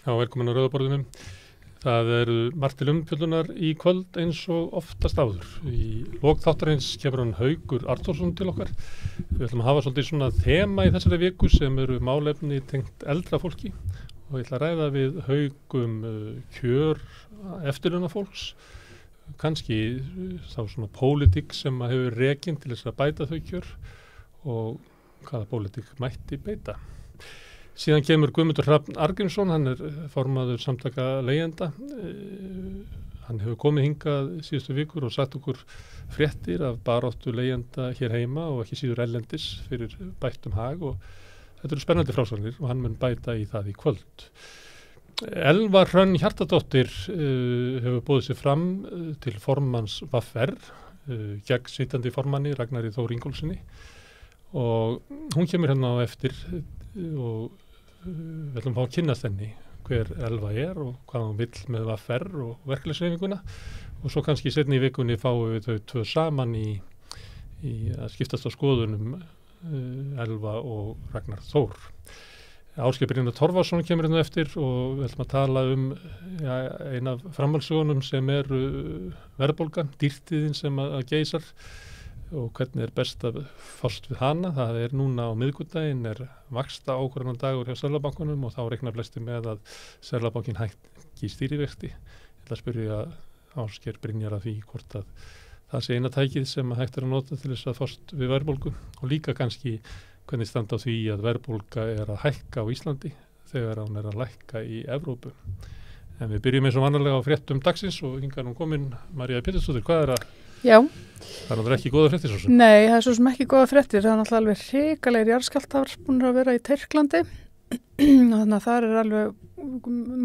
Já, velkomin á Rauða borðinu. Það eru margt til umfjöllunar í kvöld eins og oftast áður. Í lok þáttarins kemur hann Haukur Arnþórsson til okkar. Við ætlum að hafa svolítið svona þema í þessari viku sem eru málefni tengt eldra fólki og ég ætla að ræða við Hauk kjör eftirlaunafólks, kannski þá svona pólitík sem hefur rekin til þess að bæta þau kjör og hvaða pólitík mætti beita. Síðan kemur Guðmundur Hrafn Arngrímsson, hann formaður samtaka leigjenda. Hann hefur komið hingað síðustu vikur og sagt okkur fréttir af baráttu leigjenda hér heima og ekki síður erlendis fyrir bættum hag og þetta eru spennandi frásagnir og hann mun bæta í það í kvöld. Elva Hrönn Hjartardóttir hefur boðið sig fram til formanns VFR gegn sitjandi formanni Ragnari Þór Ingólfssyni og hún kemur hérna á eftir og við ætlum að fá að kynnast henni hver Elva og hvað hún vill með VFR og verkalýðshreyfinguna og svo kannski seinni í vikunni fáum við þau tvö saman í að skiptast á skoðunum Elva og Ragnar Þór. Ásgeir Brynjar Torfason kemur hérna eftir og við ætlum að tala eina af framhaldssögunum sem verðbólgan, dýrtíðin sem að geysar og hvernig best að fást við hana. Það núna á miðvikudaginn vaxta ákvörðunardagur hjá Seðlabankanum og þá reiknar flestir með að Seðlabankinn hækki stýrivexti. Ég ætla að spyrja Ásgeir Brynjar að því hvort að það sé eina tækið sem hægt að nota til þess að fást við verðbólgu og líka kannski hvernig standa á því að verðbólga að hækka á Íslandi þegar hún að lækka í Evrópu. En við byrjum eins og vanalega á fréttum dagsins og hingað nú komin María Pétursdóttir. Hvað að Já. Það náttúrulega ekki góða fréttir svo sem. Nei, það svo sem ekki góða fréttir. Það náttúrulega alveg hrikalegir jarðskjálftar búin að vera í Tyrklandi. Þannig að það alveg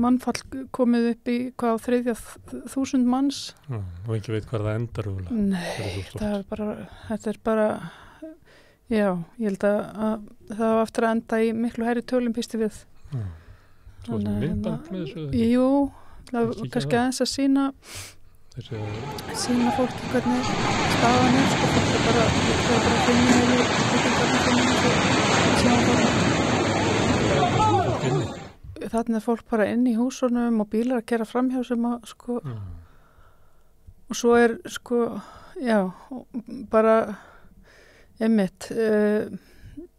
mannfall komið upp í hvað á 3.000 manns. Og ekki veit hvað það endar. Nei, þetta bara, já, ég held að það var eftir að enda í miklu hærri tölum býstu við. Svo er það myndband með þessu? Jú, kannski aðeins að sína fólki hvernig staðan sko fólk bara finna hefur þarna fólk bara inn í húsunum og bílar að keyra framhjá sem að sko og svo sko já, bara einmitt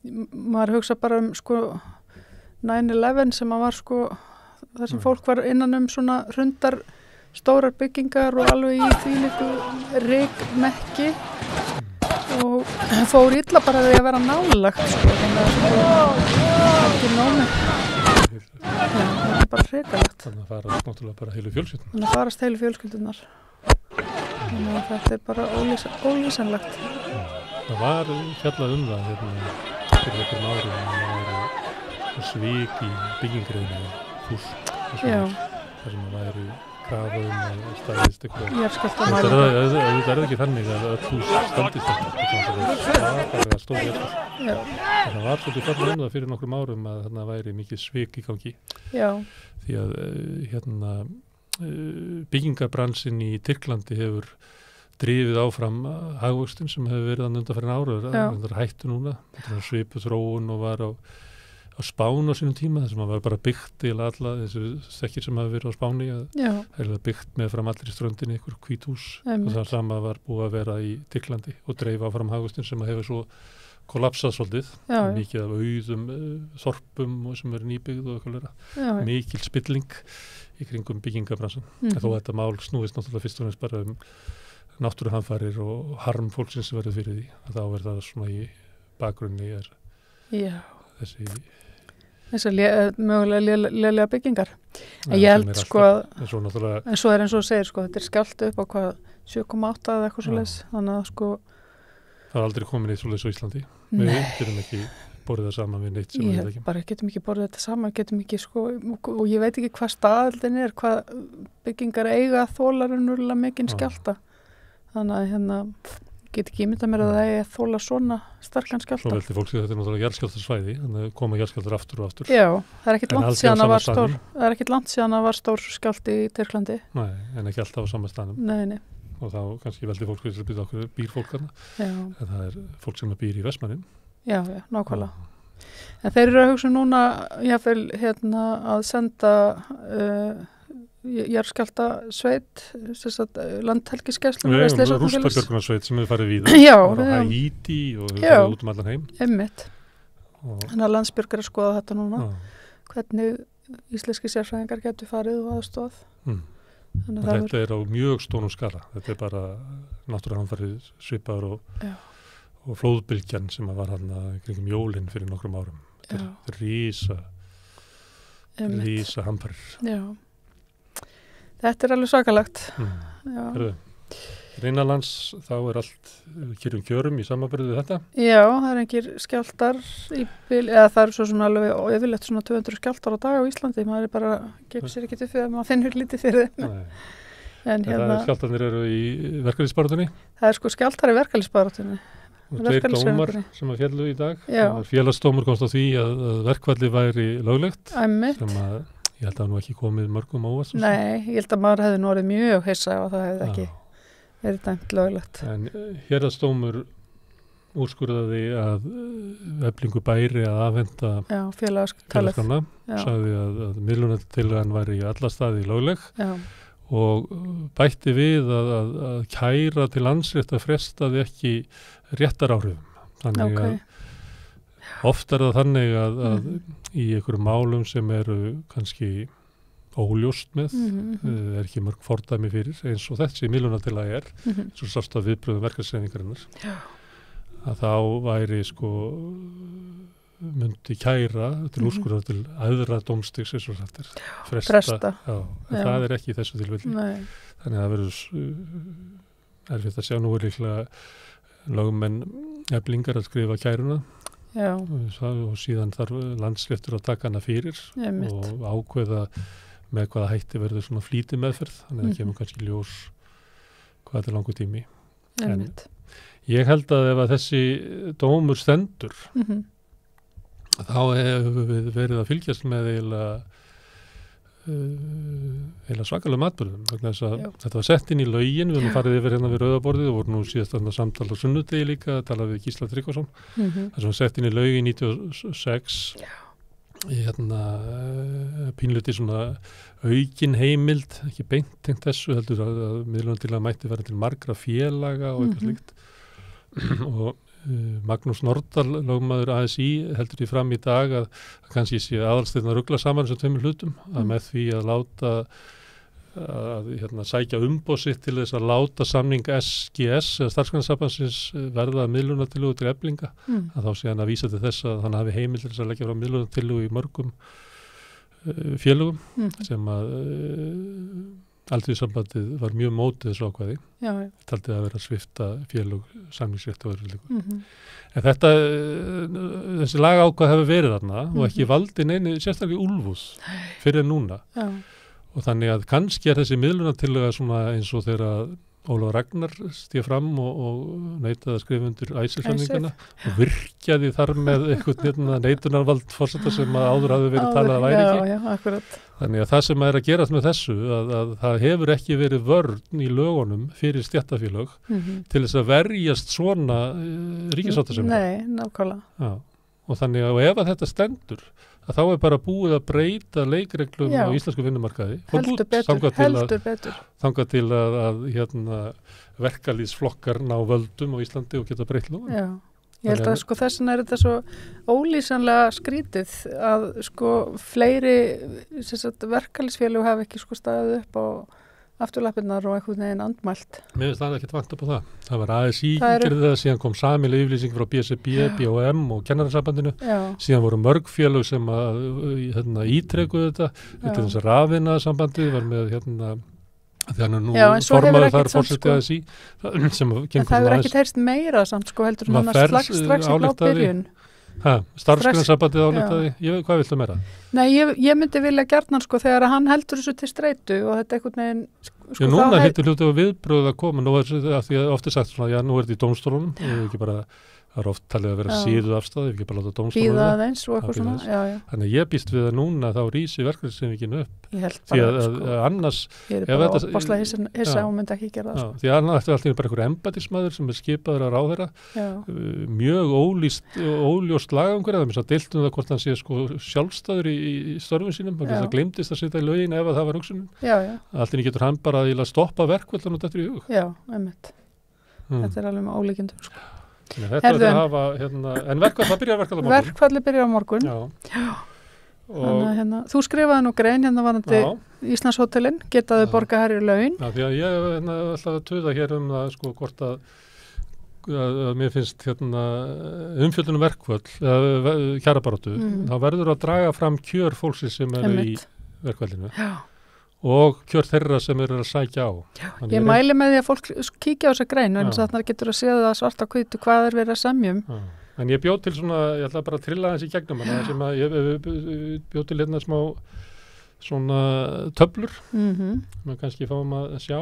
maður hugsa bara sko 9/11 sem að var sko þar sem fólk var innan svona hrundar stórar byggingar og alveg í þvílíku rykmekki og fór illa bara því að vera nálagt sko, þannig að það ekki nómi það er bara hrikalegt þannig að farast náttúrulega bara heilu fjölskyldunar þannig að farast heilu fjölskyldunar þannig að þetta er bara ólýsanlegt Það var fjallað það fyrir einhverjum árum að það væri svik í byggingriðinu fúsk þar sem það væri krafa að staðist eitthvað það ekki þannig að öll hús standist það var stór jarðskjálfti það var svolítið fjallað það fyrir nokkrum árum að þarna væri mikið svik í gangi því að byggingarbransinn í Tyrklandi hefur drifið áfram hagvöxtinn sem hefur verið að undanfarin ára það er hættu núna svipuð þróun og var á Spáni á sínum tíma, þar sem var bara byggt til alla þessu þekkir sem hafa verið á Spáni það byggt með fram allir í ströndinni ykkur hvít hús og það sama var búið að vera í Tyrklandi og dreifa áfram hagvöxtinn sem hefur svo kollapsað svolítið mikið af auðum þorpum og sem eru nýbyggð og eitthvað mikil spilling í kringum byggingabransan þó þetta mál snúist náttúrulega fyrst og næst bara náttúruhamfarir og harm fólksins sem verður fyrir því að þá það svona í bakgrunni þessar mögulega lélega byggingar en ég held sko en svo eins og segir sko þetta skjálfti upp á hvað 7,8 eða eitthvað svoleiðis þannig að sko það aldrei komin eitt svoleiðis á Íslandi við getum ekki borðið það saman við neitt sem við ekki bara getum ekki borðið þetta saman getum ekki sko og ég veit ekki hvað staðaldin hvað byggingar eiga þólar mikinn skjálfta þannig að get ekki ímynda mér að það er þóla svona starkan skjálfta. Svo veldi fólk því að þetta er náttúrulega jarðskjálftasvæði, þannig að koma jarðskjálftar aftur og aftur. Já, það er ekkert langt síðan að var stór skjálfti í Tyrklandi. Nei, en ekki alltaf á sama staðnum. Nei. Og þá kannski veldi fólk því að býr fólk þarna. En það er fólk sem býr í Vestmannaeyjum. Já, nákvæmlega. En þeir eru að hugsa núna jáfnvel að senda jarðskjálfta sveit landhelgisgæslunnar rústabjörgunarsveit sem hefur farið víða á Haítí og hefur farið út allan heim einmitt. Þannig að Landsbjörg er að skoða þetta núna hvernig íslenski sérfræðingar getur farið og aðstoð Þetta er á mjög stónum skala þetta er bara náttúruhamfarir svipaður og flóðbylgjan sem var hann kringum jólin fyrir nokkrum árum þetta er rísa hamfarir Þetta er alveg svakalegt Innanlands þá er allt kjörum í samanburði við þetta Já, það er engir skjálftar eða það er svo svona alveg yfirleitt svona 200 skjálftar á dag á Íslandi maður er bara, gefur sér ekki til fyrir að maður finnur lítið fyrir þeim En skjálftarnir eru í verkalýðsbaráttunni Það er sko skjálftar í verkalýðsbaráttunni og 2 dómar sem að féllu í dag félagsdómur komst á því að verkfalli væri löglegt sem að ég held að nú ekki komið mörgum ávast Nei, ég held að maður hefði orðið mjög hissa og það hefði ekki verið dæmt löglegt En héraðsdómur úrskurðaði að Eflingu bæri að afhenda félagsskrána sagði að miðlunartillagan væri í alla staði lögleg og bætti við að kæra til Landsrétt að frestaði ekki réttaráhrifum. Þannig að oft er það þannig að í einhverjum málum sem eru kannski óljóst með, er ekki mörg fordæmi fyrir, eins og þessi miðlunartillaga er, eins og sást að viðbröðum verkalýðshreyfingarinnar, að þá væri myndi kæra til úrskurðar til æðra dómstigs eins og þetta er fresta. En það er ekki í þessu tilfelli. Þannig að það verður erfitt að sjá nú er líklega lögmenn Eflingar að skrifa kæruna og síðan þarf Landsréttur að taka hana fyrir og ákveða með hvaða hætti verður svona flýti meðferð, þannig að það kemur kannski ljós hvað þetta er langur tími. En ég held að ef að þessi dómur stendur þá hefur við verið að fylgjast með eiginlega svakalegum atburðum vegna þess að þetta var sett inn í lögin við höfum farið yfir hérna við Rauðaborðið og voru nú síðast samtal á sunnudegi líka að tala við Gísla Tryggvason það sem var sett inn í lögin 96 pínluti svona aukin heimild ekki beint tengt þessu heldur að miðlunartillaga mætti vera til margra félaga og eitthvað slíkt og Magnús Nordahl, lögmaður ASÍ, heldur því fram í dag að kannski sé aðalsteinn að rugla saman þessum tveimur hlutum, að með því að láta sækja umboð sitt til þess að láta samning SGS, eða starfsgreinasambandsins verða miðlunartillögu til Eflinga, að þá sé hann að vísa til þess að hann hafi heimild til þess að leggja frá miðlunartillögu í mörgum félögum sem að Alþýðusambandið var mjög mótið þessu ákvæði. Taldi að vera svipta félög samningsrétt og öðru líku. En þessi lagákvæð hefur verið þarna og ekki valdi neini sérstaklega úlfúð fyrir núna. Og þannig að kannski er þessi miðlunartillaga svona eins og þegar Ólafur Ragnar stíð fram og neitaði að skrifa undir ICER-samningana og virkjaði þar með einhvern neitunarvald forseta sem að áður hafði verið talað að væri ekki. Akkurat. Þannig að það sem er að gerast með þessu að það hefur ekki verið vörn í lögunum fyrir stéttarfélög til þess að verjast svona ríkissáttasemjum. Nei, nákvæmlega. Og þannig að ef að þetta stendur að þá er bara búið að breyta leikreglum á íslensku vinnumarkaði. Heldur betur. Þangað til að verkalýðsflokkar ná völdum á Íslandi og geta breytt lögum. Já, ég held að þess vegna er þetta svo ólýsanlega skrítið að fleiri verkalýðsfélög hafa ekki staðið upp á afturlappirnar og einhvern veginn andmælt. Mér finnst það ekkert vant upp á það. Það var ASÍ gerði það, síðan kom sameiginleg yfirlýsing frá BSRB, BHM og Kennarasambandinu. Síðan voru mörg félög sem ítrekuðu þetta. Þetta þess að Rafiðnaðarsambandið var með þegar nú formaður þar fórsetið ASÍ sem það hefur ekki heyrst meira samt heldur en strax í blábyrjun. Starfsgreinasambandið álitaði, hvað viltu meira? Nei, ég myndi vilja gjarnan þegar hann heldur þessu til streitu og þetta einhvern veginn Já, núna hittir hluti á viðbröð að koma, nú því að oft sagt svona, já, nú þetta í dómstólunum, ekki bara, það er oft talið að vera síðu afstæði, ekki bara láta dómstólunum. Bíða aðeins og eitthvað svona, já. Þannig að ég býst við að núna þá rísi verkefnishreyfingin upp. Ég held bara, annars... Ég bara opaslega hissa og myndi ekki gera það. Því annars er alltaf bara einhver embættismadur sem skipaður að ráðherra, mjög óljóst lagaumhverfi, það er mér deilt það hvort hann sé sjálfstæður í störfum sínum, það gleymdist að setja í lögin ef það var hugsunin. Alltaf getur hann bara að stoppa verkvöldan og þetta í hug. Já, einmitt. Þetta alveg með ólíkindum, Þetta er að hafa, en það byrjar verkfall á morgun. Verkfalli byrjar á morgun. Já. Þannig að þú skrifaði nú grein varandi Íslandshótelin, getaðu borga herri laun. Já, því að ég ætlaði að tuða hér það, hvort að mér finnst umfjöldunum verkfall, kjarabaráttu, þá verður að draga fram kjör fólksins sem eru í verkfallinu. Já. Og kjör þeirra sem eru að sækja á. Ég mæli með því að fólk kíkja á þessa grein, en þannig getur að séu það svart á hvítu hvað er verið að semjum. En ég bjóð til svona, ég ætla bara að trilla þessi í gegnum hana, sem að ég bjóð til hérna smá svona töflur, sem kannski fáum að sjá.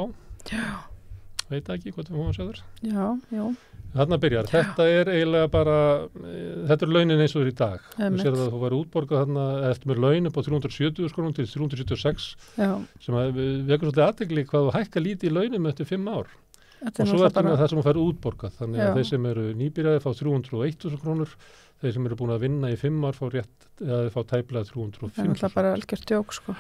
Já. Veit ekki hvað við fáum að sjá þar. Já. Þarna byrjar. Þetta er eiginlega bara, þetta er launin eins og þér í dag. Þú sér að þú væri útborgað þarna eftir með laun upp á 370 krónum til 376, sem að vekur svolítið athygli hvað þú hækka lítið í launum eftir 5 ár. Og svo eftir með það sem þú fær útborgað. Þannig að þeir sem eru nýbyrjaði fá 301.000 krónur, þeir sem eru búin að vinna í 5 ár fá tæplega 305.000. Það er bara algjört djók, sko.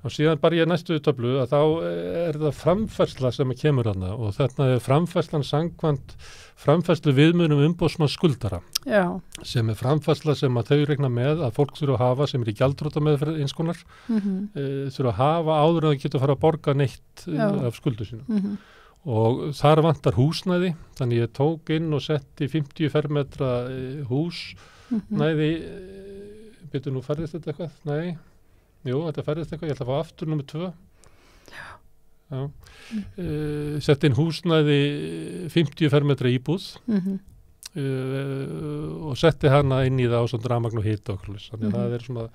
Og síðan bara ég næstu töflu að þá er það framfærsla sem kemur hana og þarna er framfærslan samkvæmt framfærslu viðmunum umboðsmanns skuldara. Já. Sem er framfærsla sem að þau regna með að fólk þurfa að hafa sem er í gjaldþrotameðferð eins konar, þurfa að hafa áður en það getur að fara að borga neitt af skuldu sínum. Og þar vantar húsnæði, þannig ég tók inn og setti 50 fermetra húsnæði, betur nú færðist þetta eitthvað? Nei. Jú, þetta færðist eitthvað, ég ætla að fá aftur nummer 2. Já. Sett inn húsnæði 50 fermetra íbúð og setti hana inn í það á svona rafmagn og hita okkur. Þannig að það er svona,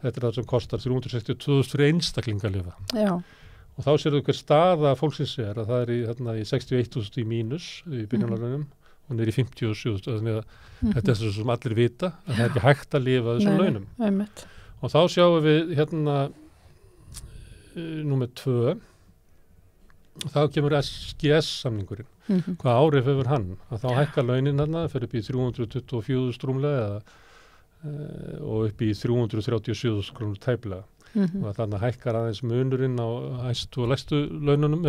þetta er það sem kostar 362.000 fyrir einstakling að lifa. Já. Og þá sérðu hver staða fólksins að það er í 61.000 í mínus í byrjunarlaunum og niður í 57.000. Þannig að þetta er svo sem allir vita að það er ekki hægt að lifa þessum launum. Einmitt. Og þá sjáum við númer 2, þá kemur SGS-samningurinn. Hvað áhrif hefur hann? Að þá hækka launin fyrir upp í 324.000 rúmlega og upp í 337.000 krónur tæplega. Og þannig hækkar aðeins munurinn á hæstu og lægstu laununum,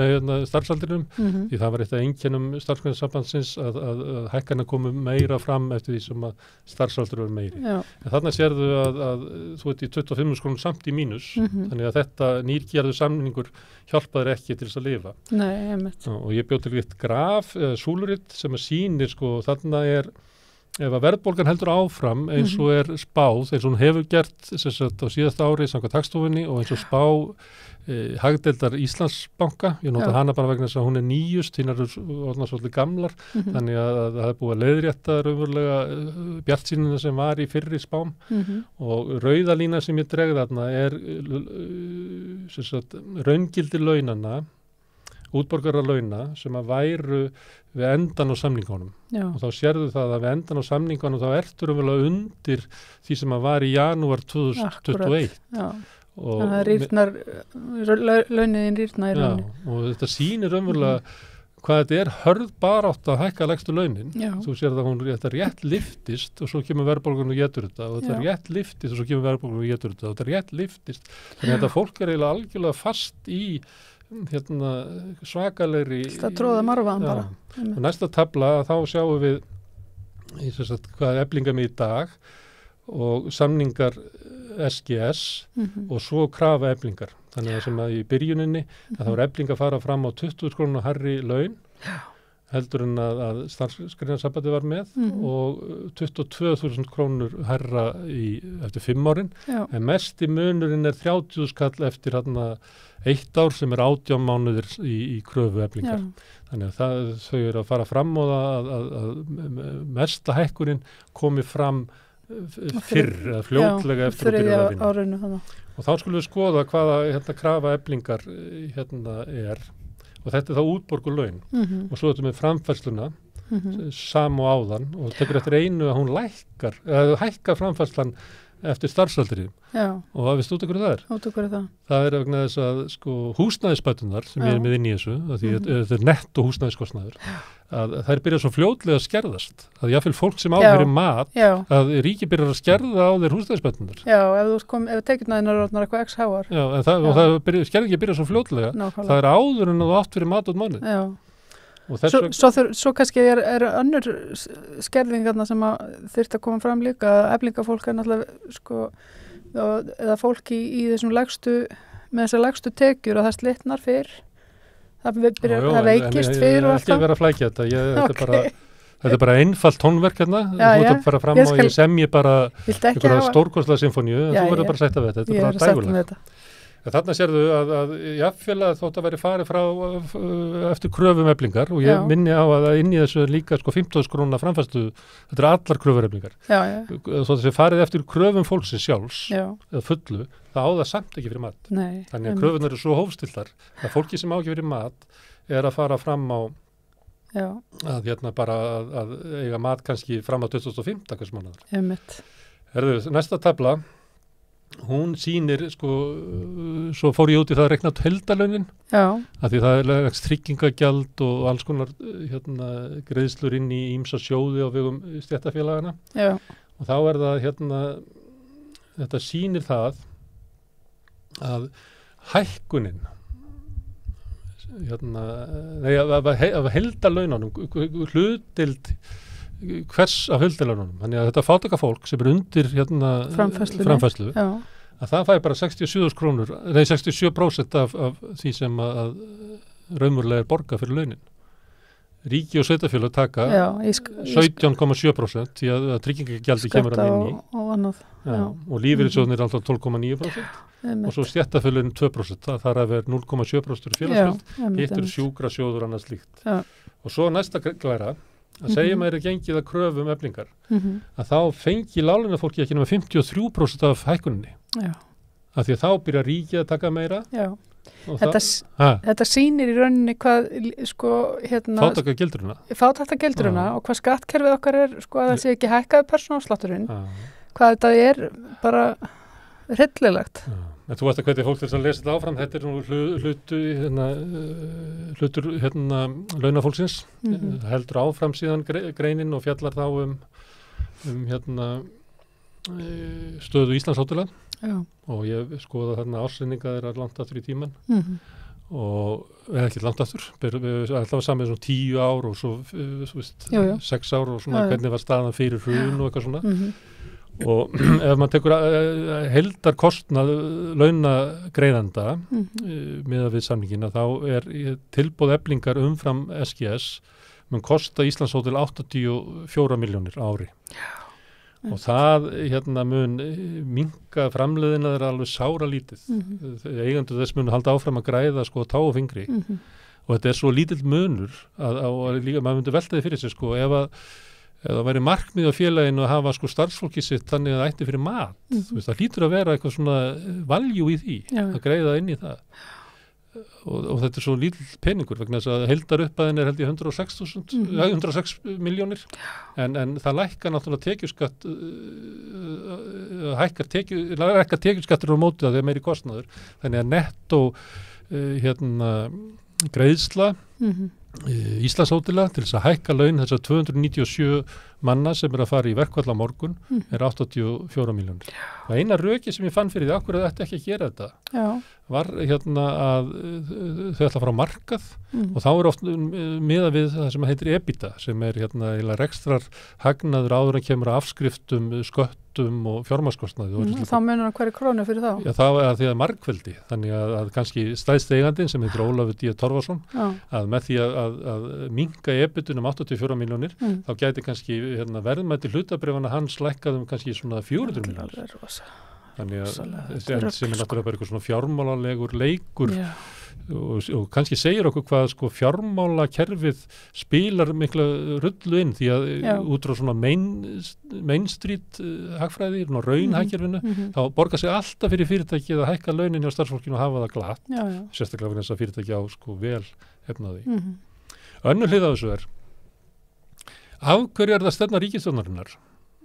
starfsaldrinum, því það var eitt af einkennum starfsgreinasambandsins að hækkarna komu meira fram eftir því sem að starfsaldur var meiri. En þannig sérðu að þú ert í 25 krónur samt í mínus, þannig að þetta nýrgerðu samningur hjálpaður ekki til þess að lifa. Nei, einmitt. Og ég bjó til eitt graf, súluritt, sem að sýnir, þannig ef að verðbólgan heldur áfram eins og er spáð, eins og hún hefur gert á síðasta ári samkvæmt Hagstofunni og eins og spá hagdeildar Íslandsbanka, ég nota hana bara vegna þess að hún er nýjust, hinn eru orðnar svolítið gamlar, þannig að það er búið að leiðrétta raunverulega bjartsýnina sem var í fyrri spám og rauðalína sem ég dreg þarna er raungildi launana, útborgara launa sem að væru við endan á samningunum. Já. Og þá sérðu það að við endan á samningunum þá ertur umverulega undir því sem að var í janúar 2021. Já. Og það rýrnar, launin rýrnar í launin. Já, og þetta sýnir umverulega hvað þetta er hörð barátt að hækka lægstu launin. Já. Þú sér að þetta rétt liftist og svo kemur verðbólgan og getur þetta og þetta rétt liftist og svo kemur verðbólgan og getur þetta og þetta rétt liftist. Þannig að þetta fólk er eiginlega algjörlega fast í svakalegri það tróða marfaðan bara. Og næsta tabla þá sjáum við hvað eflingar með í dag og samningar SGS og svo krafa eflingar. Þannig að sem að í byrjuninni að þá er eflingar fara fram á 20.000 krónur hærri laun heldur en að starfsgreinasambandi var með og 22.000 krónur hærra eftir 5 árin. En mest í munurinn er 30.000 kall eftir 1 ár sem er 18 mánuðir í kröfu eflingar. Þannig að þau eru að fara fram og að mesta hækkurinn komi fram fyrr eða fljótlega eftir að byrja að vinna. Árinu, þannig. Og þá skulum við skoða hvaða krafa Eflingar er og þetta er þá útborguð laun og svo þetta með framfærsluna sam og áðan og tekur eftir einu að hún hækkar framfærslan eftir starfsaldri og það veist út okkur það er. Út okkur það. Það er vegna þess að sko húsnæðisbætunar sem ég er með inn í þessu, því þetta er netto húsnæðiskostnaður, að þær byrja svo fljótlega að skerðast. Að jáfnvel fólk sem áfyrir mat, að ríki byrjar að skerða á þeir húsnæðisbætunar. Já, ef tekjurnar orðnar eitthvað x háar. Já, en skerðingi byrja svo fljótlega. Nákvæmlega. Það er áður en þú átt fyrir mat út mánuð. Já. Svo kannski er önnur skerðingarna sem þyrfti að koma fram líka að Eflingafólk er náttúrulega sko, eða fólk í þessum með þessar lægstu tekjur og það slitnar fyrr það veikist fyrr og allt það. Ekki vera að flækja þetta þetta er bara einfalt tónverk hérna þú ert bara fram og ég semji bara einhverja stórkostlega symfóníu en þú verður bara að sætta við þetta er bara dægulegt. Þarna sérðu að jafnfélag þótt að veri farið frá eftir kröfum Eflingar og ég minni á að inn í þessu líka sko 50.000 króna framfærslu, þetta er allar kröfur Eflingar. Þótt að þessi farið eftir kröfum fólksins sjálfs eða fullu, það á það samt ekki fyrir mat. Nei, þannig að kröfunar eru svo hófstiltar að fólki sem á ekki fyrir mat er að fara fram á að bara að eiga mat kannski fram á 2015 hvers mánaðar. Næsta tabla hún sýnir sko, svo fór ég út í það að rekna út heildarlaunin af því það er legast tryggingagjald og alls konar greiðslur inn í ýmsa sjóði á vegum stéttarfélagana og þá er það þetta sýnir það að hækkunin af heildarlaununum hlutdeild hvers af heildarlaununum þannig að þetta fátækafólk sem er undir framfærslu að það fæði bara 67% af því sem að raunverulega er borgað fyrir launin. Ríki og sveitarfélög taka 17,7% því að tryggingagjaldi kemur hann inn í og lífeyrissjóðnir er alltaf 12,9% og svo stéttarfélögin 2%, það er 0,7% félagsgjöld, hitt eru sjúkrasjóður annað slíkt. Og svo næsta glæra að segja maður er gengið að kröfum Eflingar að þá fengi láglaunafólki ekki nema 53% af hækkuninni af því að þá byrja ríkið að taka meira þetta sýnir í rauninni hvað sko fátæktargildruna og hvað skattkerfið okkar er sko að það sé ekki hækkaði persónuafslátturinn hvað þetta er bara hryllilegt. En þú veist að hvernig fólk til þess að lesa þetta áfram, þetta er hlutur launafólksins, heldur áfram síðan greinin og fjallar þá stöðu Íslandshótela og ég skoða þarna ársreininga þeirra langt aftur í tíman og eða ekki langt aftur, alltaf samið svona 10 ár og svo 6 ár og svona hvernig var staðan fyrir hrun og eitthvað svona. Og ef maður tekur heildarkostnað launagreiðanda miðað við samningina þá er tilboð Eflingar umfram SGS mun kosta Íslandshótel 84 milljónir á ári og það mun minnka framleiðina þeirra alveg sára lítið eigendur þess mun halda áfram að græða sko tá og fingri og þetta er svo lítill munur að líka maður myndi velta því fyrir sig sko ef það væri markmið á félaginu að hafa sko starfsfólki sitt þannig að það ætti fyrir mat. Þú veist, það hlýtur að vera eitthvað svona valjú í því, að greiða inn í það. Og þetta er svo lítill peningur vegna þess að heildarupphæðin er held í 106 milljónir en það lækkar náttúrulega tekjuskatt hækkar tekjuskattur á móti að það er meiri kostnaður. Þannig að nettó greiðsla Íslandshótela til þess að hækka laun þess að 297 manna sem er að fara í verkfall á morgun er 84 milljónir. Og eina röki sem ég fann fyrir því akkur að þetta ekki að gera þetta var að þau ætla að fara á markað og þá er oft miðað við það sem heitir EBITDA sem er rekstrar hagnaður áður en kemur að afskriftum, sköttum og fjármagnskostnaði. Þá munar hann hverju krónu fyrir þá? Já, það er því að margveldi, þannig að kannski stærsti eigandinn sem heitir Ólafur D. Torfason að með því að minnka EBITDA um 84 milljónir þá gæti kannski verðmæti hlutabréfanna hans lækkað kannski svona 400 milljónir. Þannig að rosalega, þessi þetta er endsemi er rugl, náttúrulega bara eitthvað svona fjármálalegur leikur Já, og kannski segir okkur hvað sko fjármálakerfið spilar mikla rullu inn því að Já. út frá svona main street hagfræði, raunhagkerfinu, þá borgar sig alltaf fyrir fyrirtækið að hækka launin á starfsfólkinu og hafa það glatt, já, sérstaklega fyrir þess að fyrirtæki á sko vel efnaði. Mhm. Önnur hlið af þessu af hverju það stefna ríkisstjórnarinnar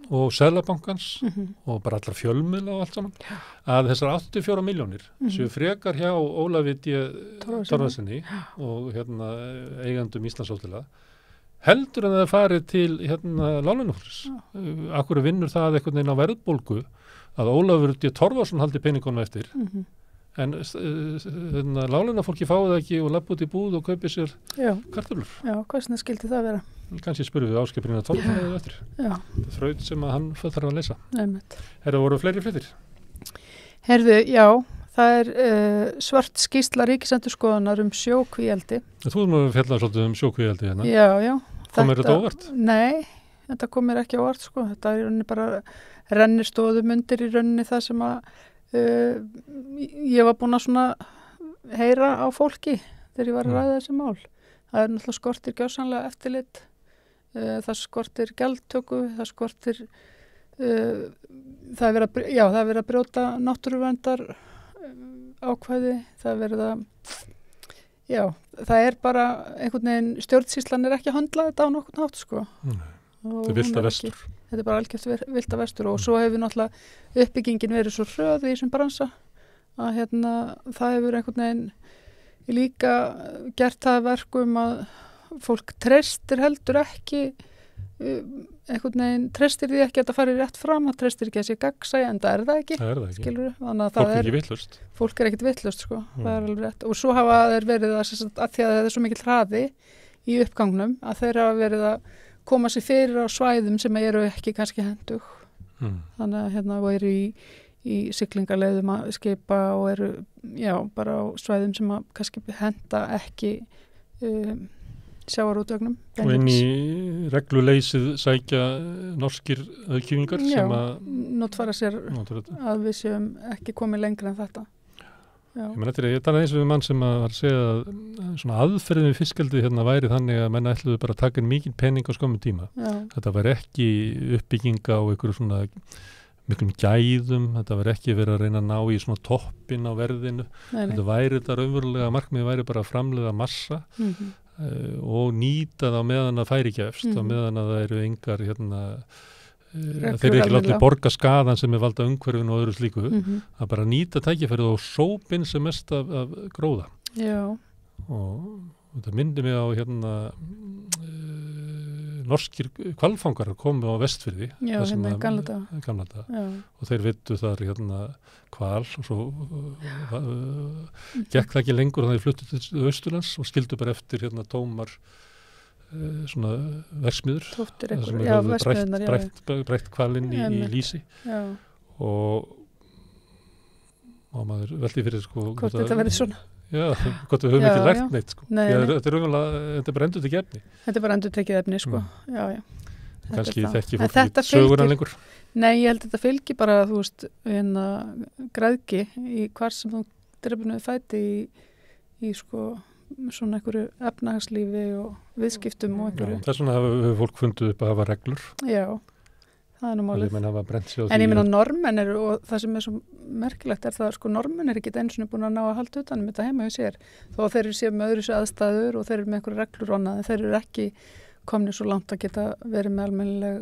og Seðlabankans og bara allar fjölmiðla og allt saman, að þessar 84 milljónir séu frekar hjá Ólafi D. Thorlacioni og eigandum Íslandshótela heldur en það farið til lánlaunafólks. Akkur vinnur það einhvern veginn á verðbólgu að Ólafur D. Thorlacion haldi peningunum eftir en lánlaunafólki fáið ekki og labba út í búð og kaupi sér kartöflur. Já, hversna skildi það vera? Kannski spurðum við Ásgeir Thorlacion eftir. Já. Það þraut sem að hann þarf að leysa. Einmitt. Voru fleiri fréttir? Herðu, já, það er svart skýrsla Ríkisendurskoðunar sjókvíeldi. Þú nú fjallaði svolítið sjókvíeldi hérna. Já. Kom þetta óvart? Nei, þetta kom mér ekki óvart, sko. Þetta er í rauninni bara rennistóðum undir í rauninni það sem að ég var búin að svona heyra á fólki þegar ég var að ræða þessi mál. Það er náttúrulega skortir gjörsamlega eftirlit, það skortir gjaldtöku, það skortir það er verið að brjóta náttúruverndar ákvæði, það er verið að það er bara einhvern veginn, stjórnsýslan er ekki að höndla þetta á nokkurn hátt, sko. Þetta er vilda vestur. Þetta er bara algjört vilda vestur og svo hefur náttúrulega uppbyggingin verið svo hröð í þessum bransa að það hefur einhvern veginn líka gert það verkum að fólk treystir heldur ekki einhvern veginn, treystir því ekki að þetta fari rétt fram, það treystir ekki að sé gagnsæi en það er það ekki, skilurðu, þannig að fólk er ekki vitlaust. Fólk er ekkit vitlaust, sko, það er alveg rétt og svo hafa þeir verið að því að það er svo mikill hraði í uppgangnum að þeir hafa verið að koma sér fyrir á svæðum sem eru ekki kannski hendug þannig að og eru í siglingarleiðum að skipa og eru bara á svæðum sem að kannski henda ekki sjávarútvegnum. Og inn í regluleysið sækja norskir auðkýfingar sem að notfæra sér að við séum ekki komið lengra en þetta. Ég talaði eins við mann sem að var að segja að svona aðferðin við fiskeldið væri þannig að menn ætluðu bara að taka inn mikinn pening á skömmum tíma. Þetta var ekki uppbygginga á einhverju svona miklum gæðum, þetta var ekki verið að reyna að ná í svona toppin á verðinu. Þetta raunverulega markmið væri bara að framleiða massa og nýta það á meðan að færi gefst, á meðan að það eru engar þeir eru ekki látið borga skaðan sem er valda umhverfinu og öðru slíku að bara nýta tækifærið og sópin sem mest af gróða. Og þetta myndi mig á norskir hvalfangar komu á Vestfirði gamla daga og þeir vittu þar hval og svo gekk það ekki lengur og þeir fluttu til Austurlands og skildu bara eftir tómar svona verksmiður brætt hvalinn í lýsi og maður veldi fyrir hvort þetta verið svona hvort við höfum ekki lært neitt þetta er bara endur tekið efni þetta er bara endur tekið efni kannski þekki fólk söguna lengur. Nei, ég held að þetta fylgir bara þú veist, græðgi í hvar sem þú drefnuði fæti í sko svona einhverju efnahagslífi og viðskiptum og einhverju. Þess vegna hefur fólk fundið upp að hafa reglur. Já, það er nú málið. En ég meina normenn eru, og það sem er svo merkilegt er það sko normenn er ekki eins og búin að ná að halda utan um þetta heima hjá sér. Þó að þeir eru sér með öðru aðstæður og þeir eru með einhverju reglur og annað, þeir eru ekki komni svo langt að geta verið með almennileg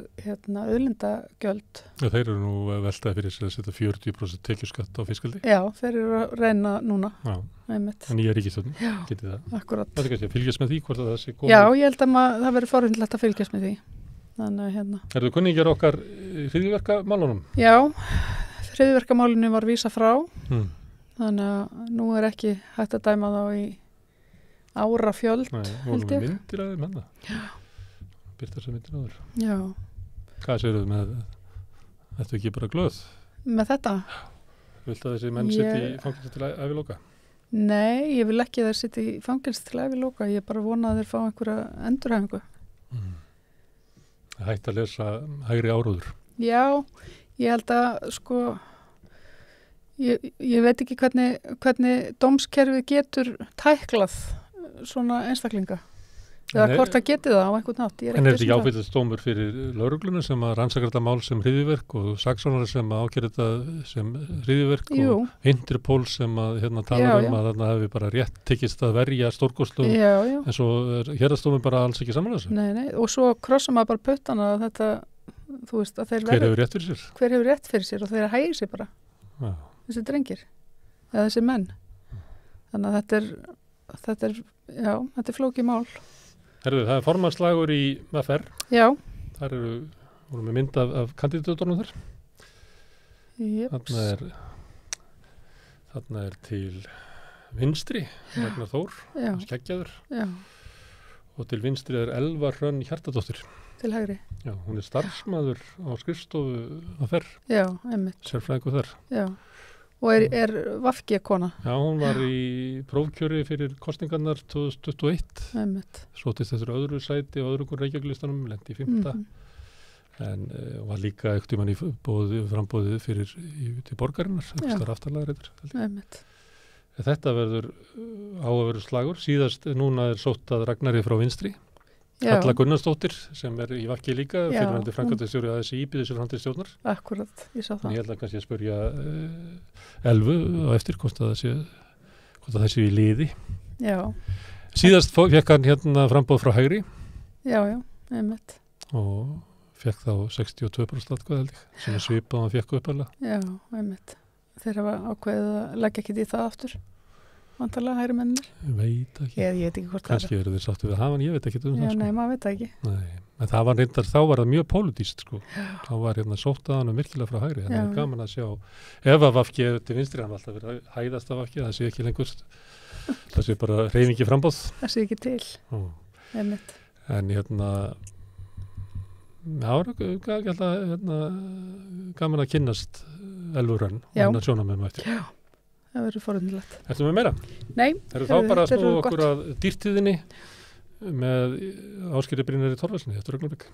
auðlindagjöld. Já, þeir eru nú veltaði fyrir sér að setja 40% tekjuskatt á fiskeldi. Já, þeir eru að reyna núna. Já, en nýja ríkisstjórn getið það. Akkurat. Það er kannski að fylgjast með því hvort að það sé komið. Já, ég held að það verður forvindilegt að fylgjast með því. Þannig að Ertu kunningjar okkar hryðjuverkamálunum? Já, hryðjuverkamálunum var vísað frá. Þannig að nú er ekki hægt að dæma þá í árafjöld, held ég. Myndir að þeim hennar. Já. Birta þessar myndir áður. Já. Hvað segirðu með, ertu ekki bara glöð? Með þetta? Viltu að þessi menn sitt í fangelsi til æviloka? Nei, ég vil ekki að þeir sitt í fangelsi til æviloka. Ég bara vona að þeir fá einhverja endurhæfingu. Hægt að lesa hægri áróður. Já, ég held að sko Ég veit ekki hvernig dómskerfið getur tæklað svona einstaklinga. Eða hvort það geti það á einhvern nátt. En þetta ekki áfyllast dómur fyrir lögregluna sem að rannsakar þetta mál sem hryðjuverk og saksóknari sem ákærir þetta sem hryðjuverk og Interpol sem að talar að þarna hefur bara rétt tekist að verja stórkostlum en svo héraðsdómur bara alls ekki samanlega þessu. Nei, og svo krossa maður bara puttana að þetta, þú veist, að þeir Hver hefur rétt fyrir sér? Hver hefur rétt fyrir sér og þeir hægir sér bara. Já. Þessi drengir, eða þessi menn. Þannig að þetta er flókið mál. Herðu, það er formannslagur í VFR. Já. Þar vorum við mynd af kandidatornum þar. Jeps. Þarna er til vinstri, Ragnar Þór, skeggjaður. Já. Og til vinstri er Elva Hrönn Hjartardóttir. Til hægri. Já, hún er starfsmaður á skrifstofu VFR. Já, einmitt. Sérfræðingur þar. Já. Og er VFG kona? Já, hún var í prófkjöri fyrir kosningarnar 2021. Einmitt. Sóttist þessar öðru sæti og öðru Reykjavíkurlistanum, lendi í 5. En var líka ekkert í frambóðið fyrir til borgarinnar, þessar aftarlagar. Einmitt. Þetta verður á að verður slagur. Síðast núna er sótt að Ragnari frá vinstri. Halla Gunnarsdóttir sem er í VFG líka, fyrirverandi framkvæmdastjóri ASÍ býður sér hann til stjórnar. Akkurat, ég sá það. Ég held að kannski að spyrja Elvu á eftir hvort það sé í liði. Já. Síðast fekk hann frambóð frá hægri. Já, einmitt. Og fekk þá 62% atkvæði held ég, sem svipað hann fekk uppalega. Já, einmitt. Þeir hafa ákveðið að leggja ekki í það aftur. Vantarlega hægri mennir? Ég veit ekki. Ég veit ekki hvort Kannski eru þeir sáttu við hafan, ég veit ekki um það. Já, nei, maður veit ekki. Nei, en það var reyndar, þá var það mjög pólitískt, sko. Þá var sótt að hann virkilega frá hægri. Þannig er gaman að sjá, ef að VFG til vinstri, hann var alltaf verið að hæðast af VFG, það sé ekki lengur, það sé bara hreyfingi frambóð. Það sé ekki til. Einmitt. En gaman að kynnast Elvu Hrönn og hennar sjónarmiðum eftir. Já. Það verður forundilegt. Ertu með meira? Nei. Þá bara að snúa okkur að dýrtíðinni með Ásgeiri Brynjari Torfasyni eftir augnablik.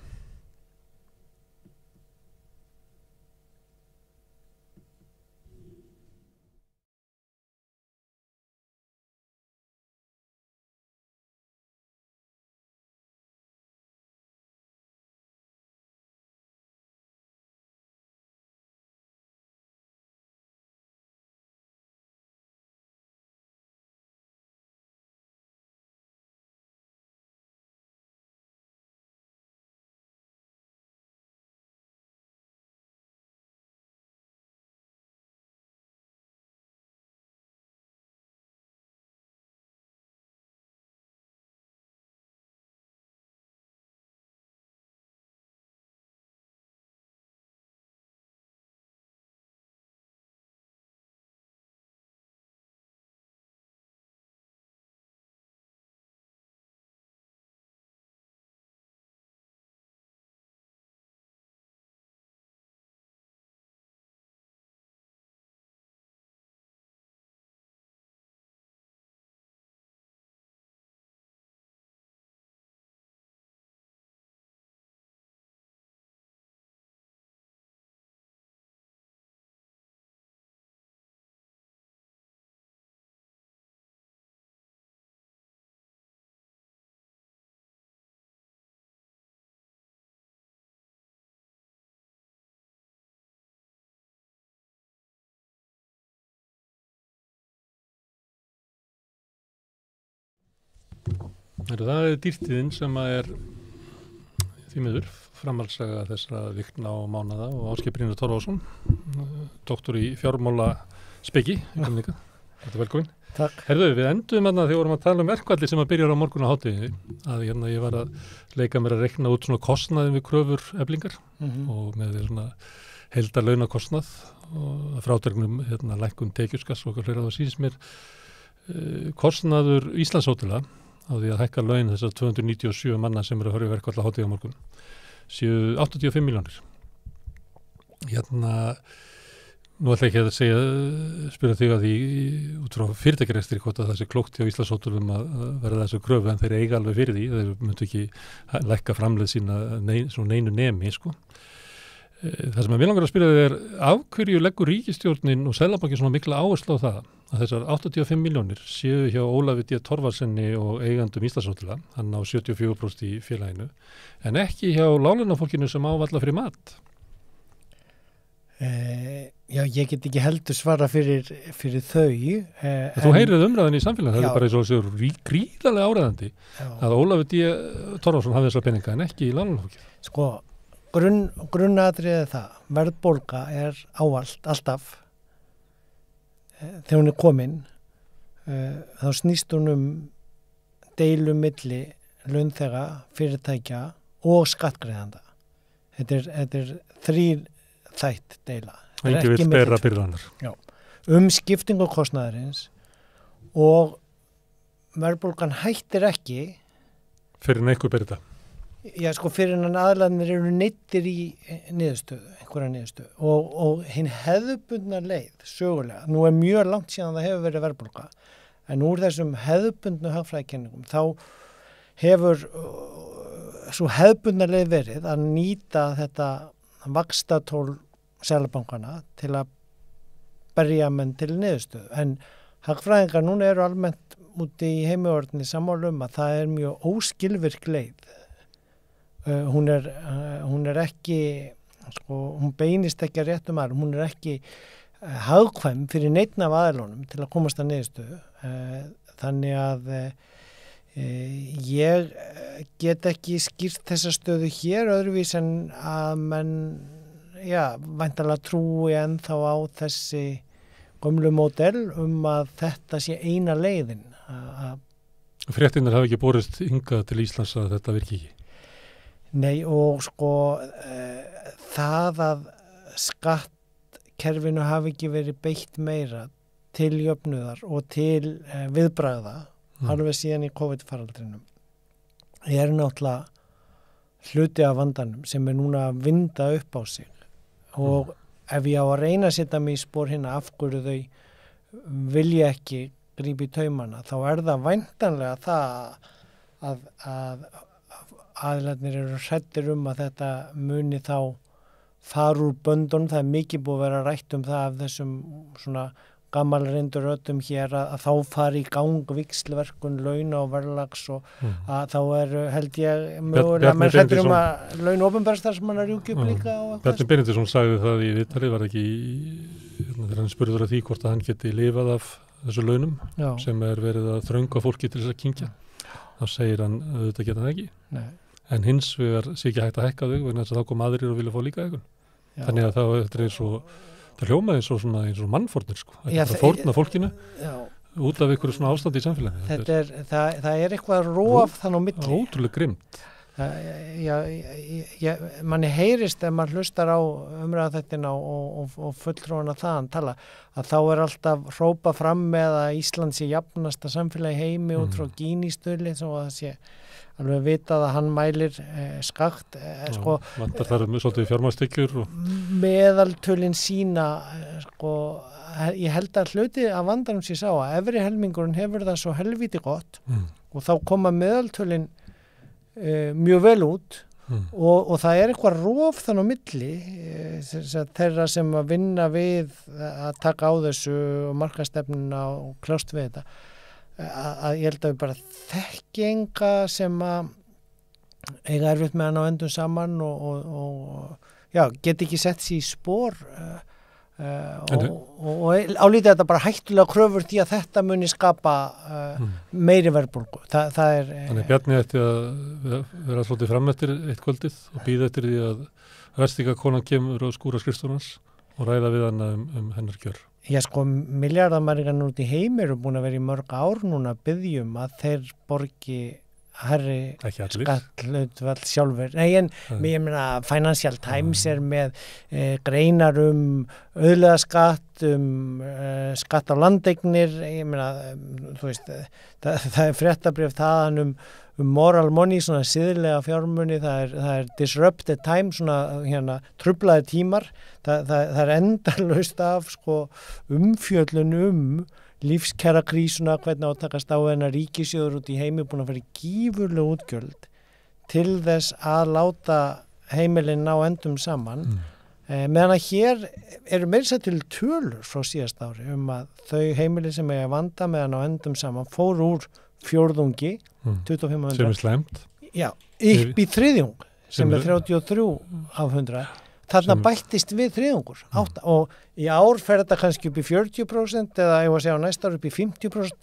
Það er dýrtíðin sem er því miður framhaldssaga þessara vikna og mánaða og Ásgeir Brynjar Torfason, doktor í fjármála speki. Þetta er velkomin. Takk. Herðu, við endum þegar við vorum að tala verkfalli sem að byrja á morgun á hádegi að ég var að leika mér að reikna út svona kostnaðin við kröfur Eflingar og með svona heildarlaunakostnað og frádregnum lækkun tekjuskatts og fleira. Það sýnist mér kostnaður Íslandshótela á því að hækka laun þessar 297 manna sem eru að horfa í verkfall á hádegi á morgun séu 85 milljónir. Nú ætla ekki að spyrja þig að því út frá fyrirtækjarekstri hvort að það sé klókt hjá Íslandshótelum að verða þessu kröfu en þeir eiga alveg fyrir því, þeir myndu ekki lækka framleið sína svo neinu nemi, sko. Það sem að mér langar að spyrja þig af hverju leggur ríkisstjórnin og Seðlabanki svona mikla áherslu á það að þessar 85 milljónir séu hjá Ólafi D. Torfarssyni og eigandum Íslandshótela, hann á 74% í félaginu, en ekki hjá láglaunafólkinu sem ávalla fyrir mat? Já, ég get ekki heldur svara fyrir þau. Þú heyrið umræðin í samfélaginu, það er bara eins og þessu gríðarlega áræðandi að Ólafi D. Torfarsson hafi þessar peninga en ekki í láglaunafólkinu. Sko, grunnatriðið það, verðbólga er ávallt, alltaf, þegar hún er komin, þá snýst hún deilu milli launþega, fyrirtækja og skattgreiðanda. Þetta er þrír þætt deila. Engi vill bera byrðanar. Já, skiptingu kostnaðarins og verðbólgan hættir ekki fyrir einhver byrða. Já, sko, fyrir en aðlarnir eru neyddir í einhverja niðurstöðu og hinn hefðbundna leið, sögulega, nú er mjög langt síðan það hefur verið verðbólga, en úr þessum hefðbundnu hagfræðikenningum, þá hefur svo hefðbundna leið verið að nýta þetta vaxtatól Seðlabankana til að berja menn til niðurstöðu, en hagfræðingar núna eru almennt úti í heimiorðinni sammála að það er mjög óskilvirk leið. Hún er ekki, sko, hún beinist ekki að réttum aðrum, hún er ekki hagkvæm fyrir neinn af aðilunum til að komast að niðurstöðu. Þannig að ég get ekki skýrt þessa stöðu hér öðruvís en að menn, væntanlega trúi ennþá á þessi gömlu módel að þetta sé eina leiðin. Fréttirnar hafa ekki borist hingað til Íslands að þetta virki ekki? Nei, og sko það að skattkerfinu hafi ekki verið beitt meira til jöfnuðar og til viðbragða alveg síðan í COVID-faraldrinum er náttúrulega hluti af vandanum sem er núna að vinda upp á sig og ef ég á að reyna að setja mig í spor hérna af hverju þau vilja ekki grípa í taumana, þá er það væntanlega það að aðilarnir eru hræddir að þetta muni þá fara úr böndunum. Það er mikið búið að vera rætt það af þessum svona gamalreyndur röddum hér að þá fari í gang víxlverkun launa og verðlags og að þá er held ég mögulega menn hræddir að laun opinbersstarfsmanna rjúki upp líka. Bjarni Benediktsson sagði það í viðtali, var ekki þegar hann spurður að því hvort að hann geti lifað af þessu launum sem er verið að þrönga fólki til þess að kynkja. Þá segir hann auðvitað geta það ekki. Nei. En hins vegar sé ekki hægt að hækka þau vegna þess að þá kom aðrir og vilja fá líka eitthvað. Þannig að þetta er eins og það hljómaði eins og mannfórnir sko. Það fórna fólkinu út af einhverju svona ástandi í samfélaginu. Það er eitthvað rof þann á milli. Það er ótrúlega grimmt. Manni heyrist ef maður hlustar á umræðaþættina og fulltrúana þaðan tala að þá er alltaf hrópa fram með að Ísland sé jafnasta samfélagi heimi út frá Gini-stuðli svo að það sé alveg vitað að hann mælir skakt sko, vantar þar svolítið fjármagnstekjur meðaltölin sína sko, ég held að hluti af vandanum sé sá að efri helmingurinn hefur það svo helvíti gott og þá koma meðaltölin mjög vel út og það er eitthvað rof þann á milli þeirra sem að vinna við að taka á þessu og markastefnuna og kljást við þetta að ég held að við bara þekki enga sem að eiga erfitt með hann á endum saman og get ekki sett sér í spor og álítið þetta bara hættulega kröfur því að þetta muni skapa meiri verðbólgu. Það er Þannig Bjarni ætti að vera svolítið fram eftir eitt kvöldið og bíða eftir því að verstingakonan kemur og skúra skrifstofans og ræða við hana hennar kjör. Já sko, milljarðamæringarnir út í heimi eru búin að vera í mörg ár núna að biðjum að þeir borgi herri skatthlutfall sjálfur. Nei, en ég meina Financial Times er með greinar auðlegðarskatt, skatt á landeignir, ég meina, þú veist, það er fréttabréf þaðan moral money, svona siðlega fjármuni, það er disrupted time, svona truflaði tímar, það er endalaust af sko umfjöllun lífskjara krísuna, hvernig átakast á hennar ríkissjóður út í heimi búin að fara í gífurlega útgjöld til þess að láta heimilin ná endum saman Meðan að hér eru meira sér til tölur frá síðast ári að þau heimili sem eiga vanda meðan á endum saman fór úr fjórðungi 2500 sem slæmt. Já, upp í þriðjung sem 33 af 100. Þarna bættist við þriðjungur 8 og í ár fer þetta kannski upp í 40% eða ég var að segja á næsta ár upp í 50%.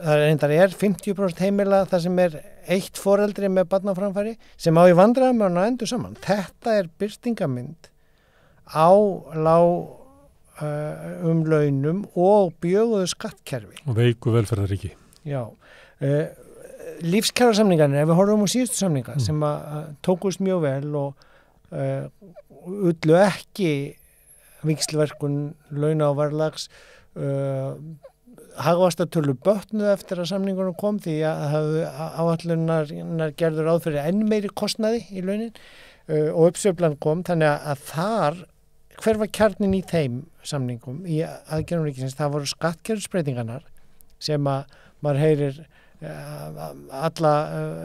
Það er 50% heimila þar sem eitt foreldri með barnaframfæri sem á í vandræðum meðan á endum saman. Þetta birtingamynd á launum og bjöguðu skattkerfi. Og veiku velferðaríki. Já. Lífskjarasamningarnir, ef við horfum á síðustu samninga sem tókust mjög vel og ullu ekki víxlverkun, launa og verðlags, hagvaxtartölur bötnuðu eftir að samningunum kom því að áætlunar gerður ráð fyrir enn meiri kostnaði í launin og uppsveiflan kom, þannig að þar hver var kjarnin í þeim samningum í aðgerðum ríkisins, það voru skattkerfisbreytingarnar sem að maður heyrir alla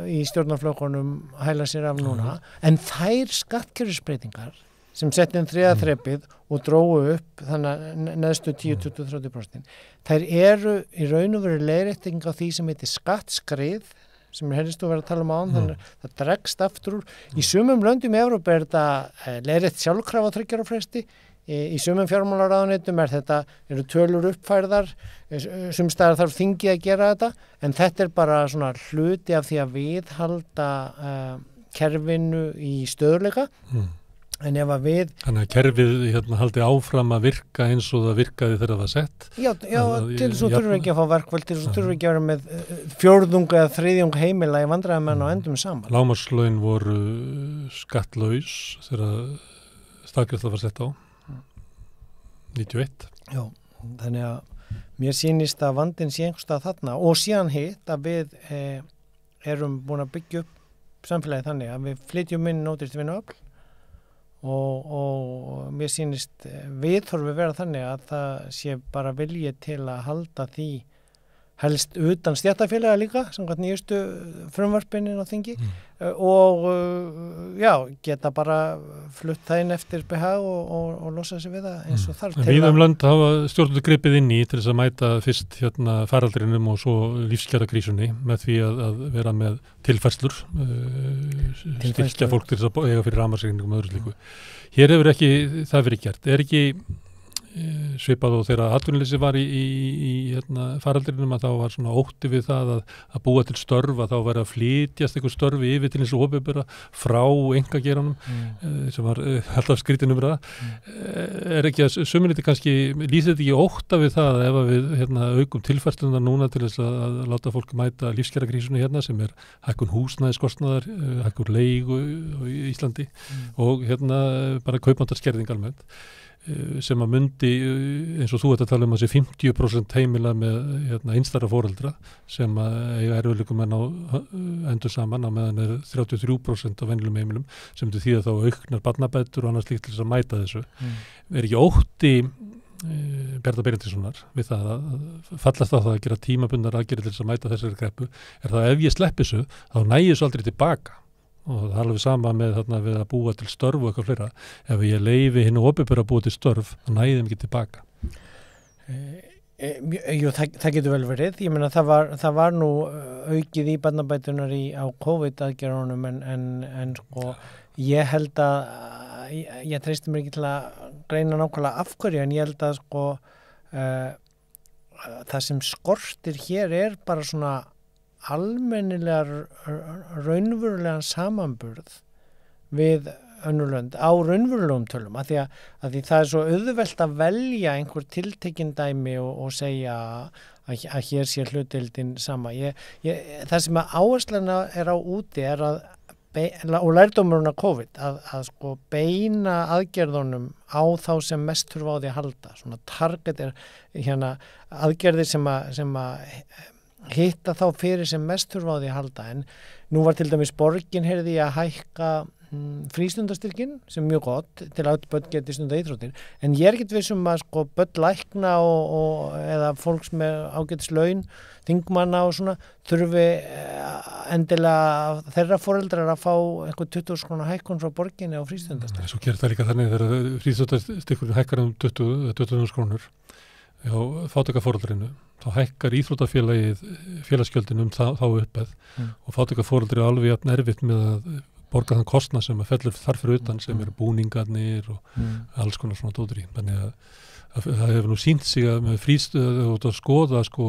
í stjórnarflokkunum hæla sér af núna, en þær skattkerfisbreytingar sem setti þriðja þrepið og drógu upp þannig neðstu 10-20-30%. Þær eru í raun og veru leiðrétting á því sem heitir skattskrið sem heyrðist að vera að tala án, þannig að það dregst aftur úr. Í sumum löndum í Evrópu þetta leiðrétt sjálfkrafa 3 ára fresti, í sumum fjármálaráðuneytum eru tölur uppfærðar, sumstaðar þarf þingið að gera þetta, en þetta bara svona hluti af því að viðhalda kerfinu í stöðuleika. En ef að Þannig að kerfið haldi áfram að virka eins og það virkaði þegar það var sett? Já, til þess að þurfum ekki að fá verkvöld, til þess að þurfum ekki að vera með fjórðung eða þriðjung heimila í vandræðamenn og endum saman. Lágmarkslaun voru skattlaus þegar staðgreiðsla var sett á 91. Já, þannig að mér sýnist að vandinn sé einhvers stað þarna og síðan hitt að við erum búin að byggja upp samfélagi þannig að við flytjum inn ódýrt vinnuafl og mér sýnist viðhorfi vera þannig að það sé bara vilji til að halda því helst utan stéttarfélaga líka, samkvæmt nýjustu frumvarpinin á þingi og geta bara flutt það inn eftir behag og losa sig við það eins og þarf til. Við lönd hafa stjórnvöld gripið inn í til þess að mæta fyrst faraldrinum og svo lífskjarakrísunni með því að vera með tilfærslur, styrkja fólk til þess að eiga fyrir rafmagnsreikningum og öðru slíku. Hér hefur ekki það verið gert. Ekki svipað og þegar atvinnuleysi var í faraldrinum að þá var svona ótti við það að búa til störf, að þá væri að flytjast einhver störfi yfir til eins og opinbera frá einkageiranum sem var alltaf skrítin það. Er ekki að suminiti kannski lýsir þetta ekki ótta við það að ef við aukum tilfærsluna núna til þess að láta fólk mæta lífskjarakrísunni sem hækkun húsnæðiskostnaðar, hækkun leigu í Íslandi og bara kaupmáttarskerðing almennt sem að myndi, eins og þú ert að tala að sé 50% heimila með einstæðra foreldra sem að eiga erfiðleikum en á endur saman á meðan 33% af venjulegum heimilum sem til því að þá auknar barnabætur og annars líkt til þess að mæta þessu. Er ekki ótti Bjarna Benediktssonar við það að fallast á það að gera tímabundnar aðgerðir til þess að mæta þessari kreppu, er það að ef ég sleppi þessu þá nægi þessu aldrei tilbaka? Og það er alveg sama með við að búa til störf og eitthvað fleira. Ef ég leyfi hinn og opinbera að búa til störf, þá næði þeim ekki tilbaka. Jú, það getur vel verið. Ég meina það var nú aukið í barnabætunar á COVID-aðgerðunum en sko ég held að ég treysti mér ekki til að greina nákvæmlega af hverju en ég held að sko það sem skortir hér bara svona almennilegar raunverulegan samanburð við önnur lönd á raunverulegum tölum af því það er svo auðvelt að velja einhver tiltekin dæmi og segja að hér sé hlutdeildin sama. Það sem að áherslana er á úti er að og lærdómurinn af COVID að sko beina aðgerðunum á þá sem mest þurfa á því að halda. Svona target aðgerðir sem að hitta þá fyrir sem mest þurfa á því að halda en nú var til dæmis borgin heyrði að hækka frístundastyrkin sem er mjög gott til að öll börn geti stunda íþróttir, en ég er ekkert vissum að sko börn lækna eða fólks með ágætis laun, þingmanna og svona þurfi endilega þeirra foreldrar að fá eitthvað 20.000 króna hækkun frá borginni á frístundastyrk. Svo gerir það líka þannig þegar frístundastyrkurinn hækkar 20.000 krónur á fátækaforeldrinu, þá hækkar íþróttafélagið félagsgjöldin þá uppeð og fátækaforeldri er alveg jafn erfitt með að borga þann kostnað sem að fellur þar fyrir utan sem eru búningarnir og alls konar svona dótur í. Þannig að það hefur nú sýnt sig að með frístöðu og að skoða sko,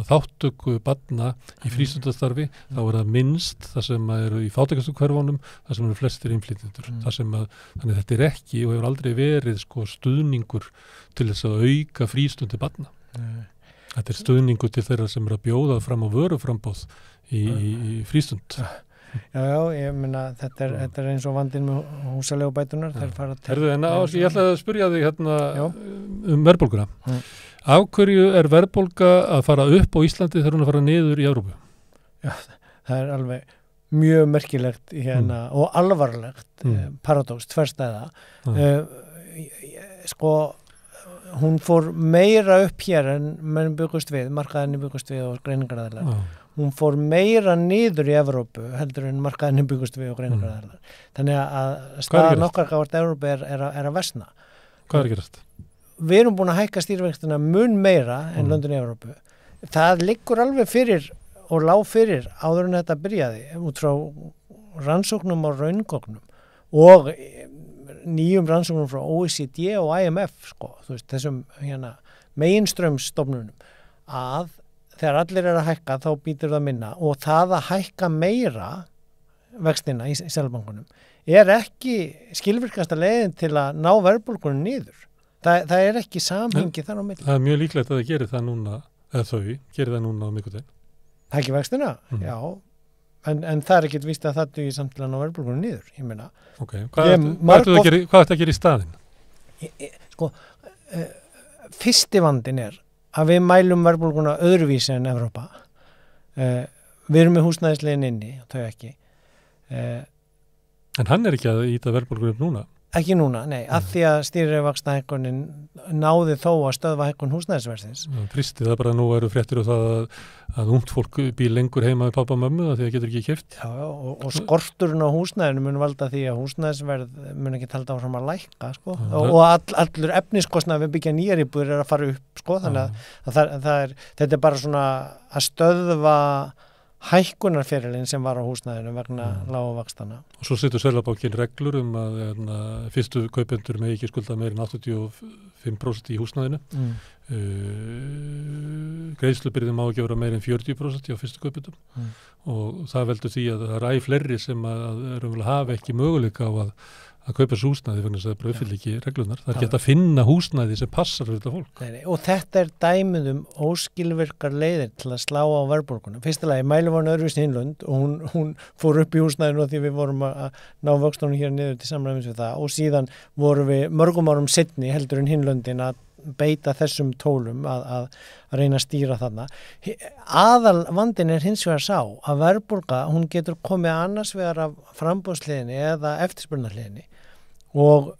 þáttöku barna í frístundastarfi, þá er það minnst það sem eru í fátækastu hverfunum, það sem eru flestir innflytjendur. Þannig þetta er ekki og hefur aldrei verið sko, stuðningur til þess að auka frístundi barna. Þetta er stuðningur til þeirra sem eru að bjóða fram á vöruframbóð í frístund. Já, ég meina þetta er eins og vandinn með húsaleigubætunar, þær fara til. Ég ætla að spyrja þig hérna verðbólguna. Af hverju er verðbólga að fara upp á Íslandi þegar hún að fara niður í Evrópu? Já, það er alveg mjög merkilegt hérna og alvarlegt paradóks, tværstæða. Sko, hún fór meira upp hér en menn byggust við, markaðinni byggust við og greiningaraðilar. Hún fór meira niður í Evrópu heldur en markaðinni byggust við og greiningaraðilar. Þannig að staðan okkar gáðast Evrópu er að versna. Hvað er að gerast? Við erum búin að hækka stýrivextina mun meira en löndin í Evrópu. Það liggur alveg fyrir og lá fyrir áður en þetta byrjaði út frá rannsóknum og raungognum og nýjum rannsóknum frá OECD og IMF sko, þú veist, þessum meginstraumsstofnunum að þegar allir að hækka þá býtur það minna og það að hækka meira vextina í Seðlabankanum er ekki skilvirkasta leiðin til að ná verðbólgunum niður. Það er ekki samhengi þar á milli. Það er mjög líklegt að það gerir það núna, eða þau gerir það núna á miðvikudaginn. Hækki vextina? Já. En það er ekkert víst að það dugir samt til að ná verðbólgunum niður, ég meina. Ok, hvað ættu að gera í staðinn? Sko, fyrsti vandinn er að við mælum verðbólguna öðruvísi en Evrópa. Við erum með húsnæðisliðin inni, þau ekki. En hann er ekki að íta verðbólguna upp núna? Ekki núna, nei, af því að stýrivaxtahækkunin náði þó að stöðva hækkun húsnæðisverðsins. Tristið það bara nú eru fréttir og það að ungt fólk býr lengur heima við pappa og mömmu því það getur ekki keypt. Já, og skorturinn á húsnæðinu mun valda því að húsnæðisverð mun ekki halda áfram að lækka, sko. Og allur efniskostnaður við byggja nýjar íbúðir að fara upp, sko, þannig að þetta er bara svona að stöðva hækkunarferilinn sem var á húsnæðinu vegna lága vaxtana. Og svo setur Seðlabankinn reglur að fyrstu kaupendur með ekki skulda meir en 85% í húsnæðinu. Greiðslubyrðin má ekki vera meir en 40% á fyrstu kaupendum. Og það veldur því að það er fleiri sem að hafa ekki möguleika á að kaupa þessu húsnæði vegna þess að það bara uppfyllir ekki reglunar. Það er ekki að finna húsnæði sem passar fyrir þetta fólk. Og þetta er dæmið óskilvirkar leiðir til að slá á verðbólguna. Fyrstilega, Mælivarn öðruvísi Hinlund og hún fór upp í húsnæðinu því við vorum að ná vöxtunum hér niður til samræmis við það og síðan vorum við mörgum árum seinni heldur en Hinlundin að beita þessum tólum að reyna að stýra þarna. Aðal vandinn er hins vegar sá að verðbólga, hún getur komið annars vegar af framboðsliðinni eða eftirspurnarliðinni og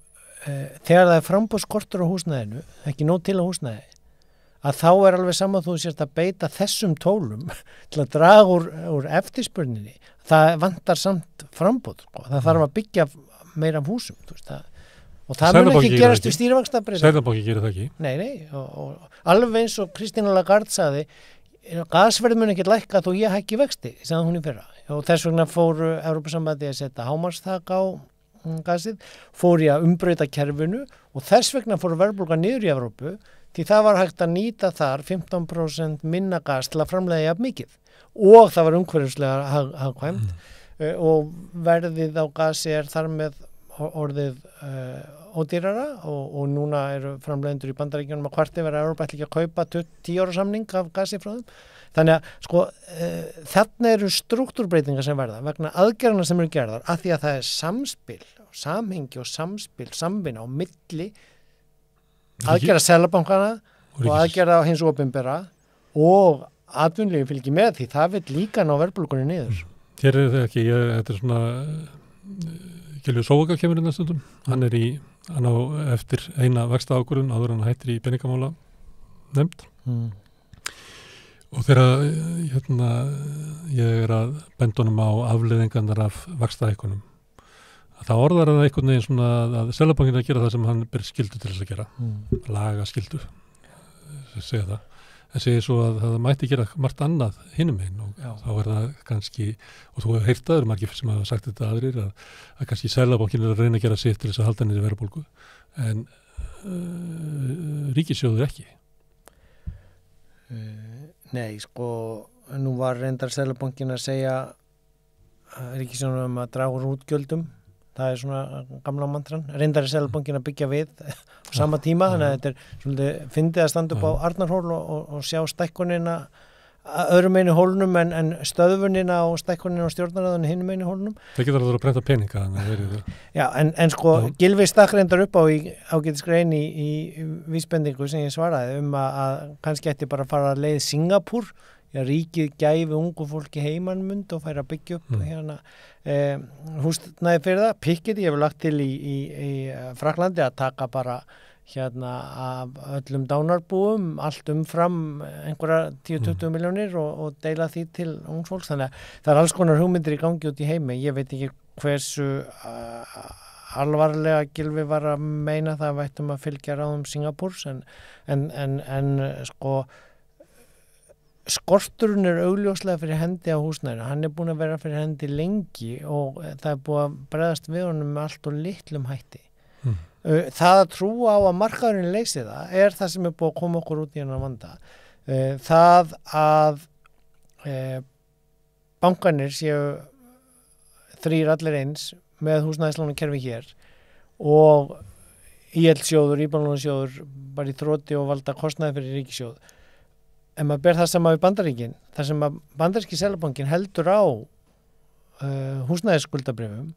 þegar það er framboðsskortur á húsnæðinu, ekki nóg til á húsnæði, að þá er alveg saman þú sérst að beita þessum tólum til að draga úr eftirspurninni. Það vantar samt framboð, sko. Það þarf að byggja meira af húsum, þú veist það. Og það mun ekki gerast við stýrivaxtabreytingar. Seðlabanki gerir það ekki. Nei, og alveg eins og Kristína Lagarde sagði, gasverð mun ekki lækka þó ég hækki vexti, sagði hún í fyrra. Og þess vegna fór Evrópusambandið að setja hámarksþak á gasið, fór í að umbreyta kerfinu og þess vegna fór verðbólga niður í Evrópu því það var hægt að nýta þar 15% minna gas til að framleiða jafn mikið og það var umhverfislega hagkvæmt og verðið á gasi er þar með orðið ódýrara og núna eru framleiðendur í Bandaríkjunum að hvort yfir að Evrópa ætla ekki að kaupa 10 ára samning af gasi frá þeim. Þannig að sko þarna eru struktúrbreytingar sem verða vegna aðgerðana sem eru gerðar af því að það er samspil, samhengi og samspil, samvinna á milli aðgerða Seðlabankana og aðgerða hins opinbera og atvinnulífið fylgir með því það vill líka ná verðbólgunni niður. Hér er það ekki, þetta er svona Gylfi Sóvaka kemur inn að stundum, hann á eftir eina vaxta ákvörðun áður hann hættir í peningamála nefnd og þegar ég að benda honum á afleiðingarnar af vaxtahækkunum það orðar það einhvern veginn svona að Seðlabankinn að gera það sem hann ber skyldu til þess að gera, laga skyldu, segja það. En segir svo að það mætti gera margt annað hinum einn og þá það kannski, og þú hefur heyrt aður margir sem hafa sagt þetta aðrir, að kannski Seðlabankinn að reyna að gera sitt til þess að halda niður verðbólgu, en ríkissjóður ekki. Nei, sko, nú var reyndar Seðlabankinn að segja ríkissjóðum að draga úr útgjöldum. Það svona gamla mantran. Reyndar Seðlabankinn að byggja við á sama tíma, þannig að þetta svolítið fyndið að standa upp á Arnarhól og sjá stækkunina öðrum einu hólnum en stöðvunina og stækkunina og stjórnarráðinu hinum einu hólnum. Það getur að prenta peninga þannig að verið það. Já, en sko Gylfi stakk reyndar upp á ágætisgrein í vísbendingu sem ég svaraði að kannski ætti bara að fara að leið Singapúr, ríkið gæfi ungu fólki heimanmund og færa að byggja upp húsnæði fyrir það. Piketty hefur lagt til í Frakklandi að taka bara af öllum dánarbúum allt umfram einhverja 10-20 milljónir og deila því til ungs fólks, þannig að það er alls konar hugmyndir í gangi út í heimi. Ég veit ekki hversu alvarlega Gylfi var að meina það vættum að fylgja ráðum Singapúrs en sko skorturinn er augljóslega fyrir hendi á húsnæðinu. Hann er búin að vera fyrir hendi lengi og það er búið að bregðast við honum með allt og litlum hætti. Það að trúa á að markaðurinn leysi það er það sem er búið að koma okkur út í hennar vanda. Það að bankarnir séu þrír allir eins með húsnæðislánakerfi hér og ÍL-sjóður, íbúðalánasjóður bara í þroti og valda kostnaði fyrir ríkissjóð. En maður ber það sama við Bandaríkin, þar sem að bandaríski Seðlabankinn heldur á húsnæðisskuldabréfum,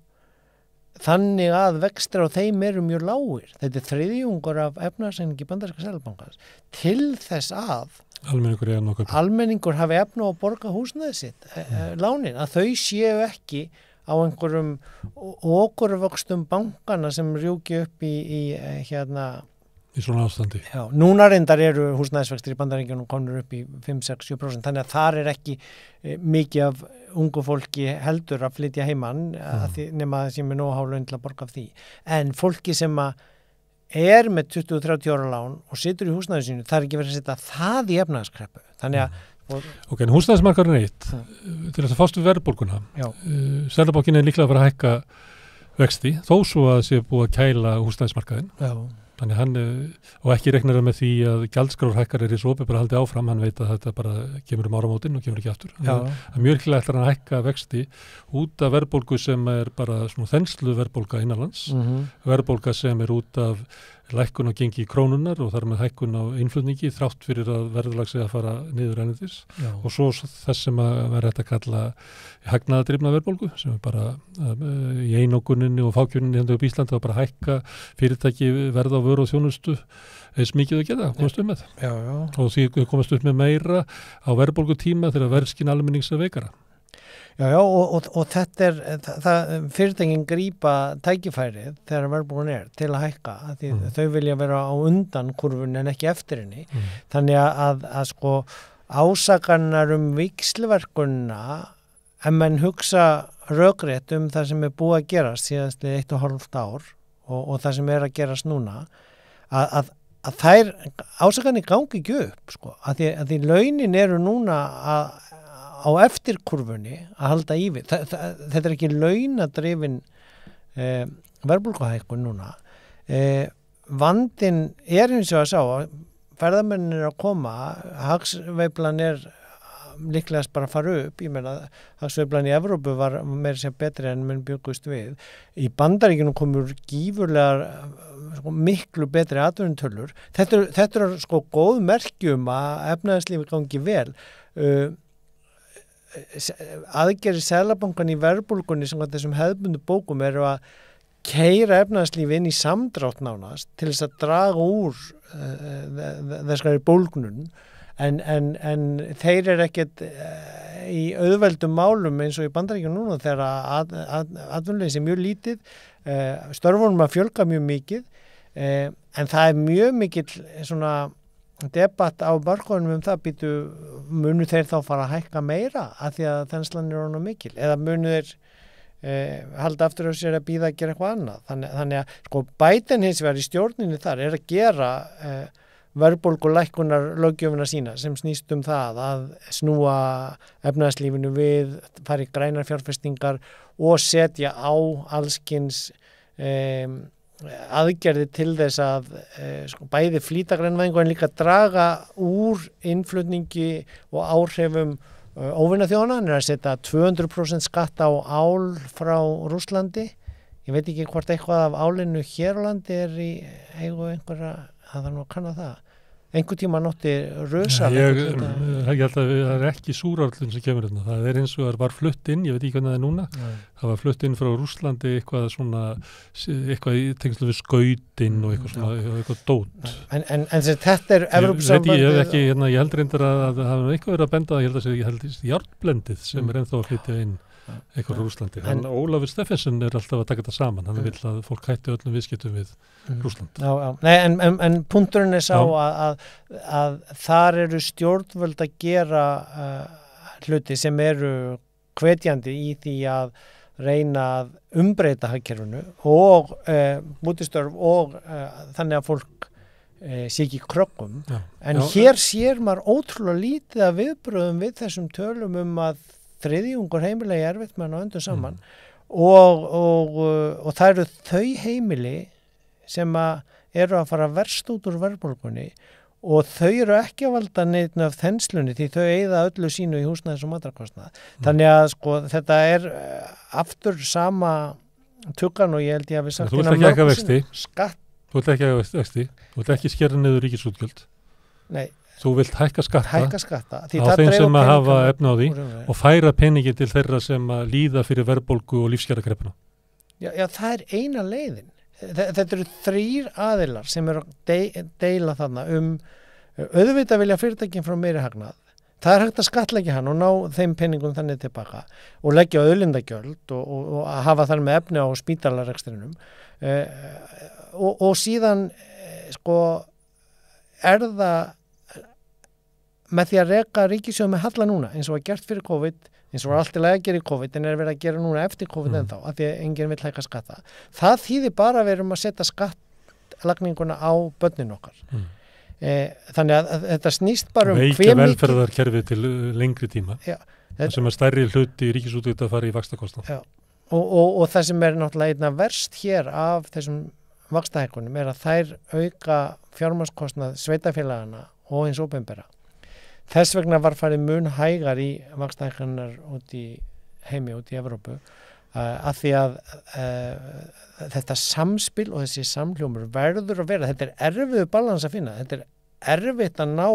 þannig að vextir á þeim eru mjög lágir. Þetta er þriðjungur af efnahagsreikningi bandaríska Seðlabankans til þess að almenningur hafi efna á að borga húsnæði sitt, lánin, að þau séu ekki á einhverjum okurvöxtum bankana sem rjúki upp í svona ástandi. Já, núna reyndar eru húsnæðisvextir í Bandaríkjunum komnir upp í 5-6-7%, þannig að þar er ekki mikið af ungu fólki heldur að flytja heimann nema það sem er nóg há laun til að borga af því. En fólki sem er með 20-30 ára lán og situr í húsnæði sínu, það er ekki verið að setja það í efnahagskreppu. Þannig að Ok, en húsnæðismarkaðurinn eitt til þess að fást við verðbólguna. Seðlabankinn er líklega að fara að hækka vexti, þó svo að sé búið að kæla húsnæðismarkaðinn. Já. Þannig hann, og ekki reiknar með því að gjaldskrárhækkar er í svo bara haldið áfram, hann veit að þetta bara kemur áramótin og kemur ekki aftur. Það er mjög líklega ætlar hann að hækka vexti út af verðbólgu sem er bara svona þenslu verðbólga innanlands, verðbólga sem er út af lækkun á gengi í krónunar og þar með hækkun á innflutningi þrátt fyrir að verðlag sé að fara niður ennendis og svo þess sem að vera þetta að kalla hagnaðadrifna verðbólgu sem er bara í einokuninni og fákjuninni hérna upp í Íslandi að bara hækka fyrirtæki verð á vöru og þjónustu eins mikið að geta, komast upp með og því komast upp með meira á verðbólgutíma þegar verðskinn almennings er veikara. Já, og þetta fyrirtækin grípa tækifærið þegar verðbólgan er til að hækka, því þau vilja vera á undan kurvunni en ekki eftir henni. Þannig að sko ásakannar víxlverkunna, ef menn hugsa rökrétt það sem er búið að gerast síðast 1,5 ár og það sem er að gerast núna, að þær ásakanir gangi ekki upp, sko, að því launin eru núna á eftir kurfunni að halda í við. Þetta er ekki launadrifin verðbólguhækkun núna. Vandinn er eins og að sá að ferðamennir að koma, hagsveiflan er líklegast bara að fara upp. Ég meina, hagsveiflan í Evrópu var meira sem betri en menn byggust við. Í Bandaríkjunum komur gífurlega miklu betri atvinnutölur. Þetta er sko góð merkjum að efnahagslífi gangi vel. Aðgerðir Seðlabankan í verðbólgunni sem þessum hefðbundu bókum eru að keyra efnahagslífi inn í samdrátt nánast til þess að draga úr þessari bólgnun en þeir ekkert í auðveldum málum eins og í Bandaríkjunum núna þegar atvinnuleysi mjög lítið, störfunum að fjölga mjög mikið, en það mjög mikill svona debatt á markaðnum það býtu munu þeir þá fara að hækka meira af því að þenslan orðin mikil eða munu þeir halda aftur á sér að bíða að gera eitthvað annað. Þannig að sko Biden hins vegar í stjórninni þar að gera verðbólgulækkunar löggjöfina sína sem snýst það að snúa efnahagslífinu við, fara í grænar fjárfestingar og setja á allskins aðgerði til þess að sko, bæði flýta grænvæðingu en líka draga úr innflutningi og áhrifum óvinaþjóðanna. Hann að setja 200% skatt á ál frá Rússlandi. Ég veit ekki hvort eitthvað af álinu hér á landi í eigu einhverja, það þarf nú að kanna það. Einhver tíma nótti rösar. Ég held að það ekki súrarlun sem kemur hérna. Það eins og það var flutt inn, ég veit ekki hvernig það núna. Það var flutt inn frá Rússlandi eitthvað í tengslu við skautin og eitthvað svona, eitthvað dót. En þetta Evrópusambandið. Ég held reyndar að það hafa eitthvað verið að benda, ég held að járnblendið sem ennþá að flytja inn eitthvað frá Rússlandi. Ólafur Steffensen alltaf að taka þetta saman. Hann vill að fólk hætti öllum viðskiptum við Rússland. Nei, en punkturinn sá að þar eru stjórnvöld að gera hluti sem eru hvetjandi í því að reyna að umbreyta hagkerfinu og bútistörf og þannig að fólk sé ekki í kröggum. En hér sér maður ótrúlega lítið að viðbröðum við þessum tölum að þriðjungur heimila í erfitt með hann á öndu saman og það eru þau heimili sem eru að fara verst út úr verðbólgunni og þau eru ekki að valda neitt af þenslunni því þau eyða öllu sínu í húsnæðis og matarkostnað. Þannig að sko þetta aftur sama tuggan og ég held ég að við sagt Þú vilt ekki ekki vexti. Skatt. Þú vilt ekki ekki vexti. Þú vilt ekki skera niður ríkisútgjöld. Nei. Þú vilt hækka skatta á þeim sem að hafa efna á því og færa peningi til þeirra sem að líða fyrir verðbólgu og lífskjarakrepuna. Já, það eina leiðin. Þetta eru 3 aðilar sem eru að deila þarna auðvitað vilja fyrirtækin frá meiri hagnað. Það hægt að skattleggja hann og ná þeim peningum þannig tilbaka og leggja auðlindagjöld og hafa þar með efni á spítalarekstrinum og síðan sko það með því að reka ríkissjóð með halla núna eins og var gert fyrir COVID, eins og var allt í lagi að gera í COVID en verið að gera núna eftir COVID ennþá af því að enginn vill hækka skatta. Það þýðir bara að við erum að setja skattlagninguna á börnin okkar. Þannig að þetta snýst bara veikja velferðarkerfi til lengri tíma það sem að stærri hluti ríkisútgjöld að fara í vaxtakostnað. Og það sem náttúrulega einna verst hér af þessum vaxtahækkunum að þær auka fjármagnskostnað sveitafélagana og hins opinbera. Þess vegna var farið mun hægar í vaxtahækkanir út í heimi, út í Evrópu, af því að þetta samspil og þessi samhljómur verður að vera, þetta erfiður balans að finna, þetta erfitt að ná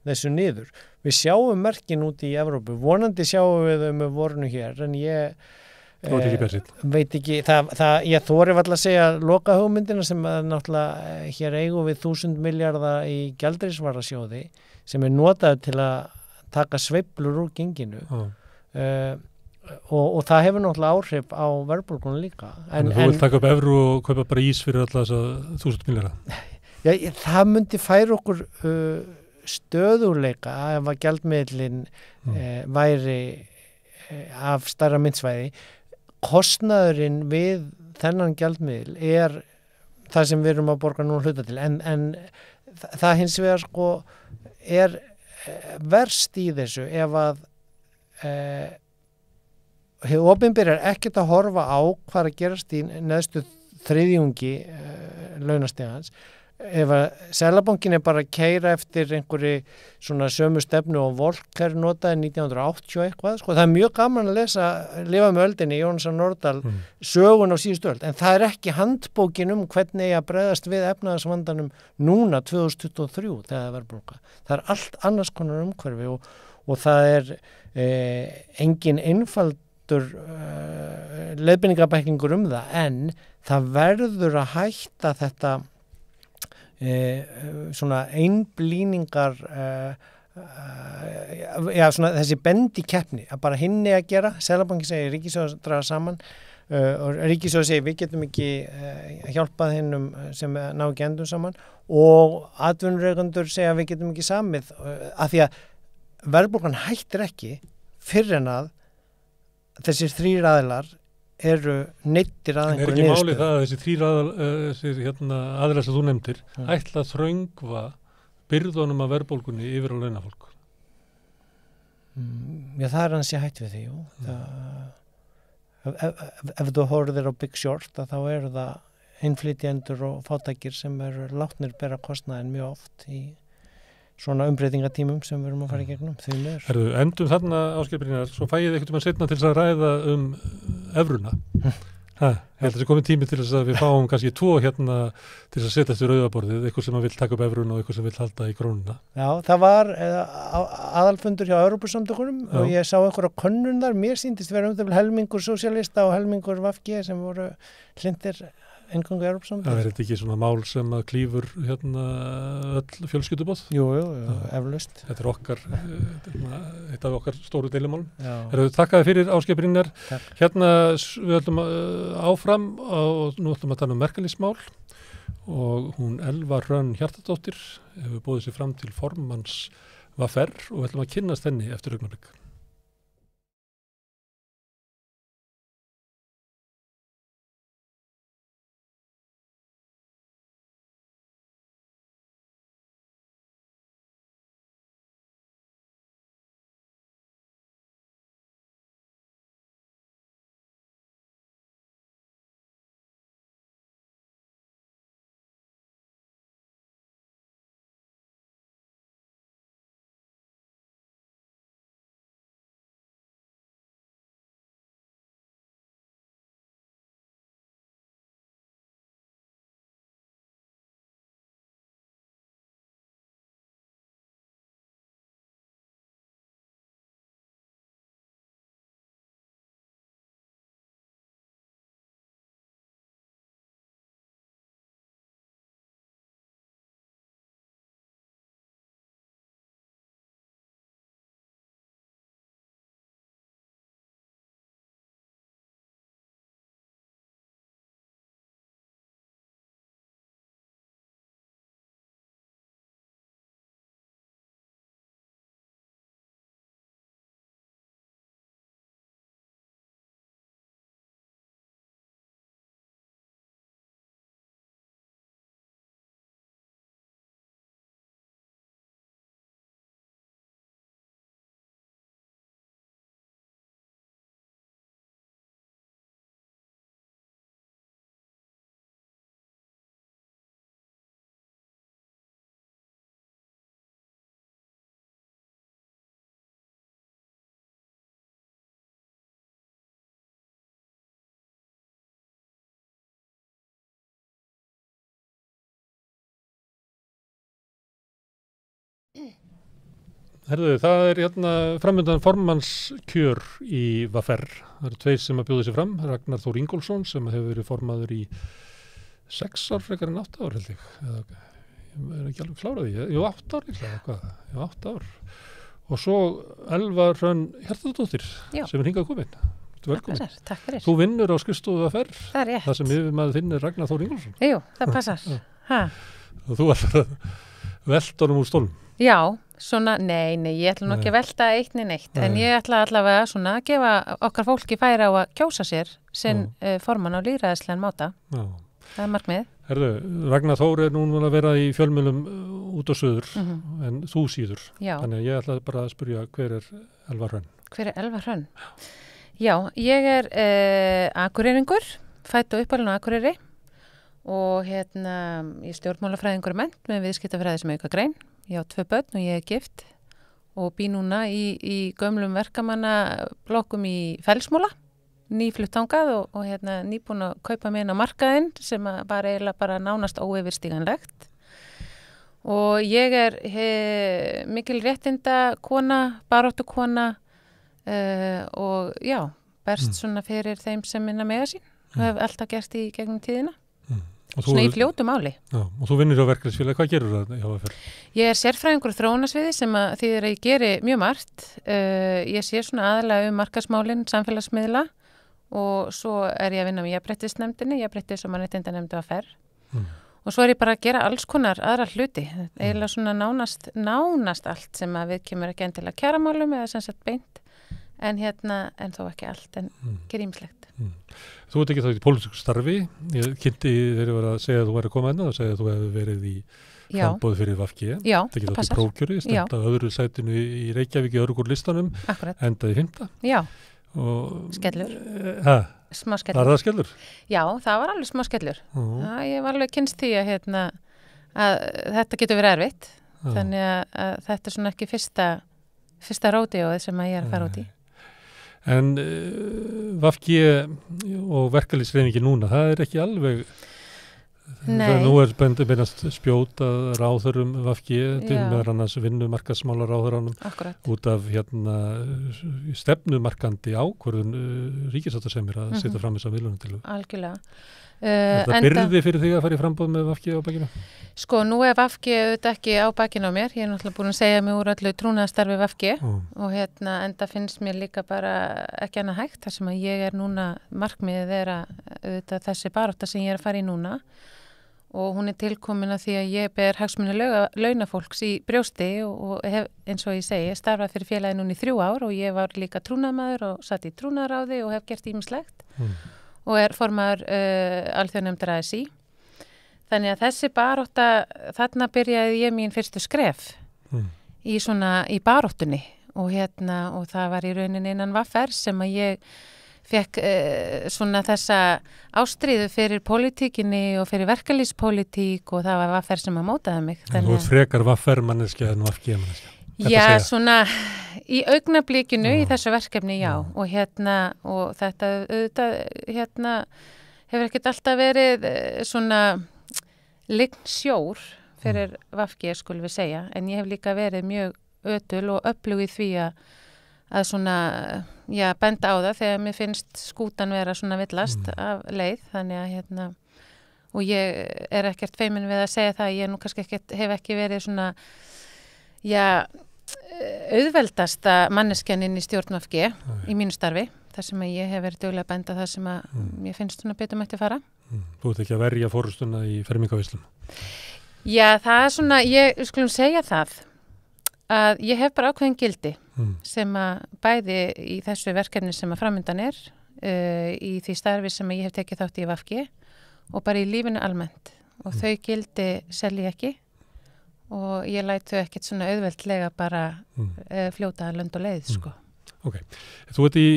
þessu niður. Við sjáum merkin út í Evrópu, vonandi sjáum við þau með vorunu hér, en ég veit ekki, ég þori varla að segja loka hugmyndina sem náttúrulega hér eigum við 1000 milljarða í gjaldeyrisvarasjóði sem notaður til að taka sveiflur úr genginu og það hefur náttúrulega áhrif á verðbólguna líka. En þú vilt taka upp evru og kaupa bara ís fyrir alla þessa 1000 milljarða? Já, það myndi færa okkur stöðuleika ef að gjaldmiðlinn væri af stærra myntsvæði. Kostnaðurinn við þennan gjaldmiðil það sem við erum að borga nú hluta til en það hins vegar sko verst í þessu ef að hið opinbera ekkert að horfa á hvað að gerast í neðstu þriðjungi launastigans. Ef að Seðlabankinn bara að keyra eftir einhverju svona sömu stefnu og Volcker notaði 1980 eitthvað, sko, það mjög gaman að lifa með öldinni, Jónas Nordal sögun á síðustu öld, en það ekki handbókin hvernig að bregðast við efnahagsvandanum núna 2023 þegar það verðbólga. Það allt annars konar umhverfi og það engin einfaldur leiðbeiningabæklingur það, en það verður að hætta þetta svona einblíningar svona þessi bendi keppni að bara hinni að gera, Seðlabanki segir ríkissjóð draga saman og ríkissjóð segir við getum ekki hjálpað hinnum sem ná ekki endum saman og atvinnureigendur segja við getum ekki samið af því að verðbólgan hættir ekki fyrr en að þessir þrír aðilar eru neyddir að einhverju niðurstöðu. En er ekki málið það að þessi þrír aðilar sem þú nefndir ætla að þröngva byrðunum af verðbólgunni yfir á launafólk? Já, það hans ég hætt við því, jú. Ef þú horfir á Big Short, þá eru það innflytjendur og fátækir sem eru látnir bera kostnaðin mjög oft í svona umbreytingatímum sem við erum að fara í gegnum. Herðu, endum þarna áskipringar, svo fæ ég einhvern veginn setna til þess að ræða evruna. Ég held að það sé komið tími til þess að við fáum kannski 2 hérna til þess að setja eftir rauðaborðið, eitthvað sem vil taka upp evruna og eitthvað sem vil halda í krónuna. Já, það var aðalfundur hjá Evrópusamtökunum og ég sá einhverja könnun þar, mér sýndist vera helmingur sósíalista og helmingur VG sem voru hlindir eingöngu Evrópusamtökunum. Það er þetta ekki svona mál sem að klífur öll fjölskylduboð? Jú, eflaust. Þetta er okkar, eitt af okkar stóru deilumálum. Þakka þér fyrir Ásgeir Brynjar. Hérna við ætlum áfram og nú ætlum að tala um verkalýðsmál og hún Elva Hrönn Hjartardóttir hefur boðið sér fram til formanns VR og við ætlum að kynnast henni eftir augnablik. Herðu, það er hérna framöndan formannskjör í VR. Það eru 2 sem að bjóða sér fram. Ragnar Þór Ingólfsson sem hefur verið formaður í 6 ár frekar en 8 ár held ég. Ég er ekki alveg klárað því. Jú, 8 ár líklega, hvað? Jú, 8 ár. Og svo Elva Hrönn Hjartardóttir sem er hingað komin. Velkomin. Takk fyrir. Þú vinnur á skrifstofu VR. Það er rétt. Það sem yfirmaður þinn er Ragnar Þór Ingólfsson. Jú, það passar. Og þú ætlar að velta honum úr stólum. Já, svona, nei, ég ætla nú ekki að velta eitt neitt, en ég ætla allavega svona að gefa okkar fólki færi á að kjósa sér sinn formann á lýðræðislegan máta. Já. Það er markmið. Herðu, Ragnar Þór er núna að vera í fjölmiðlum út á suður, en þú síður. Já. Þannig að ég ætla bara að spyrja hver er Elva Hrönn? Hver er Elva Hrönn? Já, ég er akureyringur, fædd og uppalinn á Akureyri og ég stjórnmálafræðingur mennt með viðskiptafræði sem aukagrein. Ég á 2 börn og ég er gift og bý núna í gömlum verkamannablokkum í Fellsmúla, nýflutt þangað og nýbúin að kaupa mig inn á markaðinn sem var eiginlega bara nánast óyfirstíganlegt. Og ég er mikil réttinda kona, baráttukona og já, berst svona fyrir þeim sem minna mega sín og hef alltaf gert í gegnum tíðina. svona í fljótu máli. Já, og þú vinnur á verkefnisfélagi, hvað gerur það hjá VFR? Ég er sérfræðingur á þróunarsviði sem að þýðir að ég geri mjög margt. Ég sé svona aðalega markaðsmálin, samfélagsmiðla og svo er ég að vinna með jafnréttisnefndinni, jafnréttis- og mannréttindanefnd VFR. Og svo er ég bara að gera alls konar aðra hluti, eiginlega svona nánast allt sem að við kemur ekki endilega kjaramálum eða sem sagt beint, en þó ekki allt, en grímslegt. Þú ert ekki þá í pólitísku starfi, ég kynnti þegar ég var að segja að þú væri að koma inn og segja að þú hefði verið í framboði fyrir VFG, Já, það ekki þátt í prófkjöri, stemt á öðru sætinu í Reykjavík í öðru listanum, Akkurat. endaði 5. Já, og, skellur. Smá Var skellur. það skellur? Já, það var alveg smá skellur. Ég var alveg kynst því að þetta getur verið erfitt, þannig að þetta er svona ekki fyrsta ródeóið sem að ég er að fara út í. En VFG og verkalýðshreyfingi núna, það er ekki alveg, nú er beinast spjót að ráðurum VFG til meðal annars vinnumarkaðsmála ráðuranum út af stefnumarkandi ákvörðun ríkissáttasemjara að setja fram þessa miðlunum til. Algjörlega. Er það byrði fyrir því að fara í framboð með VFG á bakinu? Sko, nú er VFG auðvitað ekki á bakinu á mér. Ég er náttúrulega búin að segja mig úr öllu trúnaðarstarfi VFG og enda finnst mér líka bara ekki annað hægt þar sem að ég er núna, markmiðið er að auðvitað þessi barátta sem ég er að fara í núna og hún er tilkomin að því að ég ber hagsmuni launafólks í brjósti og hef, eins og ég segi, starfað fyrir félagið núna í 3 ár og ég var líka trúnaðarmaður og satt í trúnaðaráði og hef gert ýmislegt. Og er formaður alþjóðanefndar ASÍ. Þannig að þessi barátta, þarna byrjaði ég mín fyrstu skref í baráttunni og það var í rauninni innan VFR sem að ég fekk svona þessa ástríðu fyrir pólitíkinni og fyrir verkalýðspólitík og það var VFR sem að mótaði mig. Þú ert frekar VFR manneskja en VFG manneskja. Já, svona í augnablikinu í þessu verkefni, já. Og þetta auðvitað, hefur ekkert alltaf verið svona lygn sjór fyrir VFG, skulum við segja, en ég hef líka verið mjög ötul og öflug í því að svona, benda á það þegar mér finnst skútan vera svona villast af leið, þannig að og ég er ekkert feimin við að segja það, ég nú kannski hef ekki verið svona, auðveldasta manneskjan inn í stjórn VFG í mínu starfi, þar sem að ég hef verið duglega að benda það sem að ég finnst svona betur mætti fara. Þú ert ekki að verja fórustuna í fermingavislum? Já, það er svona, ég skulum segja það, að ég hef bara ákveðin gildi sem að bæði í þessu verkefni sem að framöndan er, í því starfi sem ég hef tekið þátt í VFG og bara í lífinu almennt og þau gildi selji ekki og ég læt þau ekkert svona auðveldlega bara fljóta lönd og leið, sko. Ok, þú ert í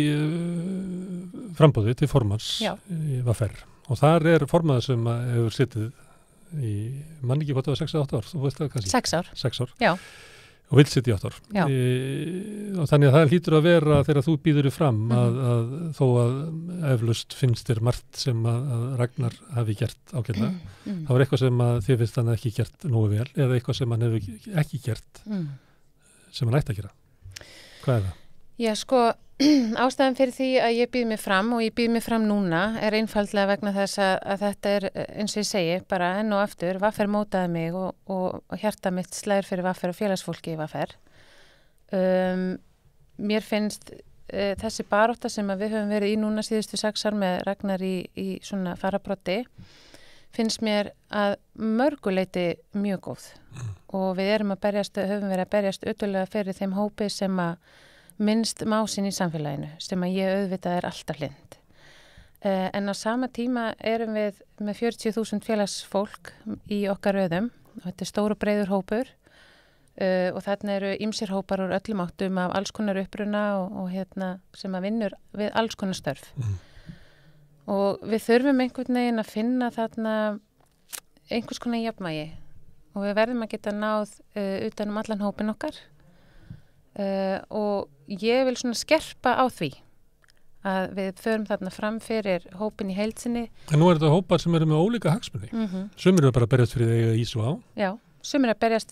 frambóði til formans í VFR og þar er formaður sem hefur sittið í, mann ekki hvort það var 6 eða 8 ár, þú veist það kannski? 6 ár. 6 ár. Já. Og vill sitt í 8 ár. Já. Og þannig að það hlýtur að vera þegar þú býður þig fram að þó að eflaust finnst þér margt sem að Ragnar hafi gert ágætlega. Það var eitthvað sem að þið finnst hann ekki gert nógu vel eða eitthvað sem hann hefur ekki gert sem hann ætti að gera. Hvað er það? Já, sko, ástæðan fyrir því að ég býð mig fram og ég býð mig fram núna er einfaldlega vegna þess að þetta er, eins og ég segi, bara enn og aftur, VFR mótaði mig og hjarta mitt slær fyrir VFR og félagsfólki í VFR. Mér finnst þessi barátta sem að við höfum verið í núna síðustu 6 ár með Ragnar í svona farabroddi, finnst mér að mörguleiti mjög góð og við höfum verið að berjast ötulega fyrir þeim hópi sem að minnst másinn í samfélaginu sem að ég auðvitað er alltaf hlind. En á sama tíma erum við með 40.000 félagsfólk í okkar röðum og þetta er stór og breiður hópur og þarna eru ýmsir hópar úr öllum áttum af alls konar uppruna og sem að vinnur við alls konar störf. Og við þurfum einhvern veginn að finna þarna einhvers konar jafnvægi og við verðum að geta náð utan allan hópin okkar. Og ég vil svona skerpa á því að við förum þarna fram fyrir hópin í heild sinni. En nú er þetta hópar sem eru með ólíka hagsmuni. Sumir eru bara að berjast fyrir því að ísu á. Já. sumir að berjast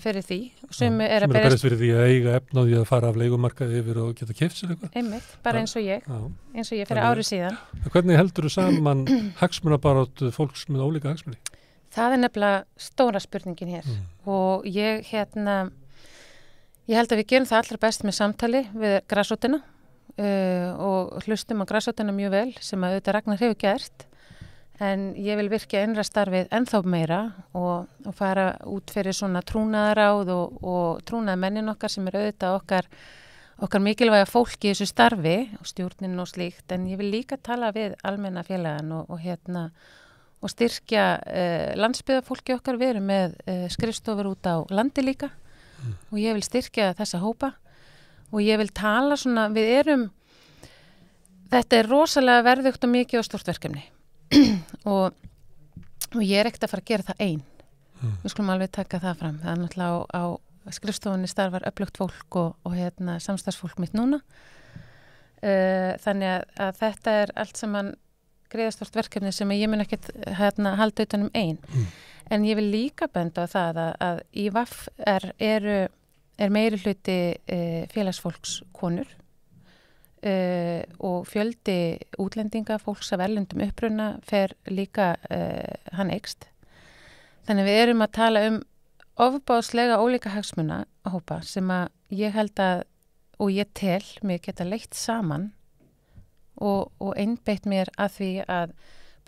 fyrir því og sumir er að berjast fyrir því að eiga efna á því að fara af leigumarkaði yfir og geta keypt sér eitthvað. Einmitt, bara eins og ég fyrir ári síðan. Hvernig heldur þú saman hagsmunabaráttu fólks með ólíka hagsmuni? Það er nefnilega stóra spurningin hér og ég held að við gerum það allra best með samtali við grasrótina og hlustum á grasrótina mjög vel sem að auðvitað Ragnar hefur gert. En ég vil virkja innra starfið ennþá meira og fara út fyrir svona trúnaðaráð og trúnaðarmennin okkar sem er auðvitað okkar mikilvæga fólki í þessu starfi og stjórnin og slíkt. En ég vil líka tala við almenna félagann og styrkja landsbyggðarfólki okkar. Við erum með skrifstofur út á landi líka og ég vil styrkja þessa hópa og ég vil tala svona, þetta er rosalega verðugt og mikið og stórt verkefni. og ég er ekkert að fara að gera það ein við skulum alveg taka það fram það er náttúrulega á skrifstofunni starfar öflugt fólk og samstarfsfólk mitt núna þannig að þetta er allt saman greiðastort verkefni sem ég mun ekkert halda utan ein en ég vil líka benda á það að í VAFR er meiri hluti félagsfólks konur og fjöldi útlendinga fólks af erlendum uppruna fer líka hann eykst. Þannig við erum að tala ofbáðslega ólíka hagsmuna hópa sem að ég held að og ég tel mig geta leitt saman og einbeitt mér að því að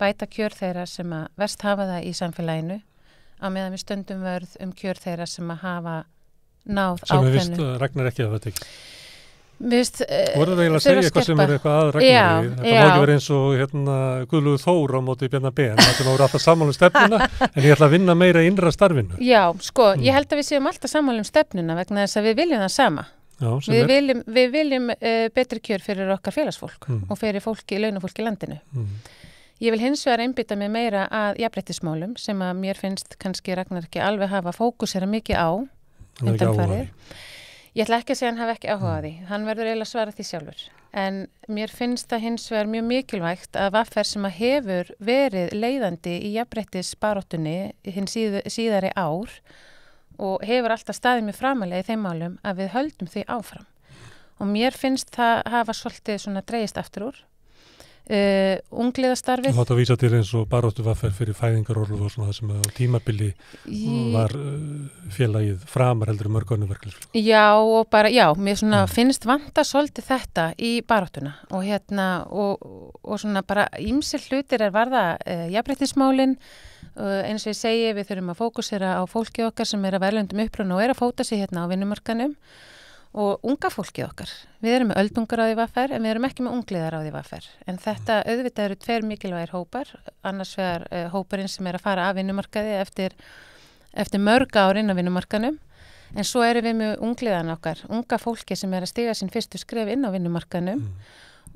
bæta kjör þeirra sem að verst hafa það í samfélaginu á meðan við stöndum vörð kjör þeirra sem að hafa náð ákveðnu. Sem við vist Ragnar ekki að þetta ekki. Voru það eiginlega að segja eitthvað sem er eitthvað að Ragnari þetta má ekki vera eins og Guðlaugur Þór á móti Bjarna Ben þetta voru alltaf sammála stefnuna en ég ætla að vinna meira innra starfinu ég held að við séum alltaf sammála stefnuna vegna þess að við viljum það sama við viljum betri kjör fyrir okkar félagsfólk og fyrir launafólk í landinu ég vil hins vegar einbytta mig meira að jafnréttismálum sem að mér finnst kannski Ragnar ekki alveg hafa fókusera mikið á undanfarið. Ég ætla ekki að segja hann hafi ekki áhuga á því. Hann verður eiginlega að svara því sjálfur. En mér finnst það hins vegar mjög mikilvægt að VAFR sem að hefur verið leiðandi í jafnréttisbaráttunni hinn síðari ár og hefur alltaf staðið mjög framalega í þeim málum að við höldum því áfram. Og mér finnst það hafa svolítið svona dregist aftur úr. Ungliðastarfið. Þú átt að vísa til eins og baráttu VAFR fyrir fæðingarorlof og svona það sem á tímabili var félagið framar heldur mörg önnur verkefni. Mér svona finnst vanta svolítið þetta í baráttuna og svona bara ýmsir hlutir varða jafnréttismálin eins og ég segi við þurfum að fókusera á fólki okkar sem af erlendum uppruna og að fóta sig á vinnumarkanum og unga fólkið okkar. Við erum með öldungar á því VAFR en við erum ekki með ungliðar á því VAFR. En þetta auðvitað eru tveir mikilvægir hópar, annars vegar hóparinn sem að fara af vinnumarkaði eftir mörg ár inn á vinnumarkanum. En svo erum við með ungliðan okkar, unga fólki sem að stíga sín fyrstu skref inn á vinnumarkanum.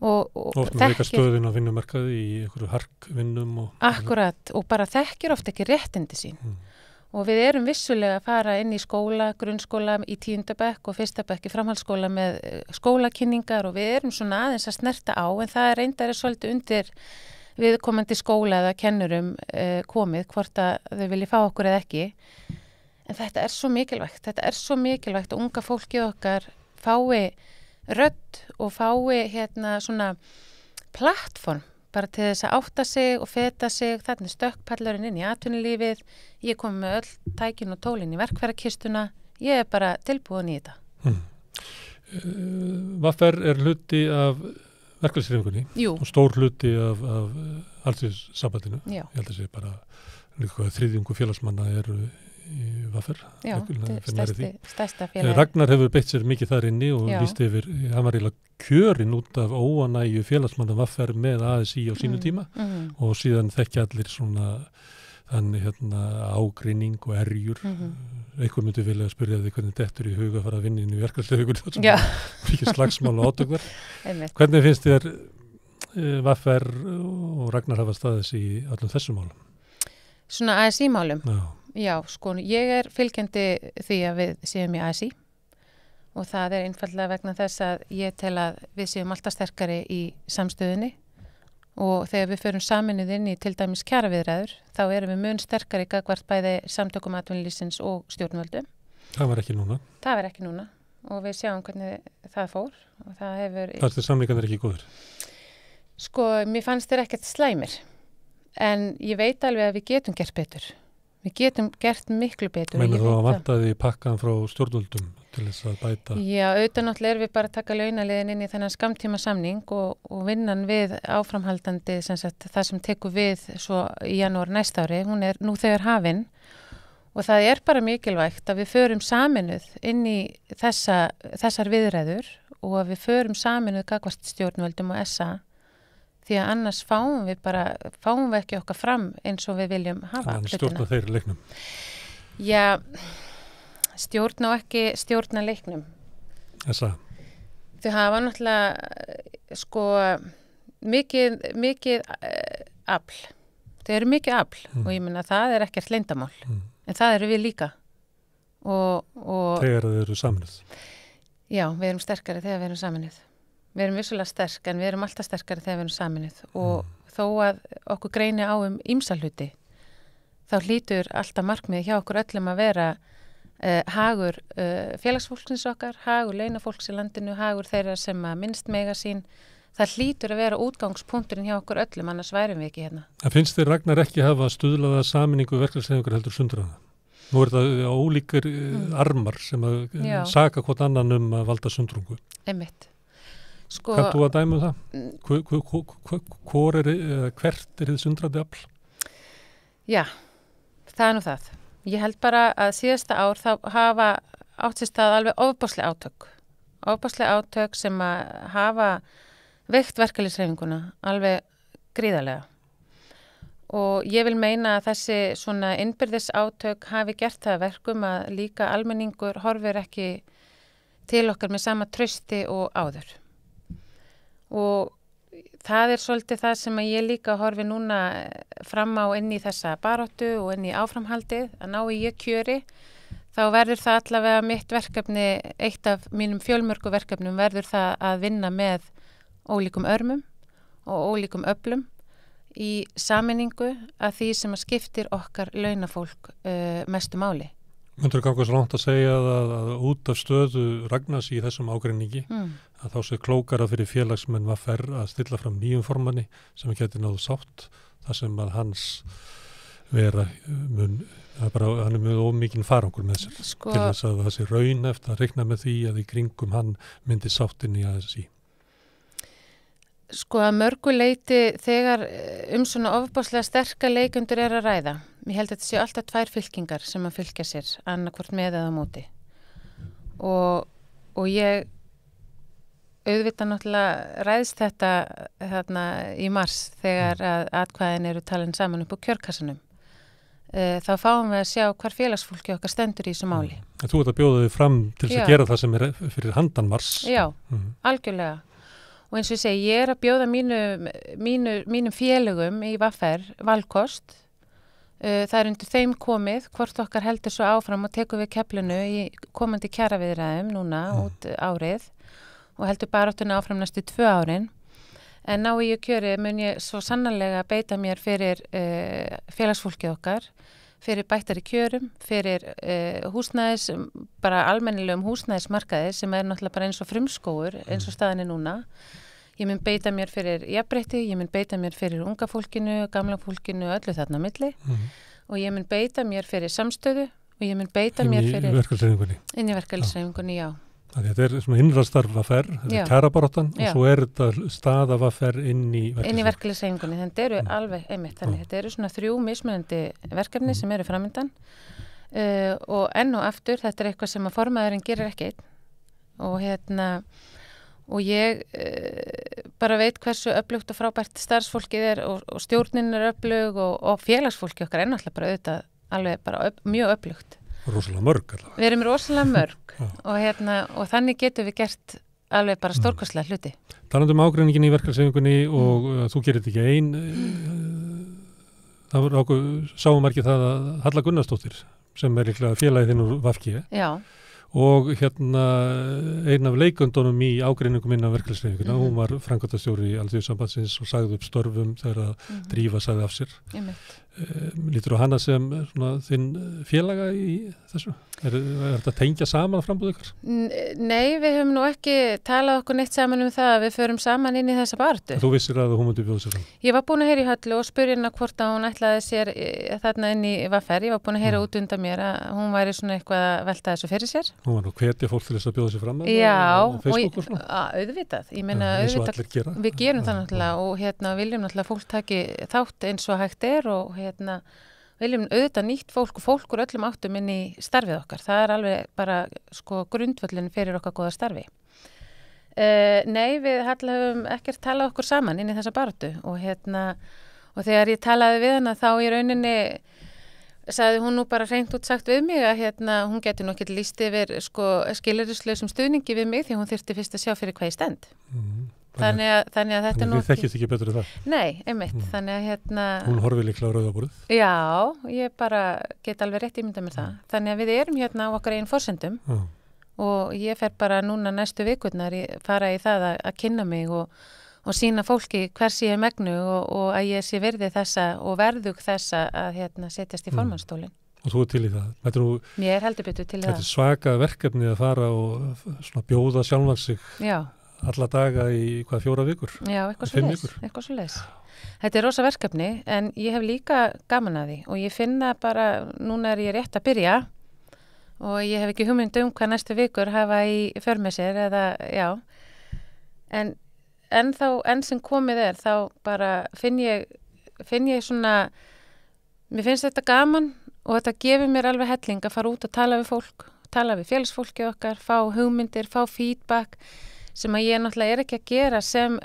Oft með veika stöðin á vinnumarkaði í einhverju harkvinnum. Akkurat, og bara þekkir oft ekki réttindi sín. Og við erum vissulega að fara inn í skóla, grunnskóla í 10. bekk og 1. bekk í framhaldsskóla með skólakynningar og við erum svona aðeins að snerta á en það reyndar svolítið undir viðkomandi skóla eða kennurum komið hvort að þau vilji fá okkur eða ekki. En þetta er svo mikilvægt að unga fólkið okkar fái rödd og fái svona plattform bara til þess að átta sig og feta sig, þannig stökkpallurinn inn í atvinnulífið, ég kom með öll tækin og tólin í verkfærakistuna, ég er bara tilbúin í þetta. VAFR er hluti af verkfærahreyfingunni og stór hluti af Alþýðusambandinu. Ég held að sé bara þriðjungur félagsmanna eru í VAFR. Stærsta félag. Ragnar hefur beitt sér mikið þar inni og lýst yfir, hann var eiginlega kjörin út af óanægju félagsmanna VAFR með ASÍ á sínu tíma og síðan þekkja allir svona þannig ágreining og erjur. Einhver myndi vilja að spyrja því hvernig dettur í huga að fara að vinna inn í verkfærahreyfingunni þar sem mikið slagsmál og átök var. Hvernig finnst þér VAFR og Ragnar hafa staðið í allum þessum málum? Svona ASÍ málum? Já, ég er fylgjandi því að við séum í ASÍ og það er einfaldlega vegna þess að ég tel að við séum alltaf sterkari í samstöðunni og þegar við förum saminuð inn í til dæmis kjaraviðræður, þá erum við mun sterkari gagnvart bæði samtökum atvinnulífsins og stjórnvöldum. Það var ekki núna. Það var ekki núna og við sjáum hvernig það fór og það hefur... Fannst þér samningarnir ekki góðir? Sko, mér fannst þér ekkert slæmir, en ég veit alveg að við getum gert betur. Við getum gert miklu betur. Meinar þú að vantaði pakkan frá stjórnvöldum til þess að bæta? Já, auðvitað náttúrulega erum við bara að taka launaliðin inn í þennan skammtíma samning og vinnan við áframhaldandi það sem tekur við svo í janúar næsta ári, hún er nú þegar hafin og það er bara mikilvægt að við förum saminuð inn í þessar viðræður og að við förum saminuð gagnvart stjórnvöldum og SA því að annars fáum við ekki okkar fram eins og við viljum hafa. Þannig stjórna þeir leiknum? Já, stjórna og ekki stjórna leiknum. Þessa? Þau hafa náttúrulega sko mikið afl. Þau eru mikið afl og ég meina það er ekkert leyndamál. En það eru við líka. Þegar þau eru saminuð? Já, við erum sterkari þegar við erum saminuð. Við erum vissulega sterk en við erum alltaf sterkari þegar við erum saminuð og þó að okkur greini á ýmsa hluti þá hlýtur alltaf markmið hjá okkur öllum að vera hagur félagsfólksins okkar, hagur launafólks í landinu, hagur þeirra sem að minnst mega sín. Það hlýtur að vera útgangspunkturinn hjá okkur öllum, annars værum við ekki hérna. En finnst þér Ragnar ekki hafa stuðlaða saminningu verkefnishreyfingar heldur sundraða? Nú er það ólíkir armar sem að saka hvort annan að valda sundrungu. Einmitt. Sko, Kannt þú að dæma það? Hvert er þið sundrandi afl? Já, það er nú það. Ég held bara að síðasta ár þá hafa átt sér stað alveg ofboðsleg átök. Ofboðsleg átök sem að hafa veikt verkalýðshreyfinguna alveg gríðarlega. Og ég vil meina að þessi svona innbyrðis átök hafi gert það verkum að líka almenningur horfir ekki til okkar með sama trausti og áður. Og það er svolítið það sem að ég líka horfi núna fram á inn í þessa baráttu og inn í áframhaldið að ná í kjöri, þá verður það allavega mitt verkefni, eitt af mínum fjölmörgu verkefnum verður það að vinna með ólíkum örmum og ólíkum öflum í sameiningu að því sem að skiptir okkar launafólk mestu máli. Myndur þú ganga svo langt að segja að út af stöðu Ragnars í þessum ágreiningi að þá sé klókara fyrir félagsmenn VFR að stilla fram nýjum formanni sem geti náðu sátt þar sem að hans vera hann er mjög ómikinn farangur með sér til þess að það sé raun eftir að reikna með því að í kringum hann myndi sáttin í ASÍ. Sko að mörgu leyti þegar svona ofboðslega sterka leikendur er að ræða. Ég held að þetta séu alltaf tvær fylkingar sem að fylgja sér, annarkvort með eða á móti. Og ég auðvitað náttúrulega ræðst þetta þarna í mars þegar að atkvæðin eru talin saman upp á kjörkassanum. Þá fáum við að sjá hvar félagsfólki okkar stendur í þessu máli. Þú ert að bjóða þig fram til þess að gera það sem er fyrir handan mars. Já, algjörlega. Og eins og ég segi, ég er að bjóða mínum félögum í VFR valkost. Það er undir þeim komið, hvort okkar heldur svo áfram og tekur við keflinu í komandi kjaraviðræðum núna út árið og heldur baráttuna áfram næstu 2 árin. En ná í kjöri mun ég svo sannarlega beita mér fyrir félagsfólkið okkar, fyrir bættari kjörum, fyrir bara almennilegum húsnæðismarkaði sem er náttúrulega bara eins og frumskógur, eins og staðan er núna. Ég mun beita mér fyrir jafnrétti, ég mun beita mér fyrir unga fólkinu, gamla fólkinu, öllu þarna á milli og ég mun beita mér fyrir samstöðu og ég mun beita mér fyrir... Inn í verkalýðshreyfingunni, já. Þetta er svona innrastarf VFR, þetta er kjarabaráttan og svo er þetta staða VFR inn í verkalýðshreyfingunni. Þetta eru alveg einmitt þannig. Þetta eru svona 3 mismunandi verkefni sem eru framöndan og enn og aftur, þetta er eitthvað sem að formaðurinn gerir ekki einn og ég bara veit hversu öflugt og frábært starfsfólkið er og stjórnin er öflug og félagsfólki okkar er náttúrulega bara auðvitað alveg bara mjög öflugt. Rosalega mörg allavega. Við erum rosalega mörg og þannig getum við gert alveg bara stórkostlega hluti. Talandi ágreiningin í verkalýðshreyfingunni og þú gerir þetta ekki ein, það sáum ekki það að Halla Gunnarsdóttir sem er líklega félagið þinn úr VFG. Já. og einn af leikundunum í ágreiningum innan verkefnishreyfinguna, hún var framkvæmdastjóri í Alþýðusambandsins og sagði upp störfum þegar að Drífa sagði af sér. Lítur á hana sem svona, þinn félaga í þessu? Er þetta að tengja saman frambúð ykkur? Nei, við höfum nú ekki talað okkur neitt saman það að við förum saman inn í þessa baráttu. Þú vissir að hún myndi bjóða sér fram? Ég var búin að heyra í Höllu og spurði hérna hvort að hún ætlaði sér þarna inn í VR. Ég var búin að heyra út undan mér að hún væri svona eitthvað að velta þessu fyrir sér. Hún var nú hvetja fólk til þess að bjóða sér fram Já, á Facebook og svona? Auðvitað. Ég meina, auðvitað, við gerum það náttúrulega og viljum náttúrulega fólk taki þátt eins og hægt er og viljum auðvitað nýtt fólk og fólk úr öllum áttum inn í starfið okkar. Það er alveg bara grundvöllin fyrir okkar góða starfi. Nei, við höfum ekkert talað okkur saman inn í þessa baráttu og þegar ég talaði við hana þá í rauninni sagði hún nú bara hreint út sagt við mig að hún getur nú ekki lýst yfir skilyrðislausum stuðningi við mig því hún þyrfti fyrst að sjá fyrir hvað ég stend. Þannig að þetta er nú við þekkist ekki betur en það. Nei, einmitt. Þannig að hún horfir líklega á rauðaborðið. Já, ég bara get alveg rétt ímyndað mér það. Þannig að við erum á okkar eigin forsendum og ég fer bara núna næstu vikurnar fara í það að kynna mig og sýna fólki hvers ég er megnu og að ég sé virði þessa og verðug þessa að setjast í formannstólinn. Og þú er til í það? Ég er heldur betur til í það. Þetta er svaka verkefni að fara og svona bjóða sjálfan sig. Já. Alla daga í 4 vikur? Já, eitthvað svo leis. Þetta er rosa verkefni en ég hef líka gaman að því og ég finna bara, núna er ég rétt að byrja og ég hef ekki hugmynd hvað næstu vikur hafa í för með sér en enn sem komið þá bara finn ég svona, mér finnst þetta gaman og þetta gefur mér alveg helling að fara út og tala við fólk, tala við félagsfólki okkar, fá hugmyndir, fá feedback sem að ég náttúrulega ekki að gera sem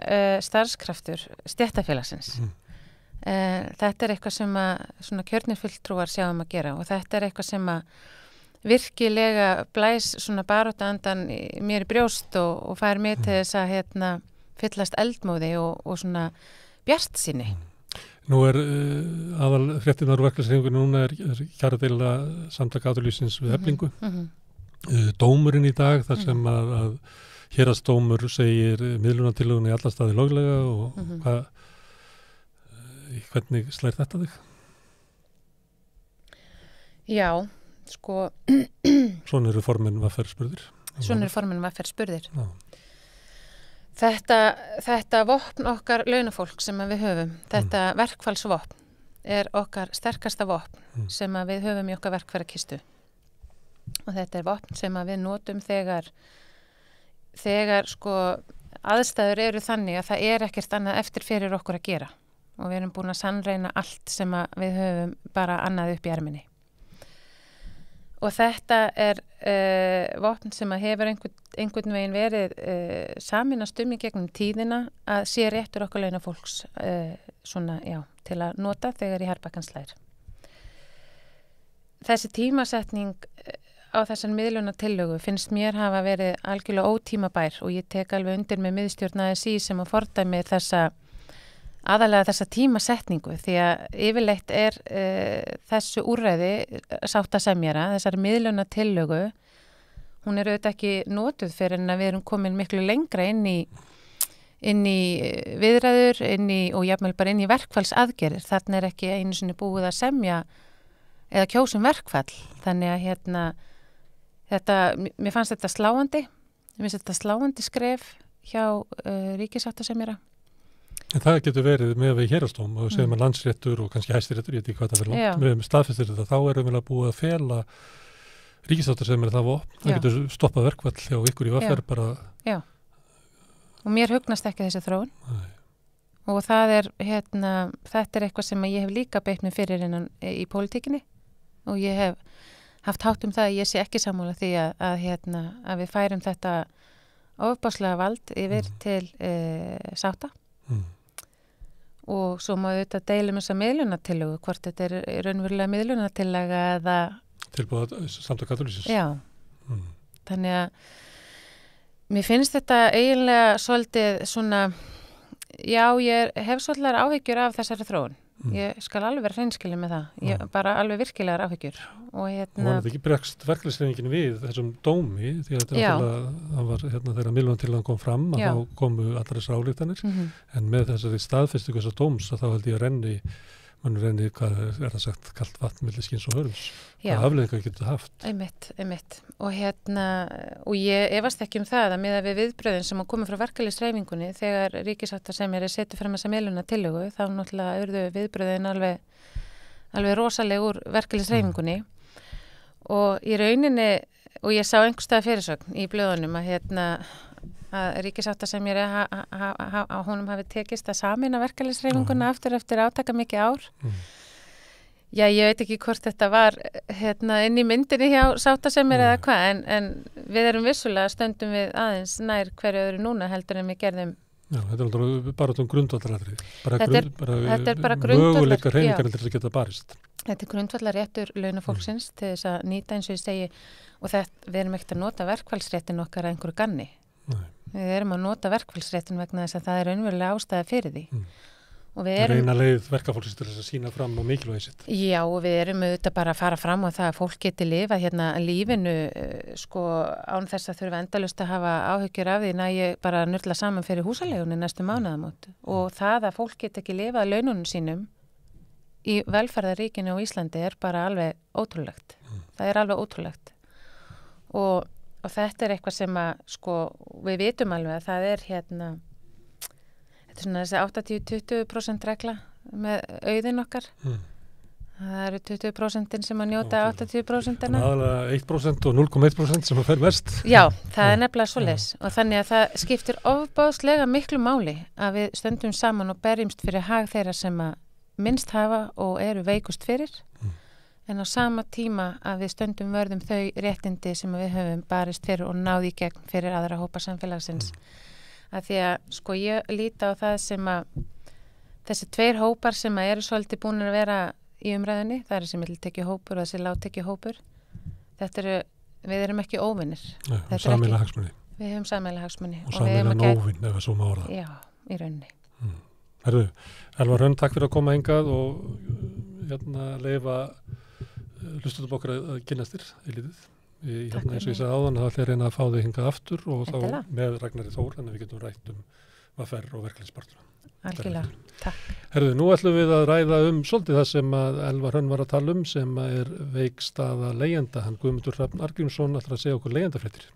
starfskraftur stéttarfélagsins. Þetta er eitthvað sem að kjörnir fulltrúar sjá að gera og þetta er eitthvað sem að virkilega blæs svona baráttuandan mér í brjóst og fær mig til þess að fyllast eldmóði og svona bjartsýni. Nú er aðal fréttirnar úr verkefnishreyfingunni núna er kjaradeila Samtaka atvinnulífsins við Eflingu. Dómurinn í dag þar sem að héraðsdómur segir miðlunartillögunni í alla staði löglega og hvernig slær þetta þig? Já, Svona eru formenn VR spurðir. Já. Þetta vopn okkar launafólk sem við höfum, þetta verkfallsvopn er okkar sterkasta vopn sem við höfum í okkar verkfærakistu og þetta er vopn sem við notum þegar aðstæður eru þannig að það er ekkert annað eftir fyrir okkur að gera og við erum búin að sannreina allt sem við höfum bara annað upp í erminni. Og þetta er vopn sem hefur einhvern veginn verið sameinast í gegnum tíðina að sé réttur okkar launafólks til að nota þegar í harðbakkann slær. Þessi tímasetning á þessar miðlunartillögu finnst mér hafa verið algjörlega ótímabær og ég tek alveg undir með miðstjórn ASÍ sem að fordæmi aðalega þessa tímasetningu því að yfirleitt er þessu úrræði sáttasemjara, þessar miðlunartillögu, hún er auðvitað ekki notuð fyrir en að við erum komin miklu lengra inn í viðræður, og jafnvel bara inn í verkfallsaðgerðir. Þarna er ekki einu sinni búið að semja eða kjósum verkfall. Þannig að mér fannst þetta sláandi. Mér finnst þetta sláandi skref hjá ríkissáttasemjara. En það getur verið með við héraðsdóm og segir maður landsréttur og kannski hæstiréttur, ég veit ekki hvað það verður langt. Með staðfestir þetta, þá erum við búið að fela ríkissáttasemjara það vopn. Það getur stoppað verkfall hjá ykkur í VR bara. Já. Og mér hugnast ekki þessi þróun. Nei. Og það er, þetta er eitthvað sem ég hef líka beitt mig fyrir innan í pólitíkinni og ég hef haft hátt það að ég sé ekki sammála því að við færum þetta ofboðslega vald yfir til sátta. Og svo má auðvitað deilum þessa miðlunartillögu, hvort þetta er raunverulega miðlunartillaga eða tilboð Samtaka atvinnulífsins. Já. Þannig að mér finnst þetta eiginlega svolítið svona, já, ég hef svolítið áhyggjur af þessari þróun Ég skal alveg vera hreinskilin með það. Ég bara alveg virkilegar áhyggjur. Og Og var þetta ekki bregst verkefnishreyfingin við þessum dómi, því að þetta það var þegar Miðlunartillagan kom fram að þá komu allar þessar ályktanir, en með þessari staðfestingu þessar dóms að þá held ég að mann renni, hvað er það sagt, kalt vatn milli skins og hörms. Hvað afleiðingar getur það haft? Einmitt. Og ég efast ekki það að miðað við viðbröðin sem komið frá verkalýðshreyfingunni þegar ríkissáttasemjari setur fram þessa miðlunartillögu, þá náttúrulega urðu viðbröðin alveg rosaleg úr verkalýðshreyfingunni. Og í rauninni, og ég sá einhverstaða fyrirsögn í blöðunum að ríkissáttasemjari að honum hafi tekist að sameina verkalýðshreyfinguna aftur eftir átaka mikið ár. Já, ég veit ekki hvort þetta var inn í myndinni hjá sáttasemjari eða hvað, en við erum vissulega stöndum við aðeins nær hverju öðru núna heldur en við gerðum. Já, þetta er bara grundvallaratriði. Þetta er bara möguleika hreyfingar til þess að geta barist. Þetta er grundvallarréttur launafólksins til þess að nýta eins og ég segi, og við erum ekkert að nota verkfallsréttin okkar að einhverju ganni. Nei. Við erum að nota verkfallsréttin vegna þess að það er raunverulega ástæða fyrir því. Og við erum reyna leið verkafólksins til þess að sína fram á mikilvægi sitt. Já, og við erum auðvitað bara að fara fram á það að fólk geti lifað lífinu án þess að þurfa endalaust að hafa áhyggjur af því ég bara nörla saman fyrir húsalegunni næstu mánaðamót. Og það að fólk geti ekki lifað laununum sínum í velferðaríkinu á Íslandi er bara alveg ótrúlegt. Það er alveg ótrúlegt. Og þetta er eitthvað sem við vitum alveg að það er þetta er svona þessi 80-20% regla með auðin okkar. Það eru 20% sem að njóta 80%-ina. Aðalega 1% og 0,1% sem að fer mest. Já, það er nefnilega svoleiðis og þannig að það skiptir ofbáðslega miklu máli að við stöndum saman og berjumst fyrir hag þeirra sem að minnst hafa og eru veikust fyrir. En á sama tíma að við stöndum vörðum þau réttindi sem við höfum barist fyrir og náði í gegn fyrir aðra hópa samfélagsins. Að því að ég líta á það sem að þessi tveir hópar sem að eru svolítið búin að vera í umræðinni, það er þessi millitekjuhópur og þessi lágtekjuhópur. Við erum ekki óvinir. Sameiginlega hagsmuni. Við höfum sameiginlega hagsmuni. Og sameiginlega nóvinn ef það svo má orða. Já, í rauninni. Herðu, Elvar Hrönn, takk fyrir að koma hingað og leyfa hlustuðum okkar að kynnast þér í lítið. Eins og ég sagði áðan að það er reyna að fá þig hingað aftur og þá með Ragnari Þór, þannig að við getum rætt VR og verkefnispartuna. Algjörlega, takk. Herðu, nú ætlum við að ræða svolítið það sem að Elvar Hrönn var að tala sem er veikstaða leigjenda. Hann Guðmundur Hrafn Arngrímsson ætlar að segja okkur leigjendafréttir.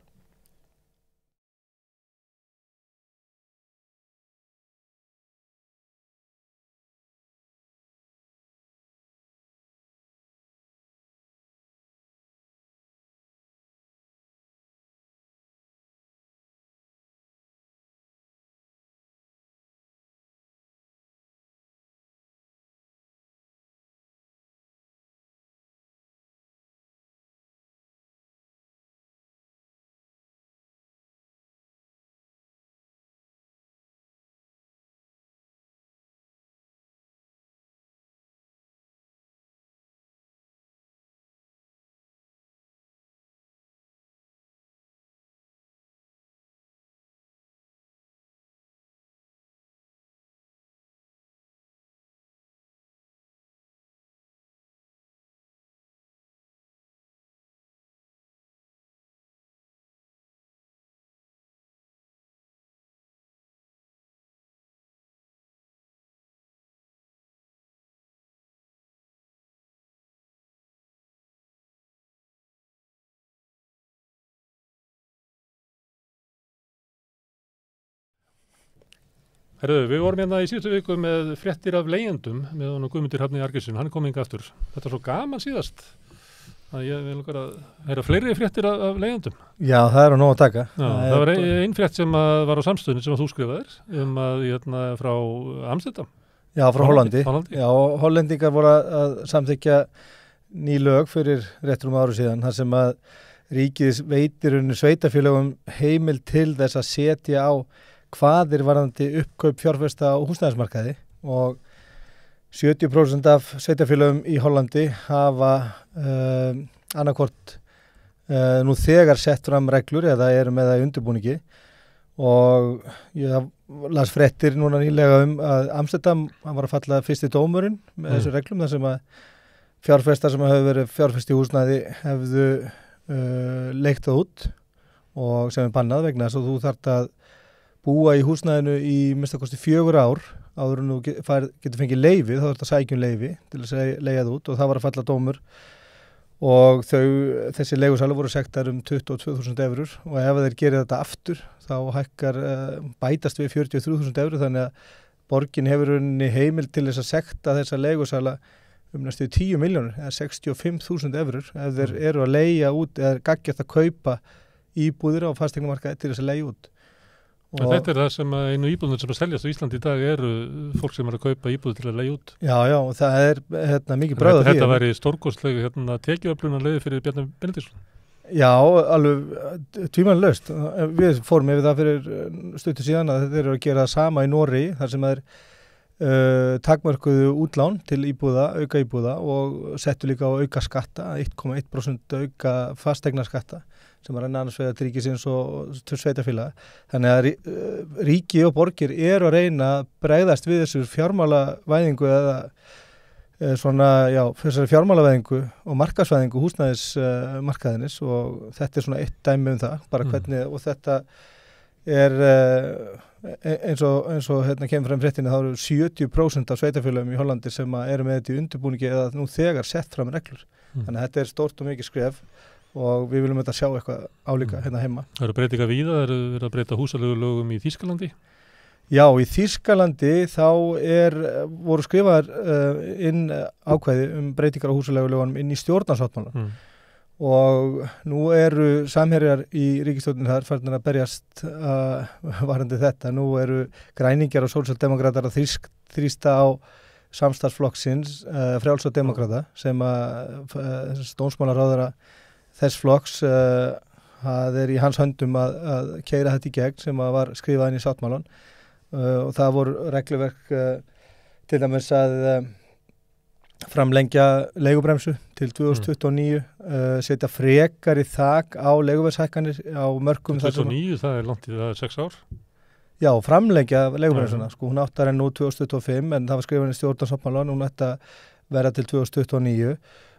Herðu, við vorum hérna í síðustu viku með fréttir af leigjendum með honum Guðmundur Hrafni Arngrímsson, hann kom hingað aftur. Þetta er svo gaman síðast að ég vil okkar að heyra fleiri fréttir af leigjendum. Já, það er nóg að taka. Já, það var ein frétt sem var á samstöðunni sem að þú skrifaðir að frá Amsterdam. Já, frá Hollandi. Já, hollendingar voru að samþykkja ný lög fyrir réttum áru síðan, þar sem að ríkið veitir sveitarfélögum heimild til þess að setja á hvaðir varðandi uppkaup fjárfesta á húsnæðismarkaði og 70% af sveitarfélögum í Hollandi hafa annarkvort nú þegar sett fram reglur eða eru með það í undirbúningi og ég las fréttir núna nýlega að Amsterdam, hann var að falla fyrsti dómurinn með þessu reglum þar sem að fjárfestar sem hefur verið fjárfest í húsnæði hefðu leigt það út og sem bannað vegna þess að þú þarft að búa í húsnæðinu í minnstakosti 4 ár áður en þú getur fengið leyfi, þá þarft að sækja leyfi til að leigja það út og það var að falla dómur og þessi leigusalar voru sektar 22.000 eurur og ef þeir gerir þetta aftur þá hækkar bætast við 43.000 eurur þannig að borgin hefur heimild til þess að sekta þessa leigusala næstu 10 milljónir eða 65.000 eurur ef þeir eru að leigja út eða gaggjast að kaupa íbúðir á fasteignamarkaði til þess að leigja út. Og þetta er það sem einu íbúðunum sem að seljast á Íslandi í dag eru fólk sem er að kaupa íbúður til að leigja út. Já, og það er mikið bröð af því. Þetta væri stórkostlega tekjuöflunarleiði fyrir Bjarni Benediktsson. Já, alveg tvímælalaust. Við fórum yfir það fyrir stuttu síðan að þeir eru að gera það sama í Noregi þar sem þeir takmörkuðu útlán til auka íbúða og settu líka á auka skatta, 1,1% auka fasteignaskatta sem að renna annars vegar til ríkisins og til sveitafélaga. Þannig að ríki og borgir eru að reyna að bregðast við þessu fjármálavæðingu eða þessari fjármálavæðingu og markaðsvæðingu húsnæðismarkaðinis og þetta er svona eitt dæmi það, bara hvernig og þetta er eins og kemur frem fréttinni þá eru 70% af sveitafélögum í Hollandi sem eru með þetta í undirbúningi eða nú þegar sett fram reglur. Þannig að þetta er stórt og mikið skref og við viljum þetta sjá eitthvað álíka hérna heima. Það eru breytingar víða, það eru verið að breyta húsaleigulögum í Þýskalandi? Já, í Þýskalandi þá voru skrifaðar inn ákvæði breytingar á húsaleigulögunum inn í stjórnarsáttmálann. Og nú eru samherjar í ríkisstjórnin þar farin að berjast varðandi þetta. Nú eru græningjar og sósíaldemókratar að þrýsta á samstarfsflokksins frjálsa demókrata sem að dómsmálaráðherra þess flokks það er í hans höndum að keyra þetta í gegn sem að var skrifað inn í sáttmálann og það voru regluverk til dæmis að framlengja leigubremsu til 2029, setja frekari þak á leiguverðshækkanir á mörkum. 2029, það er langt í það 6 ár? Já, framlengja leigubremsuna, hún áttar enn nú 2025 en það var skrifað inn í stjórnarsáttmálann, hún ætti að vera til 2029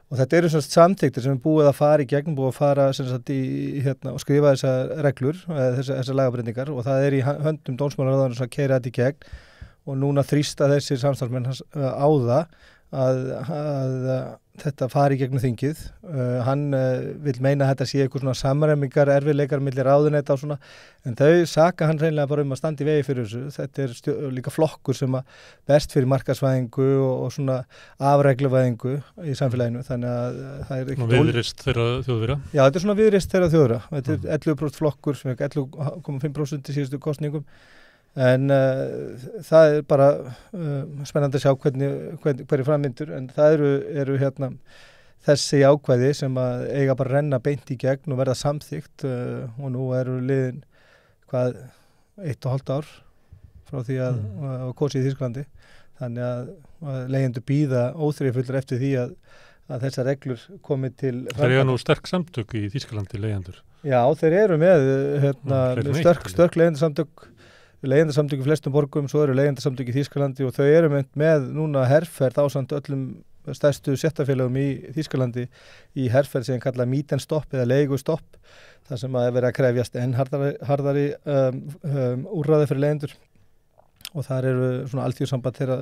og þetta eru samþykktir sem er búið að fara í gegn, búið að fara og skrifa þessar reglur, þessar lagabreytingar og það er í höndum dómsmálaráðherrans að keyra þetta í gegn og núna þrýsta þessir samstarfsmenn á það að þetta fari í gegnum þingið. Hann vil meina að þetta sé eitthvað svona samræmingar, erfiðleikar milli ráðuneyta og svona, en þau saka hann reynilega bara að standa í vegi fyrir þessu. Þetta er líka flokkur sem að berst fyrir markaðsvæðingu og svona afregluvæðingu í samfélaginu, þannig að það er ekki viðreist þeirra Þjóðverja. Já, þetta er svona viðreist þeirra Þjóðverja. Þetta er 11% flokkur sem er 11,5% í síðustu kosningum. En það er bara spennandi að sjá hverju framvindur en það eru þessi ákvæði sem að eiga bara að renna beint í gegn og verða samþykkt og nú eru liðin 1,5 ár frá því að kosið í Þýskalandi þannig að leigjendur bíða óþrifullir eftir því að þessar reglur komi til framkvæmda. Það eru nú sterk samtök í Þýskalandi leigjendur. Já, þeir eru með sterk leigjendasamtök í flestum borgum, svo eru leigjendasamtök í Þýskalandi og þau eru með núna herferð ásamt öllum stærstu séttafélögum í Þýskalandi í herferð sem kallað meet and stop eða leigustopp, þar sem að verið að krefjast enn harðari úrræði fyrir leigjendur og þar eru svona alþjóðsamband þeirra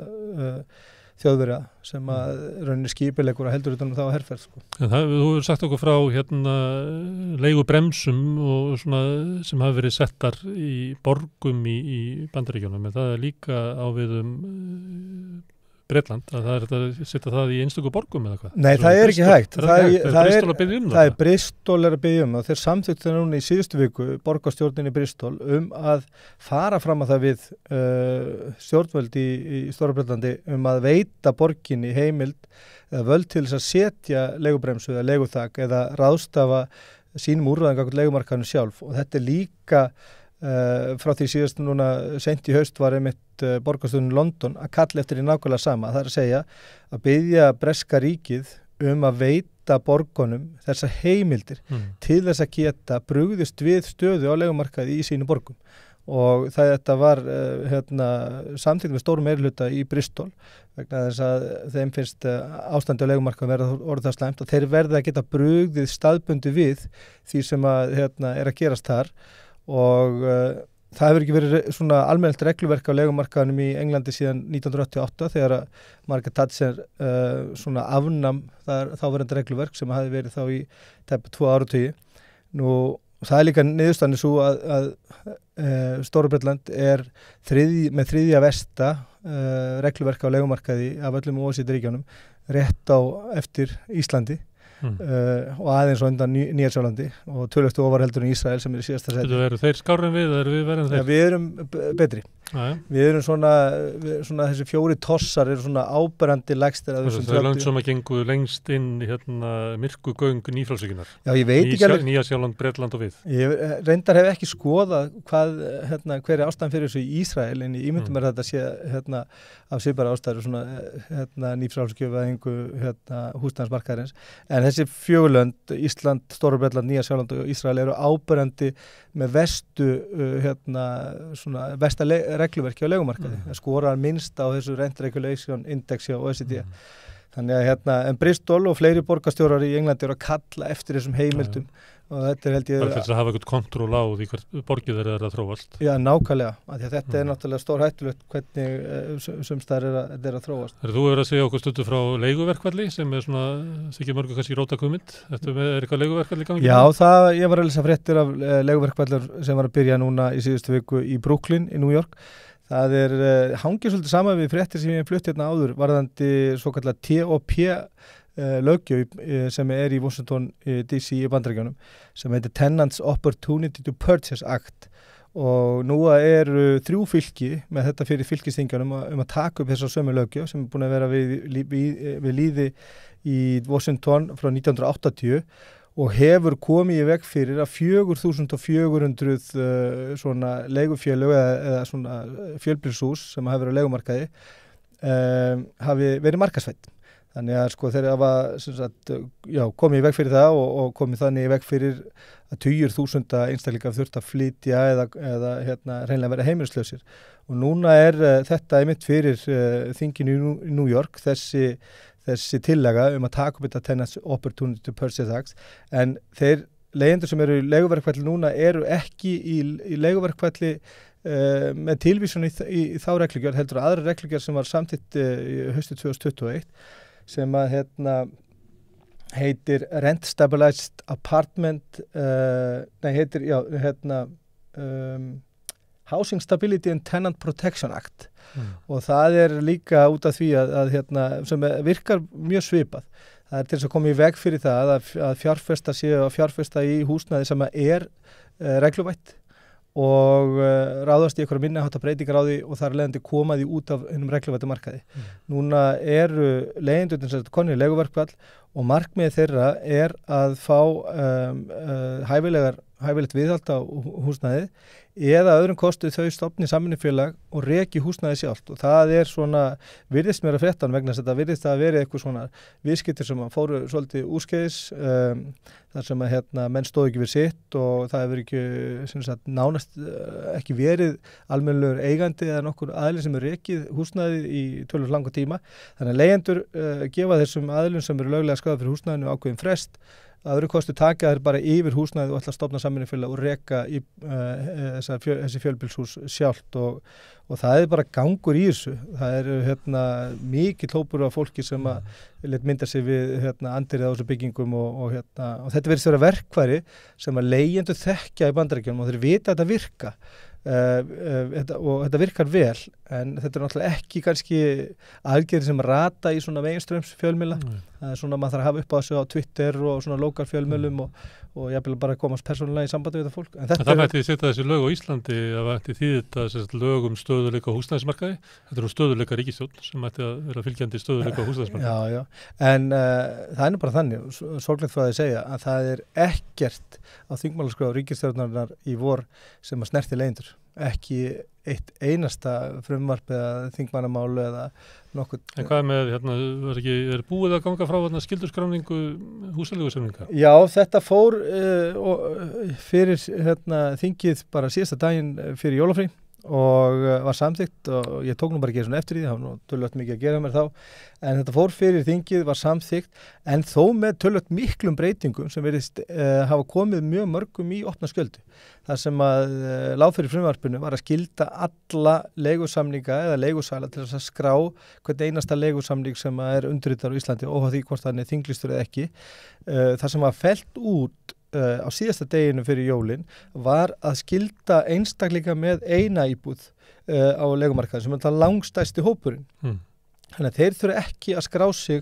Þjóðverja sem að rauninni skipilegur að heldur utan þá að herferð. En þú hefur sagt okkur frá leigubremsum og svona sem hafa verið settar í borgum í Bandaríkjunum, en það er líka á við Bretland, að það er að setja það í einstöku borgum eða hvað? Nei, það er ekki hægt. Það er Bristol að biðja það? Það er Bristol að biðja það. Þeir samþykktu núna í síðustu viku, borgarstjórnin í Bristol, að fara fram að það við stjórnvöld í Stóra Bretlandi að veita borginni heimild eða völd til þess að setja leigubremsu eða leiguþak eða ráðstafa sínum úrræðum gagnvart leigumarkaðnum sjálf og þetta er líka frá því síðast núna seint í haust var einmitt borgarstjórnin London að kalla eftir í nákvæmlega sama. Það er að segja að biðja breska ríkið að veita borgunum þessar heimildir til þess að geta brugðist við stöðu á leigumarkaði í sínum borgum og þetta var samþykkt með stórum meirihluta í Bristol vegna þess að þeim finnst ástandi á leigumarkaðnum verða orðið það slæmt og þeir verða að geta brugðið staðbundi við því sem að er að gerast þar og það hefur ekki verið svona almennilegt regluverk á leigumarkaðnum í Englandi síðan 1988 þegar að Margaret Thatcher svona afnam þáverandi regluverk sem hafi verið þá í tæpa 2 áratugi. Nú það líka niðurstaðan svo að Stóra-Bretland með þriðja versta regluverk á leigumarkaði af öllum OECD-ríkjunum rétt á eftir Íslandi og aðeins á undan Nýja-Sjálandi og töluvert ofar heldur en Ísrael sem í síðasta seti. Eru þeir skárri en við eða eru við verið en þeir? Ja, við erum betri. Við erum svona þessi 4 tossar eru svona áberandi lægstir að þessum 30. Þau lönd sem að gengu lengst inn myrku göng nýfrjálsvíkinnar. Já, ég veit ekki alveg. Nýja-Sjáland, Bretland og við. Ég reyndar hef ekki skoðað hver ástæðan fyrir þessu í Ísrael en ég ímyndum mér þetta sé af svipara ástæður svona nýfrjálsgjöfaðingu húsnæðismarkaðarins. En þessi 4 lönd, Ísland, Stóra-Bretland, Nýja-Sjáland og Ísrael eru áberandi með versta regluverki á leigumarkaði. Það skorar minnst á þessu Rent Regulation Index hjá OECD. Þannig að en Bristol og fleiri borgarstjórar í Englandi eru að kalla eftir þessum heimildum og þetta held ég bara til þess að hafa eitthvað kontról á því hvert borgið þeir eru að þróast. Já, nákvæmlega. Því að þetta náttúrulega stór hættulegt hvernig sumstaðar er að þróast. Þú hefur að segja okkur stundu frá leiguverkfalli sem svona þykir mörgu kannski rótakvömynd. Eitthvað leiguverkfalli í gangi? Já, ég var að lesa fréttir af leiguverkfallar sem var að byrja núna í síðustu viku í Brooklyn í New York. Það hangið svolítið sama við fréttir sem ég flutt hérna áður varðandi svokallar TOP löggjöf sem í Washington DC í Bandaríkjunum sem heitir Tenants Opportunity to Purchase Act og nú eru 3 fylki með þetta fyrir fylkisþingjanum að taka upp þessa sömu löggjöf sem búin að vera við lýði í Washington frá 1980 og hefur komið í veg fyrir að 4.400 svona leigufélög eða svona fjölbýlishús sem hafa verið á leigumarkaði hafi verið markaðsvædd. Þannig að þeir hafa komið í veg fyrir það og komið þannig í veg fyrir að tugir þúsunda einstaklingar þurft að flytja eða hreinlega vera heimilislausir. Og núna þetta einmitt fyrir þinginu í New York þessi tillaga að taka upp þetta Tenants Opportunity to Purchase Act en þeir leigjendur sem eru í leiguverkfalli núna eru ekki í leiguverkfalli með tilvísun í þá reglugerð heldur aðra reglugerð sem var samþykkt í hausti 2021 sem að heitir Rent Stabilized Apartment Housing Stability and Tenant Protection Act og það líka út af því að sem virkar mjög svipað. Það til þess að koma í veg fyrir það að fjárfesta í húsnæði sem regluvætt og ráðast í einhverja minni háttar breytingar á því og þar leiðandi koma því út af hennum regluvætta markaði. Núna eru leigjendur sem konur í leiguverkfall og markmiðið þeirra að fá hæfilegt viðhald á húsnæði eða öðrum kosti þau stofni samvinnufélag og reki húsnæði sjálft og það svona virðist mér að fréttan vegna þess að þetta virðist að verið eitthvað svona viðskiptir sem fóru svolítið úrskeiðis þar sem að menn stóðu ekki við sitt og það hefur ekki nánast ekki verið almennilegur eigandi eða nokkur aðili sem rekið húsnæði í töluvert langa tíma. Þannig að leigjendur gefa þessum aðilum sem eru löglega skráðir fyrir húsnæðinu ákveðin frest öðru kosti taka þær bara yfir húsnæði og ætla að stofna samvinnufélag og reka í þessi fjölbýlishús sjálft og það bara gangur í þessu. Það mikill hópur af fólki sem lét mynda sig við andirið á þessu byggingum og þetta virðist vera verkfæri sem að leigjendur þekkja í Bandaríkjunum og þeir vita að þetta virka. Og þetta virkar vel en þetta náttúrulega ekki kannski aðgerðir sem rata í svona mainstreams fjölmiðla. Það svona maður þarf að hafa upp á þessu á Twitter og svona lokal fjölmiðlum og jafnvel bara komast persónulega í sambandi við þetta fólk. En það mætti setja þessi lög á Íslandi að mætti þetta lög stöðuleika á húsnæðismarkaði. Þetta stöðuleika ríkisstjórn sem mætti að vera fylgjandi stöðuleika á húsnæðismarkaði. Já. En það bara þannig, sorglegt frá því að segja að það ekkert á þingmálaskrá ríkisstjórnarinnar í vor sem að snerti leigjendur. ekki eitt einasta frumvarp eða þingmannamálu eða nokkuð. En hvað með, er búið að ganga frá skylduskráningu húsaleigusamninga? Já, þetta fór fyrir þingið bara síðasta daginn fyrir jólafrí og var samþykkt og ég tók nú bara ekki svona eftir því, það var nú tölvöld mikið að gera mér þá, en þetta fór fyrir þingið, var samþykkt, en þó með tölvöld miklum breytingum sem verið hafa komið mjög mörgum í opna skjöldu. Það sem að lág fyrir frumvarpinu var að skylda alla leigusamninga eða leigusala til þess að skrá hvern einasta leigusamning sem er undirritaður á Íslandi, óháð því hvort hann er þinglýstur eða ekki. Það sem var fellt út á síðasta deginu fyrir jólin var að skylda einstaklinga með eina íbúð á leigumarkaði sem er það langstæsti hópurinn. Þannig að þeir þurfa ekki að skrá sig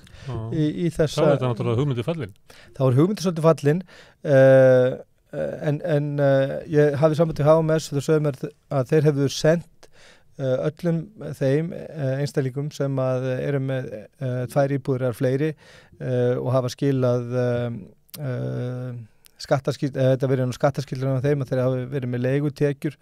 í þessa... Þá er þetta náttúrulega hugmyndi fallin. Þá er hugmyndi svolítið fallin en ég hafði samband við HMS og þau sögðu mér að þeir hefðu sendt öllum þeim einstaklingum sem að eru með 2 íbúðir eða fleiri og hafa skilað þetta verið skattaskildur af þeim að þeir hafi verið með leigutekjur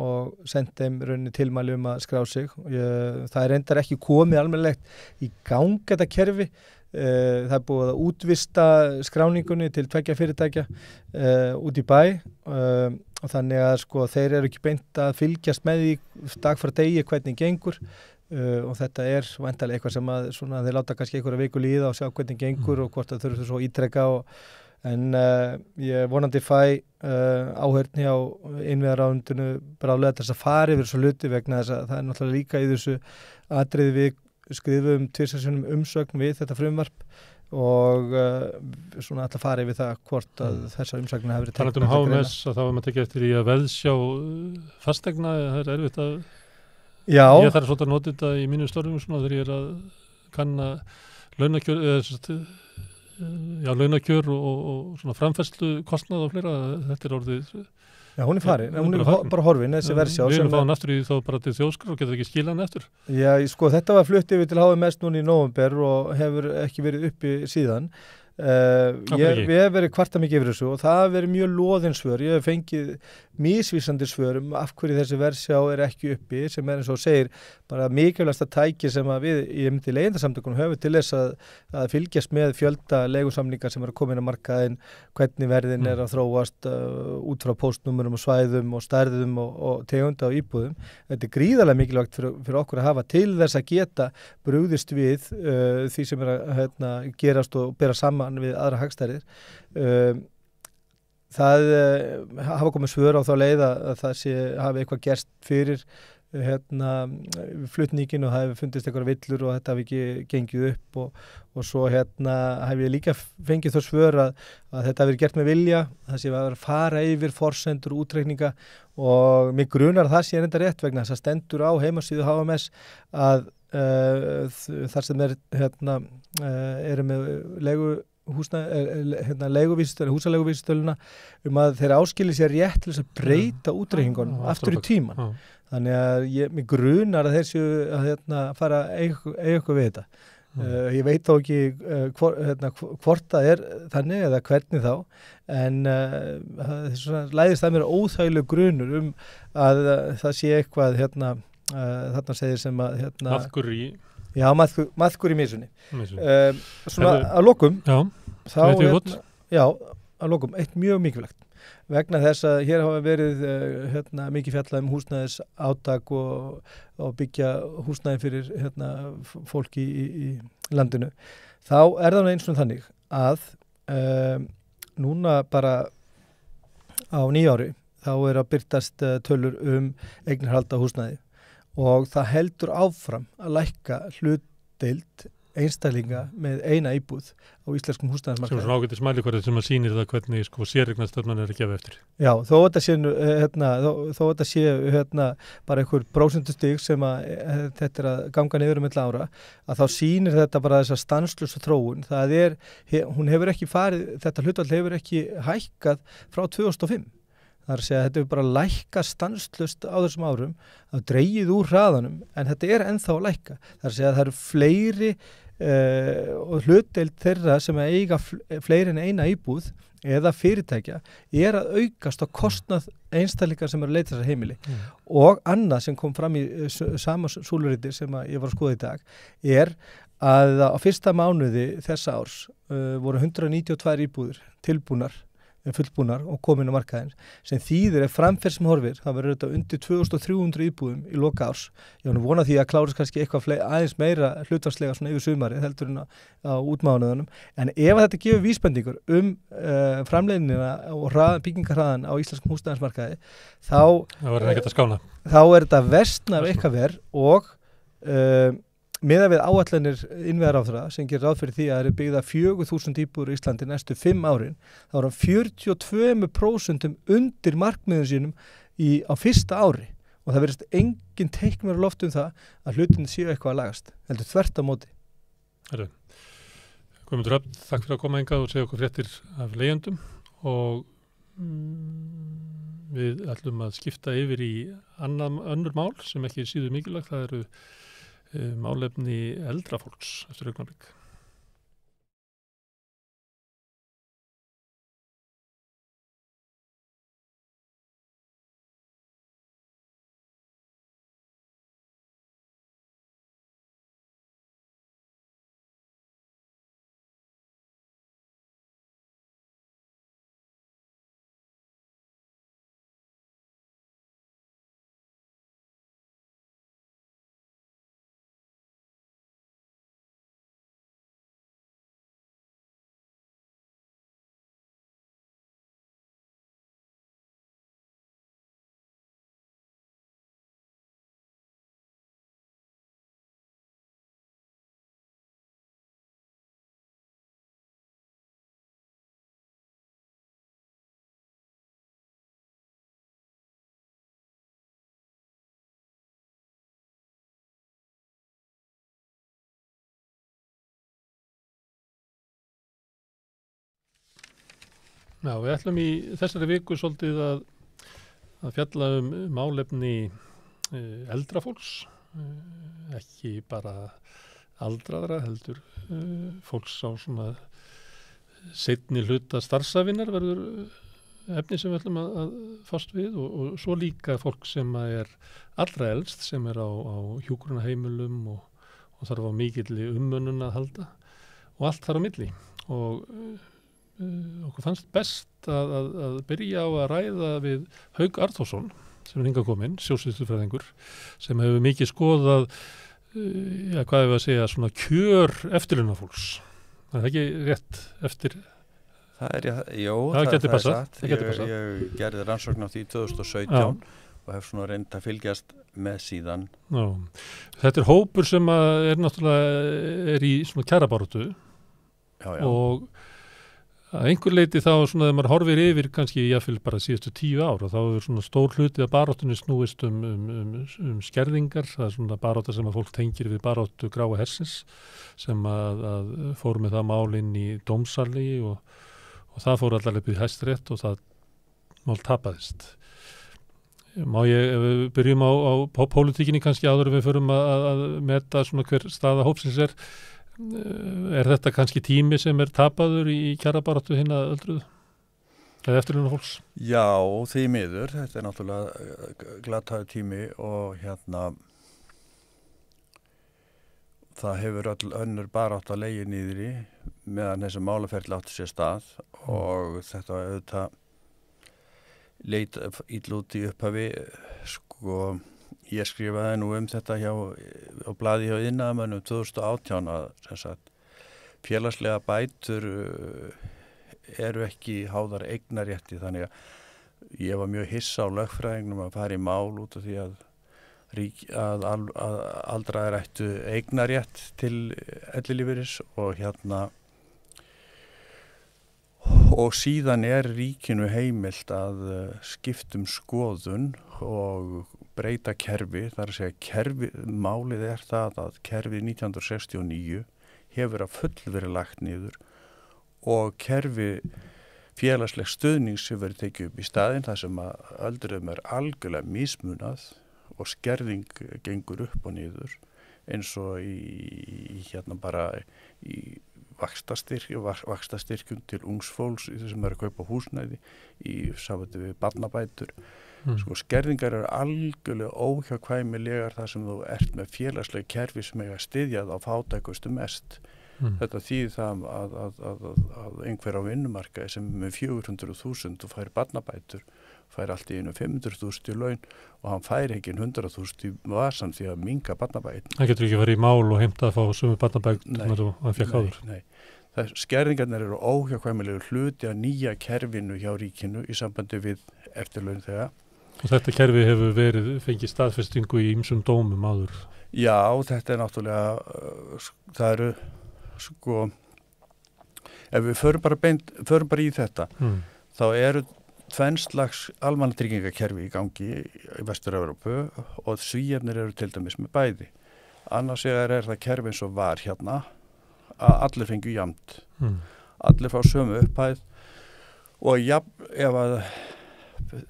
og sendt þeim rauninni tilmæli að skrá sig. Það er reyndar ekki komið almennilegt í gang þetta kerfi. Það er búið að útvista skráningunni til 2 fyrirtækja út í bæ og þannig að sko þeir eru ekki beint að fylgjast með því dag frá degi hvernig gengur og þetta er væntanlega eitthvað sem að svona, þeir láta kannski einhverja viku líða og sjá hvernig gengur og hvort það þurfum svo ítrekka en ég vonandi fæ áheyrn hjá innviðaráðuneytinu bráðlega þess að fara yfir svo hluti vegna þess að það er náttúrulega líka í þessu atriði við skrifum 2 sinnum umsögn við þetta frumvarp og svona alltaf fara yfir það hvort að þessar umsögnin hafi verið teknar. Talandi HMS að þá er maður tekið eftir í að veðsjá fastegna, það er erfitt að ég þarf svolítið að nota þetta í mínum störfum svona þegar ég er að kanna launakjör og svona framfærslu kostnað og fleira, þetta er orðið. Já, hún er farin, hún er bara horfin, þessi versjá. Við erum fáin aftur í þá bara til þjóðskrár og getur ekki skilað hann eftir. Já, sko, þetta var flutt yfir til HMS núna í nóvember og hefur ekki verið uppi síðan. Við hefum verið kvarta mikið yfir þessu og það hefur verið mjög loðin svör. Ég hef fengið misvísandi svörum af hverju þessi versjá er ekki uppi sem er eins og segir bara mikilvægasta tæki sem að við í leigjendasamtökunum höfum til þess að fylgjast með fjölda leigusamningar sem eru komin á markaðinn, hvernig verðin er að þróast út frá póstnúmerum og svæðum og stærðum og tegunda og íbúðum. Þetta er gríðarlega mikilvægt fyrir okkur að hafa til þess að geta brugðist við því sem er að gerast og bera saman við aðra hagstærðir. Það hafa komið svör á þá leið að það hafi eitthvað gerst fyrir flutningin og það hefur fundist eitthvað villur og þetta hafi ekki gengið upp og svo hef ég líka fengið þó svör að þetta hafi verið gert með vilja, það sé að fara yfir forsendur útreikninga og mig grunar að það sé enda rétt vegna þess að stendur á heimasíðu HMS að þar sem eru með húsaleiguvísitöluna að þeir áskilji sér rétt til þess að breyta útreikningunum aftur í tíman. Þannig að mig grunar að þeir séu að fara að eiga eitthvað við þetta. Ég veit þó ekki hvort það er þannig eða hvernig þá en læðist það mér óþægileg grunur að það sé eitthvað þarna segir sem að maðkur í Já, maðkur í misunni. Svona að lokum, að lokum, eitt mjög mikilvægt. Vegna þess að hér hafa verið mikið fjallað húsnæðis átak og byggja húsnæði fyrir fólki í landinu. Þá er það eins og þannig að núna bara á nýjári þá er að birtast tölur eignarhald á húsnæði. Og það heldur áfram að lækka hlutdeild einstaklinga með eina íbúð á íslenskum húsnæðismarkaði. Sem ágætis mælikvarði sem að sýnir það hvernig séreignarstefnan er að gefa eftir. Já, þó þetta sé bara einhver prósentustig sem að þetta er að ganga niður milli ára, að þá sýnir þetta bara þessa stanslausa þróun. Hún hefur ekki þetta hlutfall hefur ekki hækkað frá 2005. Það er að segja að þetta er bara að lækka stanslust á þessum árum, að dregið úr hraðanum, en þetta er ennþá að lækka. Það er að segja að það eru fleiri og hlutdeild þeirra sem eiga fleiri en eina íbúð eða fyrirtækja að aukast á kostnað einstaklingar sem eru að leita þessar heimili og annað sem kom fram í sama súluriti sem ég var að skoða í dag að á fyrsta mánuði þessa árs voru 192 íbúðir fullbúnar og komin á markaðin sem þýðir framferð sem horfir, það verður þetta undir 2300 íbúðum í loka árs. Ég var nú vonað því að klárist kannski eitthvað aðeins meira hlutvarslega svona yfir sumari heldur en á útmánuðunum, en ef þetta gefur vísbendingur framleiðnina og byggingarhraðan á íslenskum húsnæðismarkaði þá er þetta versna af eitthvað verð og miðað við áætlanir innviðaráðherra sem gerir ráð fyrir því að það eru byggða 4.000 íbúðir í Íslandi næstu 5 árin, þá er 42% undir markmiðum sínum á fyrsta ári og það verðist engin teikn vera á lofti það að hlutin séu eitthvað að lagast, heldur þvert á móti. Guðmundur Öfn, takk fyrir að koma hingað og segja okkur fréttir af leigjendum og við ætlum að skipta yfir í önnur mál sem ekki síður mikilvægt, það eru málefni eldra fólks eftir augnablik. Já, við ætlum í þessari viku svolítið að fjalla málefni eldra fólks, ekki bara aldraðra, heldur fólks á svona seinni hluta starfsævinnar verður efni sem við ætlum að fást við og svo líka fólk sem allra elst, sem á hjúkrunarheimilum og þarf á mikilli umönnun að halda og allt þar á milli og okkur fannst best að byrja á að ræða við Hauk Arnþórsson sem hingað kominn, sjósýslufræðingur sem hefur mikið skoðað hvað hefur að segja svona kjör eftirlaunafólks. Það ekki rétt eftir? Það getur passað. Ég gerði rannsókn á því 2017 og hef svona reynd að fylgjast með síðan. Já. Þetta hópur sem náttúrulega í svona kjarabaráttu og að einhver leiti þá svona þegar maður horfir yfir kannski jáfnvel bara síðustu 10 ár og þá svona stór hluti að baráttunni snúist skerðingar, það svona barátta sem að fólk tengir við baráttu gráa hersins sem að fór með það mál inn í dómsali og það fór allar upp í Hæstarétt og það mál tapaðist. Má við byrjum á pólitíkinni kannski áður við förum að meta svona hver staða hópsins þetta kannski tími sem tapaður í kjarabaráttu hinna öldruðu eða eftirlaunafólks? Já, því miður, þetta náttúrulega glataður tími og það hefur öll önnur barátt að leigja niður í meðan þessi málaferli átti sér stað og þetta auðvitað leit illa út í upphafi. Ég skrifaði nú þetta á blaði hjá iðnaðarmönnum 2018 að félagslega bætur eru ekki háðar eignarétti, þannig að ég var mjög hissa á lögfræðingnum að fara í mál út af því að aldraðir ættu eignarétt til ellilífeyris og síðan ríkinu heimilt að skiptum skoðun og breyta kerfi, þar að segja málið það að kerfið 1969 hefur að full verið lagt niður og kerfi félagslegs stuðnings sem verið tekið upp í staðinn þar sem að öldruðum algjörlega mismunað og skerðing gengur upp og niður. eins og í hérna bara í vaxtastyrkjum til ungsfólks í þessum er að kaupa húsnæði í samvættu við barnabætur. Sko skerðingar eru algjörlega óhjákvæmilegar þar sem þú ert með félagslega kerfi sem eiga að styðja það á fátækustu mest. Þetta þýðir það að einhver á vinnumarkaði sem með 400.000 og fær barnabætur fær allt í einu 500.000 í laun og hann fær ekki 100.000 í vasan því að minga barnabætur. Það getur ekki verið í mál og heimta að fá sömu barnabætur og hann fekk áður. Nei. Skerðingarnir eru óhjákvæmilegur hluti að nýja kerfinu hjá ríkinu í sambandi við eftirlaun þegar. Og þetta kerfi hefur fengið staðfestingu í ýmsum dómum áður. Já, þetta náttúrulega, það eru sko, ef við förum bara í þetta, þá eru tvennslags almannatryggingakerfi í gangi í Vestur-Evrópu og Svíarnir eru til dæmis með bæði. Annars er það kerfi eins og var hérna að allir fengju jafnt. Allir fá sömu upphæð og ef að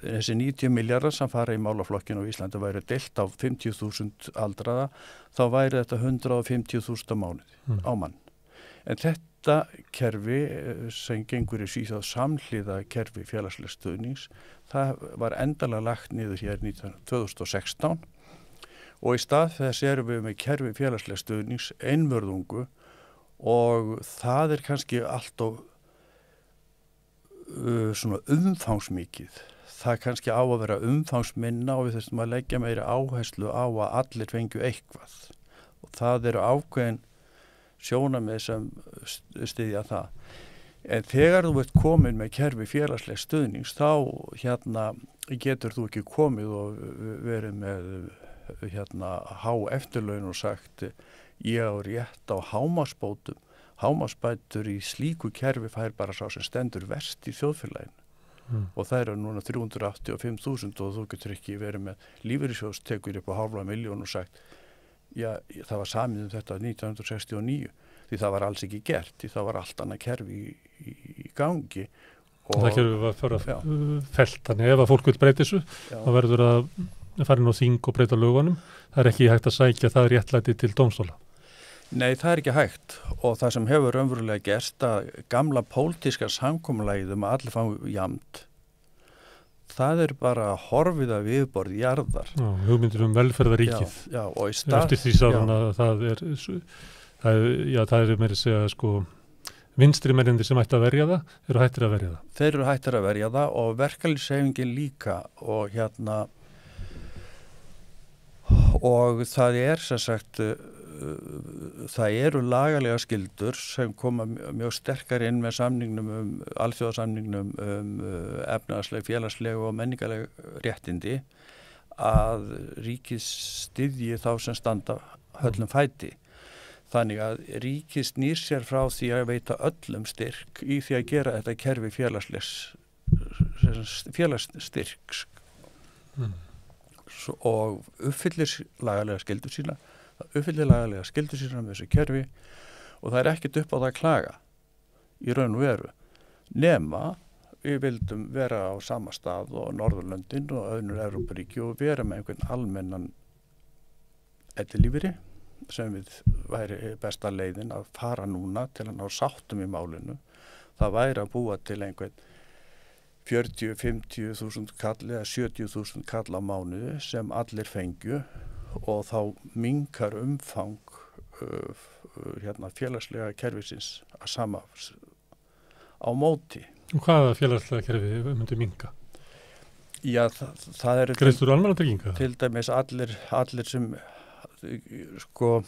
þessi 90 milljarðar sem fara í málaflokkinu á Íslandi væri deilt á 50.000 aldraða, þá væri þetta 150.000 á mánuði á mann. En þetta kerfi sem gengur í Svíþjóð samhliða kerfi félagslegs stuðnings, það var endalega lagt niður hér 2016 og í stað þess erum við með kerfi félagslegs stuðnings einvörðungu og það kannski alltof svona umfangsmikið. Það kannski á að vera umfangsminna og við þurfum að leggja meiri áherslu á að allir fengju eitthvað. Og það eru ákveðin sjónarmið sem styðja það. En þegar þú ert komin með kerfi félagslegs stuðnings, þá getur þú ekki komið og verið með há eftirlaun og sagt ég á rétt á hámarksbótum. Hámarksbætur í slíku kerfi fær bara sá sem stendur verst í þjóðfélaginu. Og það eru núna 385.000 og þú getur ekki verið með lífeyrissjóðstekur upp á 500.000 og sagt já, það var samið þetta 1969 því það var alls ekki gert, því það var allt annað kerfi í gangi. Og það kerfi var fyrir að felt, þannig ef að fólk vil breyta þessu, þá verður að fara inn á þing og breyta lögunum. Það ekki hægt að sækja það réttlæti til dómstóla. Nei, það ekki hægt og það sem hefur raunverulega gerst að gamla pólitíska samkomulagið að allir fá jafnt, það bara horfið að viðborð jarðar. Já, hugmyndir velferðaríkið. Já, og í stað. Eftir því sárun að það er meira að segja sko vinstri mennindi sem ætti að verja það, eru hættir að verja það. Þeir eru hættir að verja það og verkalýðshreyfingin líka og og það sem sagt það eru lagalega skyldur sem koma mjög sterkar inn með samningnum alþjóðasamningnum efnahagsleg, félagsleg og menningarleg réttindi að ríkið styðji þá sem standa höllum fæti. Þannig að ríkið snýr sér frá því að veita öllum styrk í því að gera þetta kerfi félagsstyrk og uppfyllir lagalega skyldur sína. Það uppfyllir lagalega skyldur sína með þessu kerfi og það ekkert upp á það að klaga í raun og veru. Nema við vildum vera á sama stað og Norðurlöndin og öðnur Evrópuríki og vera með einhvern almennan ellilífeyri sem við væri besta leiðin að fara núna til að ná sáttum í málinu. Það væri að búa til einhvern 40-50.000 kall eða 70.000 kall á mánuði sem allir fengju og þá minnkar umfang félagslega kerfisins að sama á móti. Og hvaða félagslega kerfi myndi minnka? Já, það eru greiðslur almannatrygginga? Til dæmis allir sem sko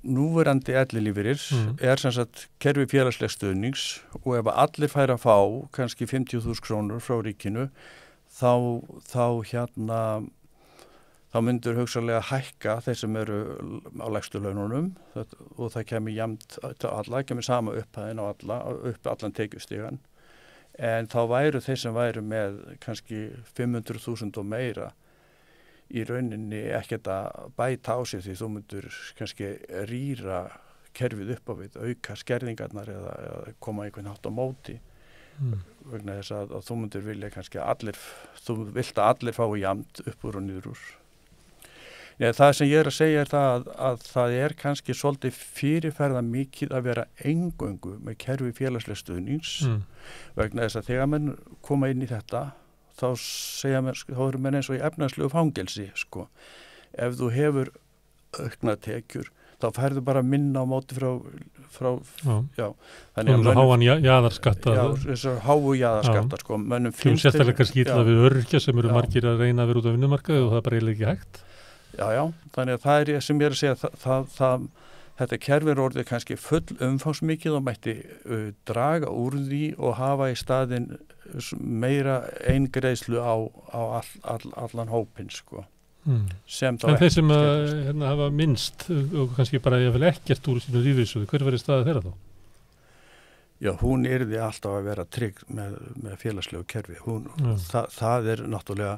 núverandi ellilífeyrir sem sagt kerfi félagslegs stuðnings og ef allir færa að fá kannski 50.000 krónur frá ríkinu þá myndur hugsanlega hækka þeir sem eru á lægstu laununum og það kemur jafnt til alla, kemur sama upphæðin á alla, upp allan tekjustigan en þá væru þeir sem væru með kannski 500.000 og meira í rauninni ekkert að bæta á sig því þú myndur kannski rýra kerfið upp á við, auka skerðingarnar eða koma einhvern hátt á móti vegna þess að þú myndur vilja kannski þú vilt að allir fái jafnt upp úr og niður úr. Það sem ég að segja að það kannski svolítið fyrirferða mikið að vera eingöngu með kerfi félagslegs stuðnings vegna þess að þegar menn koma inn í þetta þá segja menn, þá eru menn eins og í efnahagslegu fangelsi sko. Ef þú hefur aukna tekjur þá færðu bara minna á móti frá þannig að háan jaðarskatta þessar háu jaðarskatta sko. Kemur sérstaklega kannski illa við öryrkja sem eru margir að reyna að vera út á vinnumarkaði og það bara eiginlega ekki hægt. Þannig að það sem ég að segja þetta kerfi er orðið kannski full umfangsmikið og mætti draga úr því og hafa í staðinn meira eingreiðslu á allan hópinn sko. En þeir sem hafa minnst og kannski bara ekkert úr sínu lífeyrissjóði, hver verið staða þeirra þá? Já, hún yrði alltaf að vera trygg með félagslegu kerfi. Það er náttúrulega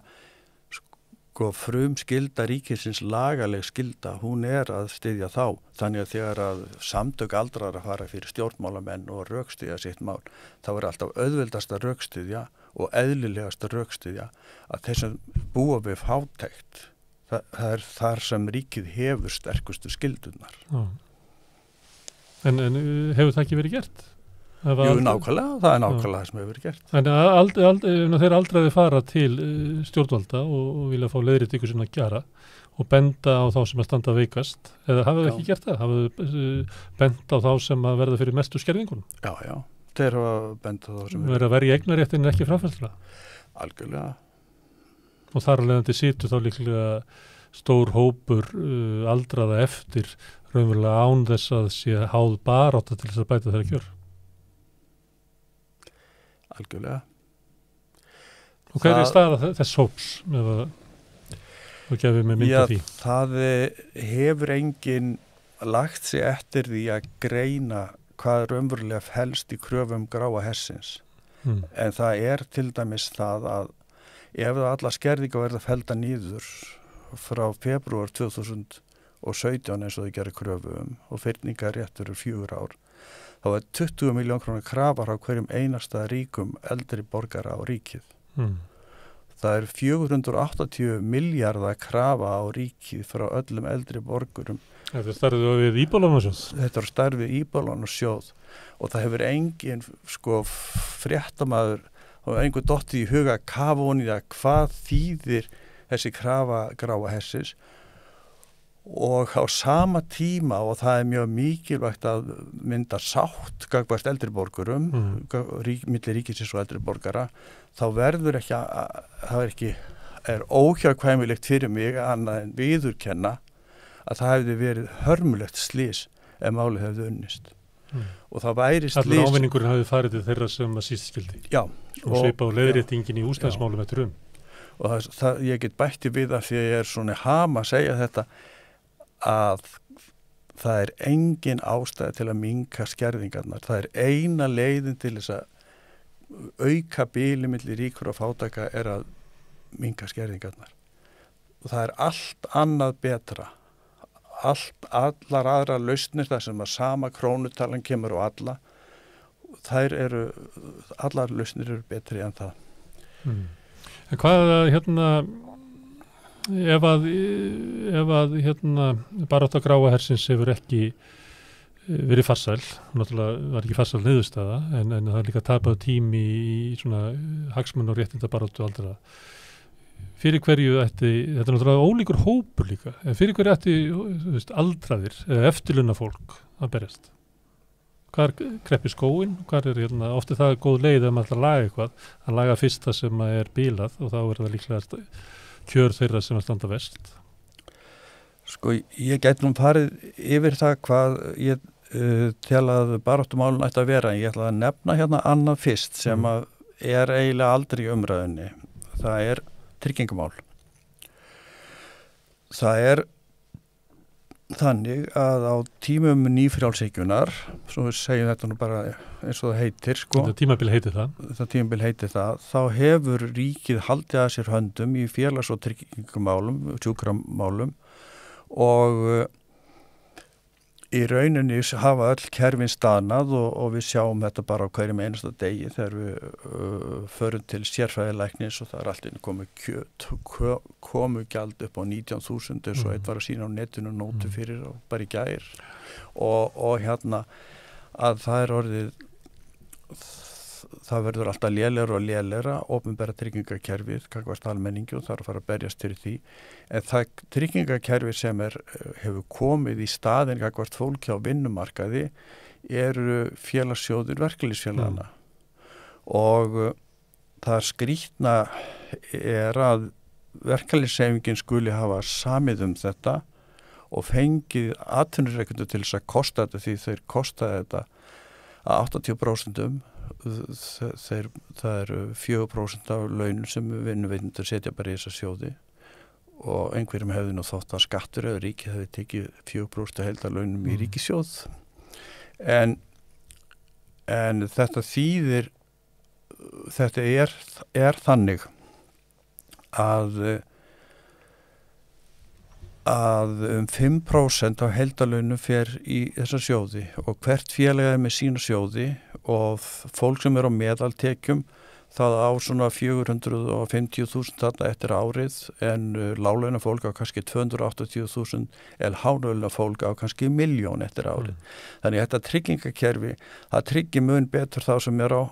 frum skylda ríkisins lagaleg skylda, hún að styðja þá. Þannig að þegar að samtök aldrara fara fyrir stjórnmálamenn og rökstyðja sitt mál, þá alltaf auðveldast að rökstyðja og eðlilegast að rökstyðja að þeir sem búa við fátækt, það þar sem ríkið hefur sterkustu skyldunar. En hefur það ekki verið gert? Jú, nákvæmlega, það nákvæmlega sem hefur verið gert. En þeir aldraði fara til stjórnvalda og vilja fá leiðrétt ykkur sinna að gera og benda á þá sem að standa veikast, eða hafið ekki gert það? Hafið benda á þá sem að verða fyrir mestu skerðingunum? Já, þeir hafa benda á þá sem verða að verja eignarréttin en ekki framfærsla? Algjörlega. Og þar að leiðandi situr þá líklega stór hópur aldraða eftir raunverulega án þess að sé háð barátta til þess að bæta þeirra kjör. Algjörlega. Og hver staða þess hóps og gefið með mynda því? Það hefur enginn lagt sig eftir því að greina hvað raunverulega felst í kröfum gráa hersins. En það til dæmis það að ef allar skerðingar verða felda niður frá febrúar 2017 eins og þau gerir kröfum og fyrningarréttur 4 ár, þá 20 miljón krónur krafar á hverjum einasta ríkum eldri borgara á ríkið. Það 480 milljarða krafa á ríkið frá öllum eldri borgurum. Þetta starfið við Íbúðalánasjóð? Þetta starfið Íbúðalánasjóð og það hefur engin fréttamaður og einhver dottið í huga að kafa honi það hvað þýðir þessi krafa gráa hersis. Og á sama tíma, og það mjög mikilvægt að mynda sátt gagnvart eldri borgurum, milli ríkisins og eldri borgara, þá verður ekki það óhjákvæmilegt fyrir mig annað en viðurkenna að það hefði verið hörmulegt slys ef málið hefði unnist. Og það væri slys... Allur ávinningurinn hefði farið til þeirra sem að síst skildi. Já. Og svipa á leiðréttingin í húsnæðismálum eftir Og ég get bætti við það því ég svona ham að segja þetta að það engin ástæði til að minnka skerðingarnar. Það eina leiðin til þess að auka bili milli ríkur og fátæka að minnka skerðingarnar. Og það allt annað betra. Allar aðra lausnir þar sem að sama krónutalan kemur á alla. Allar lausnir eru betri en það. En hvað ef að barátta gráa hersins hefur ekki verið farsæl, náttúrulega var ekki farsæl niðurstaða, en það líka tapað tími í svona hagsmun og réttindabaráttu aldraða. Fyrir hverju þetta náttúrulega ólíkur hópur líka, en fyrir hverju aldraðir eða eftirlunna fólk að berjast? Hvar kreppir skóinn? Hvar oft það góð leið ef maður ætlar að laga eitthvað, að laga fyrst það sem er bílað og þá það líklega kjör þeirra sem að standa verst? Ég gæti farið yfir það hvað ég tel að baráttumálun ætti að vera. Ég ætla að nefna hérna annað fyrst sem að eiginlega aldrei í umræðunni. Það tryggingamál. Það þannig að á tímum nýfrjálshyggjunar, svo við segjum þetta nú bara eins og það heitir, Þetta tímabil heitir það. Þá hefur ríkið haldið að sér höndum í félags- og tryggingamálum, sjúkramálum og í rauninni hafa öll kerfin staðnað og við sjáum þetta bara á hverjum einasta degi þegar við förum til sérfræðilæknis og það allt komu gjald upp á 19.000 eins og eitt var að sína á netinu nótu fyrir og bara í gær og hérna að það orðið það verður alltaf lélegra og lélegra opinbera tryggingakerfið, gagnvart almenningi og það að fara að berjast fyrir því en það tryggingakerfið sem hefur komið í staðin gagnvart fólki á vinnumarkaði eru félagssjóðir verkalýðsfélagana og það skrýtna að verkalýðshreyfingin skuli hafa samið þetta og fengið atvinnurekendur til þess að kosta þetta því þeir kosta þetta að 80% það eru 4% af launum sem vinnuveitendur setja bara í þessa sjóði og einhverjum hefði nú þótt að skattur eða ríkið hefði tekið 4% af heildarlaunum í ríkissjóð en þetta þýðir þetta er þannig að 5% af heildarlaunum fer í þessa sjóði og hvert félag með sína sjóði og fólk sem á meðaltekjum það á svona 450.000 þarna eftir árið en láglauna fólk á kannski 280.000 eða hálauna fólk á kannski 1.000.000 eftir árið. Þannig að þetta tryggingakerfi, það tryggir mun betur þá sem á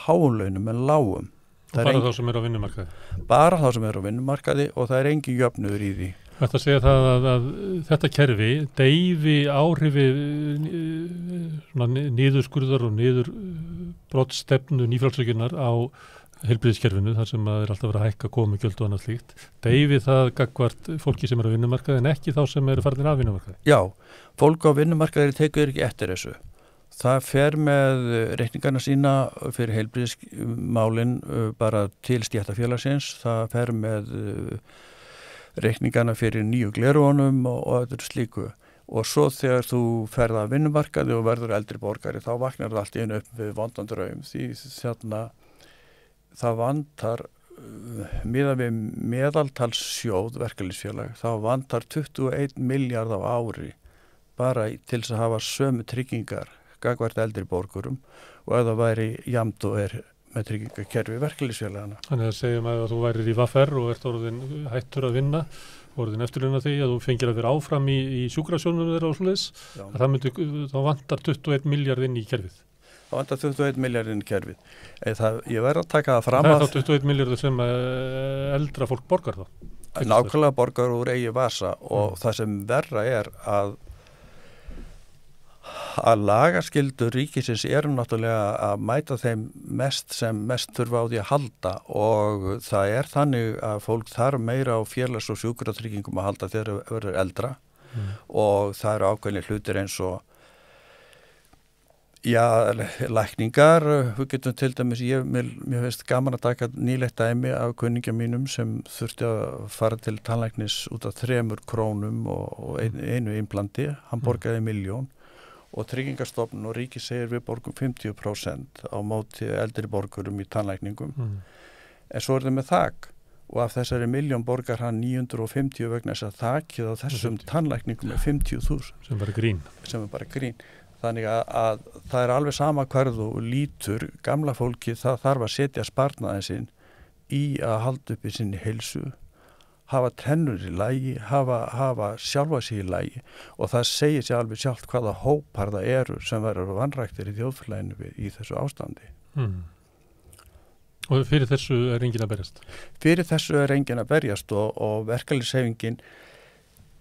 hálaunum en lágum. Og bara þá sem á vinnumarkaði? Bara þá sem á vinnumarkaði og það engin jöfnuður í því. Þetta segja það að þetta kerfi deyfi áhrifi niðurskurðar og niðurbrotsstefnu nýfrjálsökunar á heilbrigðiskerfinu þar sem alltaf verið að hækka komugjöld og annað slíkt. Deyfi það gagnvart fólki sem á vinnumarkaði en ekki þá sem farin af vinnumarkaði? Já, fólk á vinnumarkaði tekur ekki eftir þessu. Það fer með reikningarna sína fyrir heilbrigðismálin bara til stéttarfélagsins. Það fer með reikningarna fyrir nýju glerunum og þetta slíku og svo þegar þú ferð að vinnumarkaði og verður eldri borgari þá vaknar það allt í einu upp við vondan draum því þarna það vantar miðað við meðaltalssjóð verkalýðsfélag þá vantar 21 milljarð á ári bara til þess að hafa sömu tryggingar gagnvart eldri borgurum og ef það væri jafnt og með tryggingakerfi verkalýðsfélagana. Þannig að segjum að þú værir í VFR og ert orðin hættur að vinna, orðin eftirlauna því að þú fengir að vera áfram í sjúkrasjónum þeirra og svoleiðis, þá vantar 21 milljarð inn í kerfið. Það vantar 21 milljarð inn í kerfið. Ég verð að taka það fram að... Það er þá 21 milljarð sem eldra fólk borgar þá? Nákvæmlega borgar úr eigi vasa og það sem verra að lagaskyldur ríkisins eru náttúrulega að mæta þeim mest sem mest þurfa á því að halda og það þannig að fólk þarf meira á félags- og sjúkratryggingum að halda þegar það verður eldra og það eru ákveðnir hlutir eins og lækningar, við getum til dæmis, mér finnst gaman að taka nýlegt dæmi af kunningja mínum sem þurfti að fara til tannlæknis út af 3 krónum og einu implandi, hann borgaði 1.000.000 og Tryggingastofnun og ríki segir við borgum 50% á móti eldri borgurum í tannlækningum. En svo það með þak og af þessari 1.000.000 borgar hann 950 vegna þess að þakið á þessum tannlækningum 50.000. Sem bara grín. Þannig að það alveg sama hverð og lítur gamla fólki það þarf að setja sparnaðin sinn í að halda upp í sinni heilsu, hafa tennur í lagi, hafa sjálfa sig í lagi og það segir sér alveg sjálft hvaða hópar það eru sem verður vanræktir í þjóðfélaginu í þessu ástandi. Og fyrir þessu enginn að berjast? Fyrir þessu enginn að berjast og verkalýðshreyfingin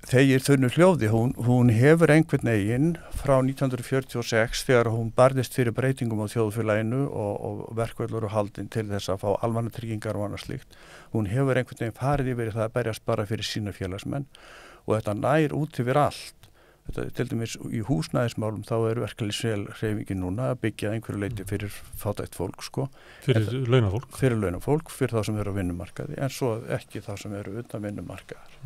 þegir þunnu hljóði, hún hefur einhvern veginn frá 1946 þegar hún barðist fyrir breytingum á þjóðfélaginu og verkvöldur og haldin til þess að fá almannatryggingar og annað slíkt. Hún hefur einhvern veginn farið yfir það að berjast bara fyrir sína félagsmenn og þetta nær út yfir allt. Þetta, til dæmis í húsnæðismálum þá verkalýðshreyfingin núna að byggja einhverju leyti fyrir fátækt fólk Fyrir launafólk? Fyrir launafólk, fyrir þá sem eru á vinnumarkaði en svo ekki þá sem eru utan vinnumarkaðar.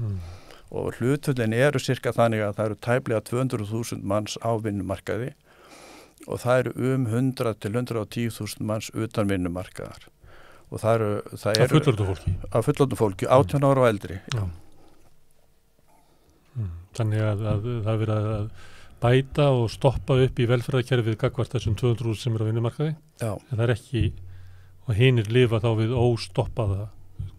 Og hlutullin eru cirka þannig að það eru tæplega 200.000 manns á vinnumarkaði og það eru 100 til 110.000 manns utan vinnumarkaðar og það eru af fullorðnu fólki 18 ára og eldri. Þannig að það verið að bæta og stoppa upp í velferðarkerfið gagnvart þessum 200.000 sem eru á vinnumarkaði Já. en það ekki og hinir lifa þá við óstoppaða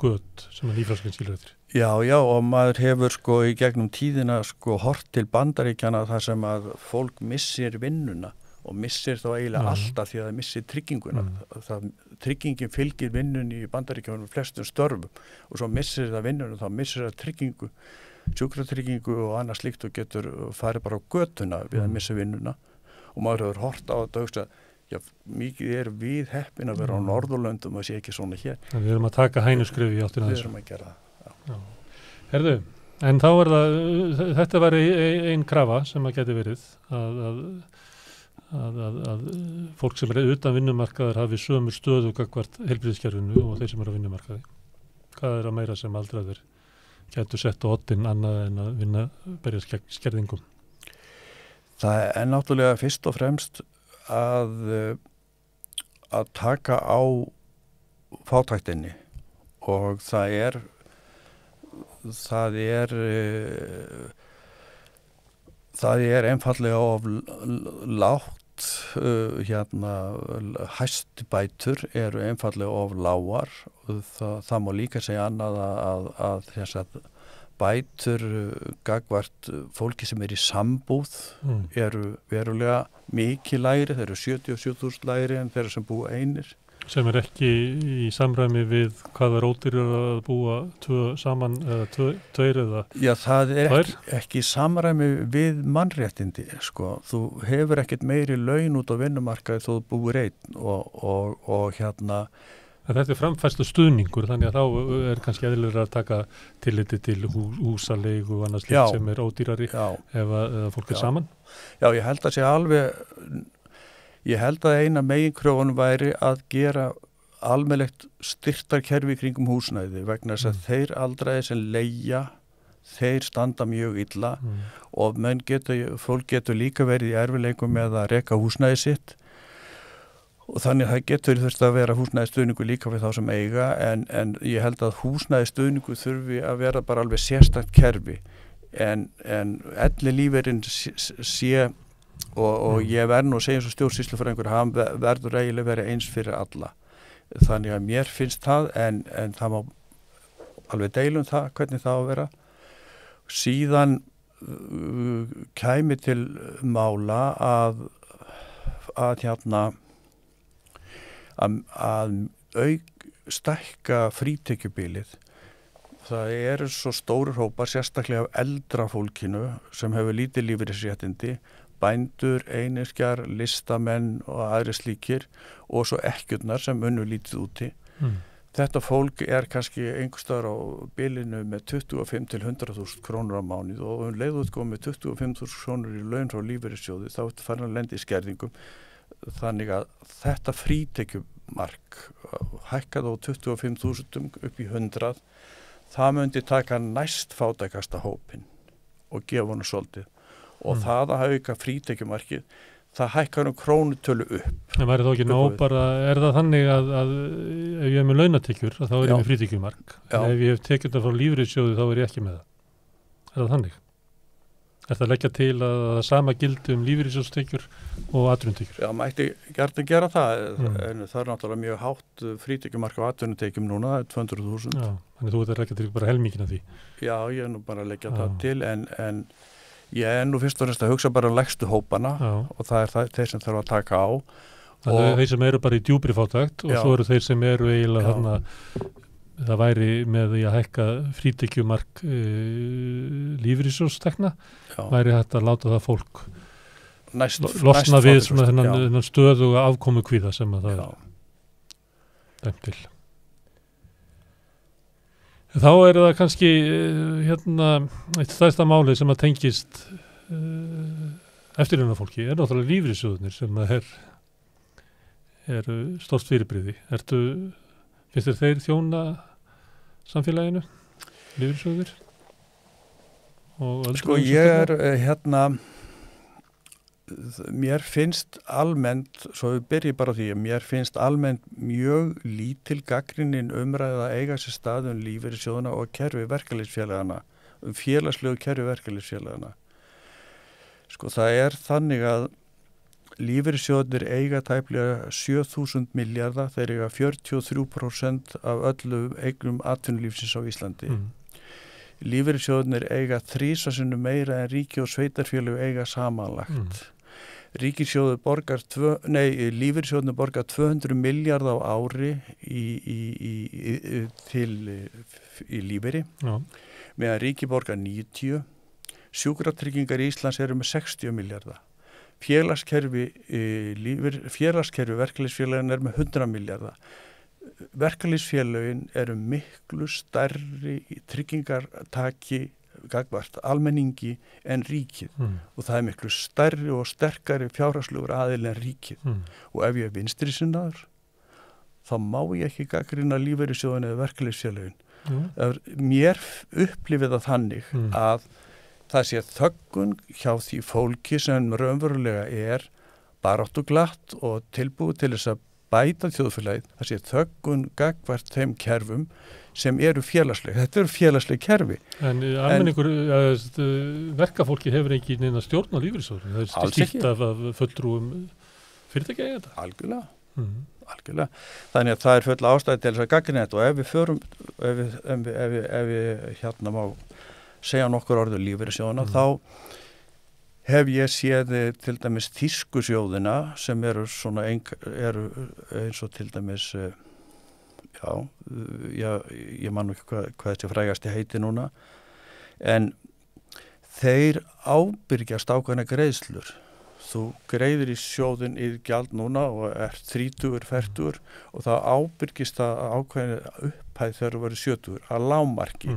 göt sem að nýfraskan skilur eftir. Já, og maður hefur sko í gegnum tíðina sko hort til Bandaríkjana þar sem að fólk missir vinnuna og missir þá eiginlega alltaf því að það missir trygginguna. Tryggingin fylgir vinnunni í Bandaríkjunum flestum störfum og svo missir það vinnuna, þá missir það tryggingu, sjúkratryggingu og annað slíkt og getur farið bara á götuna við að missa vinnuna og maður hefur hort á þetta og hugsa já, mikið við heppin að vera á Norðurlöndum og sé ekki svona hér. En við erum að taka hænuskref í áttina þessu. Við erum að gera það. Herðu, en þá þetta væri ein krafa sem að geti verið að fólk sem utan vinnumarkaðar hafi sömu stöðu gagnvart heilbrigðiskerfinu og þeir sem eru á vinnumarkaði. Hvað að meira sem aldraðir getur sett á oddinn annað en að berjast gegn skerðingum? Það er náttúrulega fyrst og fremst að taka á fátæktinni og það er einfallega of lágt hæstbætur eru einfallega of lágar og það má líka segja annað að þessar bætur gagnvart fólki sem í sambúð eru verulega mikið lægri, þeir eru 77.000 lægri en þeirra sem búa einir. Sem ekki í samræmi við hvað ódýrar að búa saman eða tveir eða Já, það er ekki í samræmi við mannréttindi, sko. Þú hefur ekkert meiri laun út á vinnumarkaði þó þú búir einn og Þetta er framfærslu stuðningur, þannig að þá kannski eðlilega að taka tilliti til húsaleigu og annars slíkt sem ódýrari ef fólk saman. Já, ég held að sé alveg Ég held að eina meginkröfunum væri að gera almennilegt styrktarkerfi kringum húsnæði vegna þess að þeir aldraðir sem leigja, þeir standa mjög illa og fólk getur líka verið í erfiðleikum með að reka húsnæði sitt og þannig það getur þurft að vera húsnæðisstuðningur líka við þá sem eiga en ég held að húsnæðisstuðningur þurfi að vera bara alveg sérstakt kerfi en ellilífeyririnn sé og ég verð nú að segja eins og stjórnsýslufræðingur hann verður eiginlega verið eins fyrir alla þannig að mér finnst það en það má alveg deilum það hvernig það á að vera síðan kæmi til mála að stækka frítekjubilið það eru svo stórir hópar sérstaklega af eldra fólkinu sem hefur lítið lífeyrisréttindi bændur, einyrkjar, listamenn og aðri slíkir og svo ekkjurnar sem unnu lítið úti. Þetta fólk kannski einhverstaðar á bilinu með 25 til 100.000 krónur á mánuð og leiðut komið með 25.000 krónur í laun frá lífeyrissjóði þá er farin að lenda í skerðingum. Þannig að þetta frítekjumark hækkað á 25.000 upp í 100 það myndi taka næst fátækasta hópinn og gefa hann svolítið. Og það að auka frítekjumarkið, það hækkar krónutölu upp. En væri þá ekki nóg bara, það þannig að ef ég með launatekjur, þá ég með frítekjumark. En ef ég hef tekjurnar frá lífeyrissjóði, þá ég ekki með það. Það þannig? Það að leggja til að það sama gildi lífeyrissjóðstekjur og atvinnutekjur? Já, mætti gjarnan gera það. En það er náttúrulega mjög hátt frítekjumark á atvinnutekjum núna, það 200.000. Já, þannig þú ert að leggja til bara helmingina því? Já, ég nú bara að leggja það til, en ég nú fyrst og næst að hugsa bara lægstu hópana og það þeir sem þarf að taka á. Það er þeir sem eru bara í djúpri fátækt og svo eru þeir sem eru eiginlega þarna, það væri með því að hækka frítekjumark lífeyrissjóðstekna, væri hægt að láta það fólk losna við svona þennan stöðuga afkomukvíða sem að það dæmt til. Þá er það kannski eitt stærsta máli sem að tengist eftirlaunafólki náttúrulega lífeyrissjóðirnir sem að eru stórt fyrirbrigði. Finnst þér þeir þjóna samfélaginu, lífeyrissjóðir? Sko ég mér finnst almennt, svo við byrjum bara á því, mér finnst almennt mjög lítil gagnrýnin umræða að eiga sér stað lífeyrissjóðana og kerfi verkalýðsfélagana, félagslegu kerfi verkalýðsfélagana. Sko það þannig að lífeyrissjóðir eiga tæplega 7.000 milljarða, þeir eiga 43% af öllu eignum atvinnulífsins á Íslandi. Lífeyrissjóðir eiga 3 sinnum meira en ríki og sveitarfélög eiga samanlagt. Lífeyrissjóðir borgar 200 milljarða á ári í lífeyri, meðan ríki borgar 90. Sjúkratryggingar í Íslands eru með 60 milljarða. Félagskerfi verkalýðsfélögin er með 100 milljarða. Verkalýðsfélögin eru miklu stærri tryggingartaki gagnvart almenningi en ríkið og það er miklu stærri og sterkari fjárhagslegur aðili en ríkið og ef ég vinstri sinnaður þá má ég ekki gagnrýna lífeyrissjóðin eða verkalýðsfélögin. Mér upplifið það þannig að það sé þöggun hjá því fólki sem raunverulega baráttuglatt og tilbúið til þess að bæta þjóðfélagið, það sé þöggun gagnvart þeim kerfum sem eru félagsleg. Þetta eru félagsleg kerfi. En almenningur, verkafólki hefur ekki neina stjórn á lífeyrissjóðum. Það er stýrt af fulltrúum fyrirtækja þetta. Algjörlega. Algjörlega. Þannig að það er full ástæði til þess að gagnrýna þetta og ef við förum, ef við hérna má segja nokkur orðu lífeyrissjóðuna, þá hef ég séð til dæmis þýsku sjóðina sem eru eins og til dæmis ég man ekki hvað þessi frægasti heiti núna, en þeir ábyrgjast ákveðna greiðslur. Þú greiðir í sjóðin gjald núna og 30, 40 og það ábyrgist það ákveðna upphæð þegar þú verður 70 að lágmarki.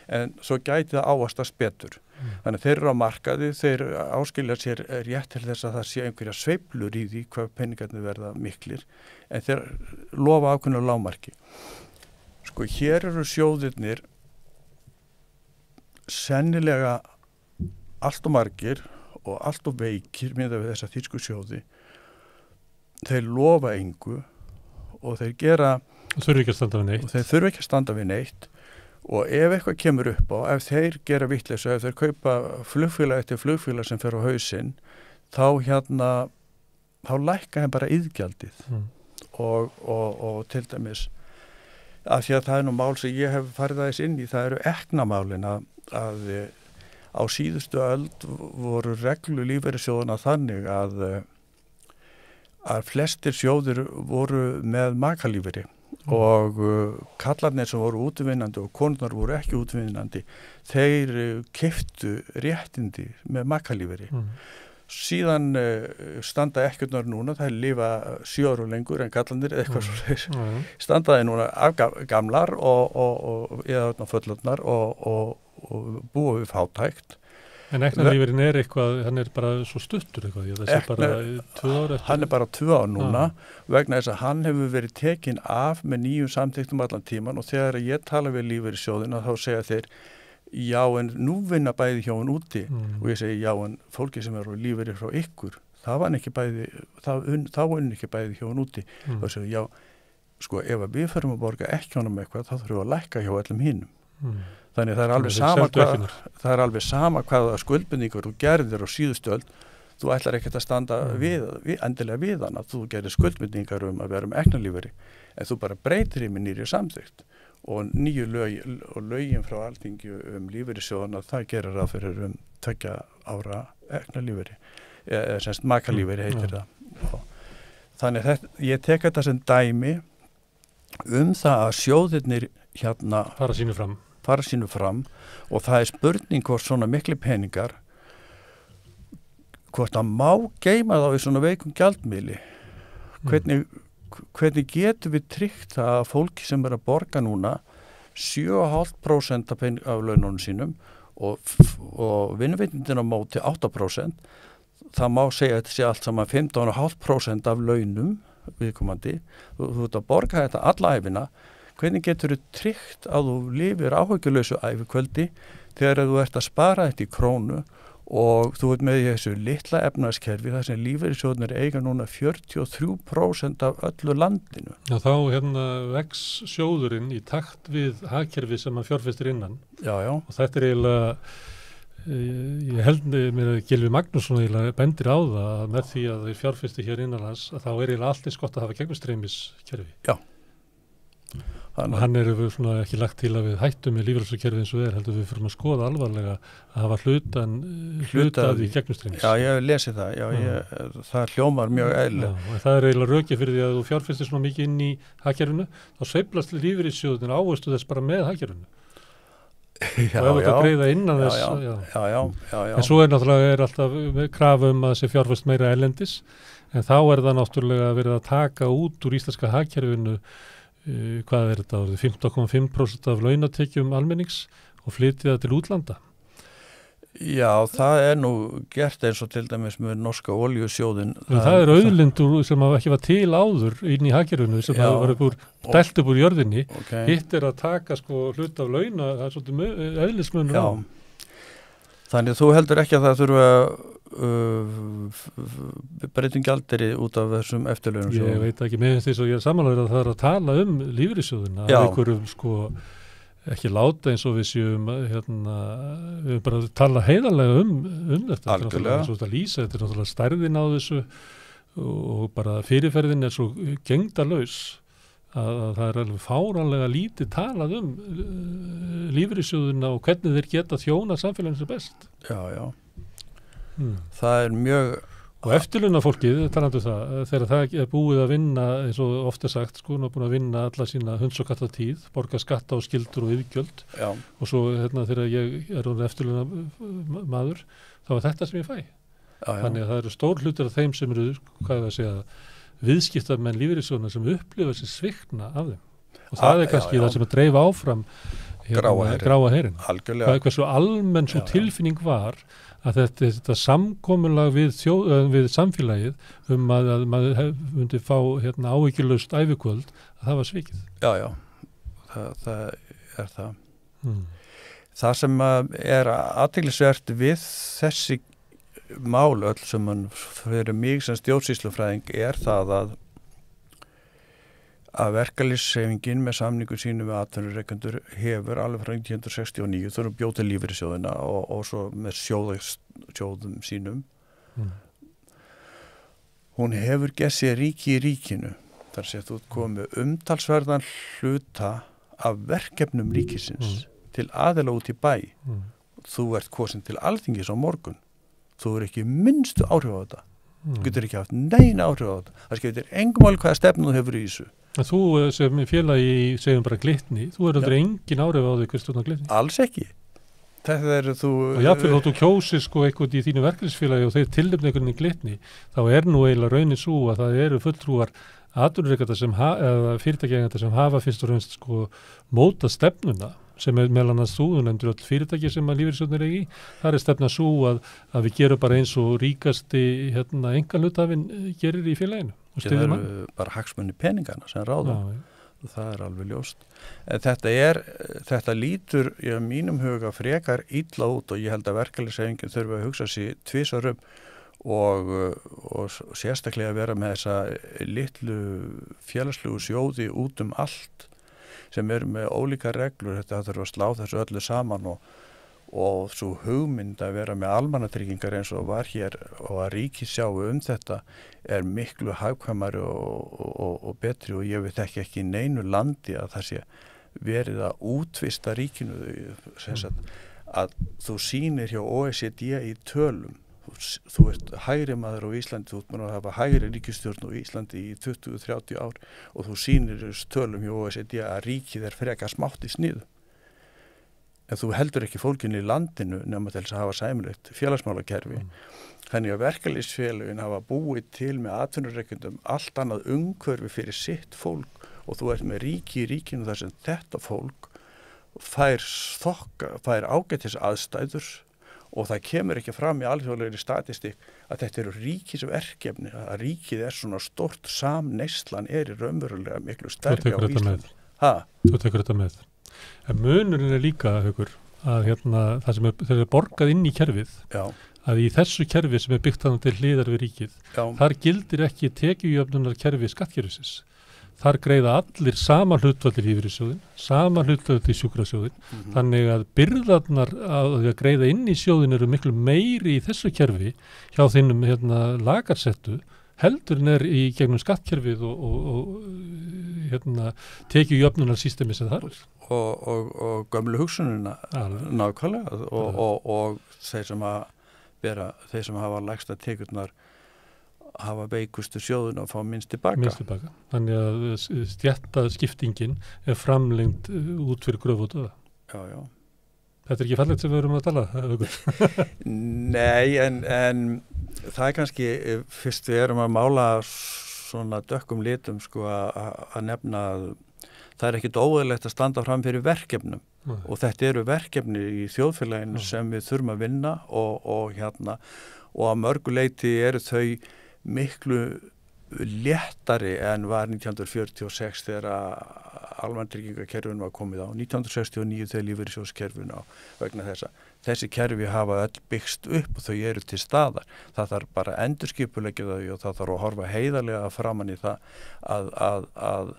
En svo gæti það ávastast betur. Þannig þeir eru á markaði, þeir áskilja sér rétt til þess að það sé einhverja sveiflur í því hvað peningarnir verða miklir, en þeir lofa ákveðnu lágmarki. Sko, hér eru sjóðirnir sennilega allt og margir og allt og veikir miðað við þessa þýsku sjóði. Þeir lofa engu og þeir gera... Þurfi ekki að standa við neitt. Og þeir þurfi ekki að standa við neitt. Og ef eitthvað kemur upp á, ef þeir gera vitleysu, ef þeir kaupa flugfélag eftir flugfélag sem fer á hausinn, þá lækka þeim bara iðgjaldið. Og til dæmis, af því að það er nú mál sem ég hef farið aðeins inn í, það eru eknamálin að á síðustu öld voru reglu lífeyrissjóðana þannig að flestir sjóðir voru með makalífeyri og kallarnir sem voru útvinnandi og konurnar voru ekki útvinnandi, þeir keyptu réttindi með makalífeyri. Síðan standa ekkjurnar núna, það lifa 7 ára lengur en kallarnir eitthvað svo standaði núna gamlar eða fullorðnar og búa við fátækt. En eknalífurinn eitthvað, hann bara svo stuttur eitthvað, það sé bara 2 ára eftir. Hann bara 2 ára núna vegna þess að hann hefur verið tekinn af með nýjum samþykktum allan tíman og þegar ég tala við lífeyrissjóðina þá segja þeir já en nú vinna bæði hjóin úti og ég segi já en fólki sem eru lífeyri frá ykkur, það vann ekki bæði, þá vann ekki bæði hjóin úti. Þá segja já, sko ef að við ferum að borga ekki honum eitthvað þá þurfum við að lækka hjá öllum hinum. Þannig það er alveg sama hvaða skuldbindingur þú gerðir á síðustu öld, þú ætlar ekkert að standa endilega við hana, þú gerir skuldbindingar að vera með eknalífeyri, en þú bara breytir í með nýri samþykkt og nýju lögin frá Alþingi lífeyrissjóðana, það gerir það fyrir 2 ára eknalífeyri, eða semst makalífeyri heitir það. Þannig ég tek þetta sem dæmi það að sjóðirnir fara sínu fram og það er spurning hvort svona miklu peningar hvort það má geyma þá í svona veikum gjaldmiðli. Hvernig getum við tryggt það að fólki sem að borga núna 7,5% af laununum sínum og vinnuveitindin á móti 8%, það má segja að þetta sé allt saman 15,5% af launum viðkomandi, þú ert að borga þetta alla æfina. Hvernig getur þú tryggt að þú lifir áhyggjulausu ævikvöldi þegar þú ert að spara þetta í krónu og þú ert með þessu litla efnahagskerfi þar sem lífeyrissjóðnir eiga núna 43% af öllu landinu. Já, þá vex sjóðurinn í takt við hagkerfi sem að fjárfestir innan. Já. Og þetta eiginlega ég held mér að Gylfi Magnússon bendir á það að með því að þeir fjárfesti hér innanlands að þá eiginlega allt eins gott að hafa gegnumstreymiskerfi. Já. Og hann svona ekki lagt til að við hættum með lífeyrissjóðakerfið eins og heldur við fyrir að skoða alvarlega að hafa hlutað í gegnumstreymis. Já, ég hef lesið það. Það hljómar mjög eðlilega. Það eiginlega rökið fyrir því að þú fjárfestir svona mikið inn í hagkerfinu, þá sveiflast lífeyrissjóðin áherslur þess bara með hagkerfinu. Já, og ef þetta greiða innan þess já. En svo náttúrulega alltaf krafa að sé fjárfest meira erlendis, en þá það náttúrulega verið að taka út úr íslenska hagkerfinu hvað þetta orðið 15,5% af launatekjum almennings og flytja það til útlanda. Já, það nú gert eins og til dæmis með norska olíusjóðin. Það auðlindur sem ekki var til áður inn í hagkerfinu sem það var dælt upp úr jörðinni. Hitt að taka hlut af launa, það svolítið eðlismunur á. Þannig að þú heldur ekki að það þurfa breytum gjaldeyri út af þessum eftirlaunum sjóðum? Ég veit ekki, með þess að ég samanlega að það að tala lífeyrissjóðina, að einhverjum ekki láta eins og við séum við bara tala heiðarlega þetta. Algjörlega. Þetta lýsa, þetta náttúrulega stærðin á þessu og bara fyrirferðin svo gengdalaus að það alveg fáránlega lítið talað lífeyrissjóðina og hvernig þeir geta þjóna samfélaginu sem best. Já. Það mjög... Og eftirlaunafólkið, talandi það, þegar það búið að vinna, eins og ofta sagt, búin að vinna alla sína hunds og katta tíð, borga skatta og skyldur og yfirgjöld. Já. Og svo þegar ég eftirlaunamaður, þá þetta sem ég fæ. Já. Þannig að það eru stór hlutir af þeim sem eru, viðskiptamenn lífeyrissjóðna sem upplifa sér svikna af þeim. Og það kannski það sem að dreifa áfram gráa herin. Algjörlega. Hversu almenn svo tilfinning var að þetta samkomulag við samfélagið að maður myndi fá áhyggjulaust ævikvöld, að það var svikið. Já, það það. Það sem athyglisvert við þessi mál öll sem mann fyrir mig sem stjórnsýslufræðing það að verkalýðshreyfingin með samningu sínu með atvinnurekendur hefur alveg frá 1969 þurfum bjóð til lífeyrissjóðina og svo með sjóðum sínum. Hún hefur gessið ríki í ríkinu, þar sé þú komið umtalsverðan hluta af verkefnum ríkisins til aðila út í bæ. Þú kosin til Alþingis á morgun. Þú ekki minnstu áhrif á þetta. Þú getur ekki haft neina áhrif á þetta. Það skiptir engum máli hvaða stefnu þú hefur í þessu. Þú sem félagi segjum bara Glitni, þú aldrei engin áhrif á því hvers stjórnar Glitni? Alls ekki. Þetta þú... Og jáfnvel þótt þú kjósir eitthvað í þínu verkefnisfélagi og þeir tilnefna einhvern veginn Glitni, þá nú eiginlega raunin svo að það eru fulltrúar atvinnurekenda eða fyrirtækjaeigenda sem hafa fyrst og fremst móta stefnuna sem meðal annars þú nefndir öll fyrirtæki sem að lífeyrissjóðnir í. Það stefna svo að við gerum bara eins og ríkasti einkahlutafinn gerir í félaginu. Það eru bara hagsmunni peningana sem ráða. Það alveg ljóst. En þetta lítur í mínum huga frekar illa út og ég held að verkalýðshreyfingin þurfi að hugsa sig tvisvar og sérstaklega vera með þessa litlu félagslegu sjóði út allt sem með ólíka reglur. Þetta þurfa að slá þessu öllu saman og svo hugmynd að vera með almannatryggingar eins og var hér og að ríkið sjáu þetta miklu hagkvæmari og betri og ég veit ekki í neinu landi að það sé verið að útvista ríkinu að þú sýnir hjá OECD í tölum. Þú hægri maður á Íslandi, þú búin að hafa hægri ríkisstjórn á Íslandi í 20-30 ár og þú sýnir tölum hjá OECD að ríkið frekar smátt í sniðu. En þú heldur ekki fólkinu í landinu nema til þess að hafa sæmilegt félagsmálakerfi. Þannig að verkalýðsfélögin hafa búið til með atvinnurekendum allt annað umhverfi fyrir sitt fólk og þú með ríki í ríkinu þar sem þetta fólk fær ágætis aðstæður og það kemur ekki fram í alþjóðlegri statistík að þetta eru ríkisverkefni, að ríkið svona stórt samneyslan í raunverulega miklu stærri á Íslandi. Þú tekur þetta með. En munurinn líka, Haukur, að það sem þeir borgað inn í kerfið, að í þessu kerfi sem byggt þannig til hliðar við ríkið, þar gildir ekki tekjujöfnunar kerfi skattkerfisins. þar greiða allir sama hlutfall í lífeyrissjóðin, sama hlutfall í sjúkrasjóðin, þannig að byrðarnar að greiða inn í sjóðin eru miklu meiri í þessu kerfi hjá þínum lagarsettu heldur en í gegnum skattkerfið og tekið jöfnunarsystemi sem þar er. Og gömlu hugsunina nákvæmlega og þeir sem hafa lægsta tekjurnar hafa veikustu sjóðun og fá minnst tilbaka. Þannig að stéttaskiptingin er framlengd út fyrir gröf og döða. Já. Þetta er ekki fallegt sem við erum að tala? Nei, en það er kannski, fyrst við erum að mála svona dökkum litum sko að nefna að það er ekkit óeðlegt að standa fram fyrir verkefnum. Og þetta eru verkefni í þjóðfélaginu sem við þurfum að vinna og að mörgu leyti eru þau miklu léttari en var 1946 þegar almannatryggingakerfinu var komið á, 1969 þegar lífeyrissjóðskerfinu á vegna þessa. Þessi kerfi hafa öll byggst upp og þau eru til staðar. Það þarf bara að endurskipuleggja þau og það þarf að horfa heiðarlega framan í það að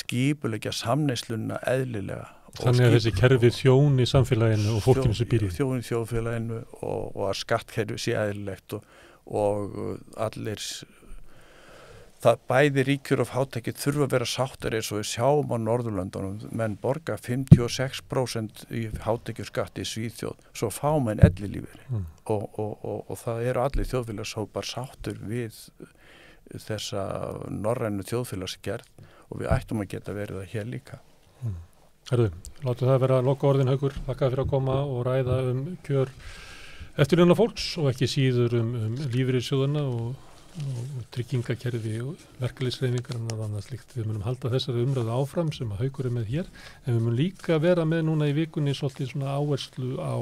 skipuleggja samneysluna eðlilega. Þannig að þessi kerfi þjóni í samfélaginu og fólkinu sem býr í. Þjóni í þjóðfélaginu og að skattkerfi sé eðlilegt og allir það bæði ríkjur og fátækir þurfa að vera sáttar eins og við sjáum á Norðurlöndunum, menn borga 56% í fátækjurskatt í Svíþjóð, svo fá menn ellilífeyri og það eru allir þjóðfélagshópar sáttur við þessa norrænu þjóðfélagsgerð og við ættum að geta verið það hér líka. Herðu, látum það vera loka orðin Haukur, þakka fyrir að koma og ræða kjör eftirlauna fólks og ekki síður lífeyrissjóðina og tryggingakerfi og verkalýðshreyfingar og annað slíkt. Við munum halda þessari umræðu áfram sem að Haukur er með hér, en við munum líka vera með núna í vikunni svolítið svona áherslu á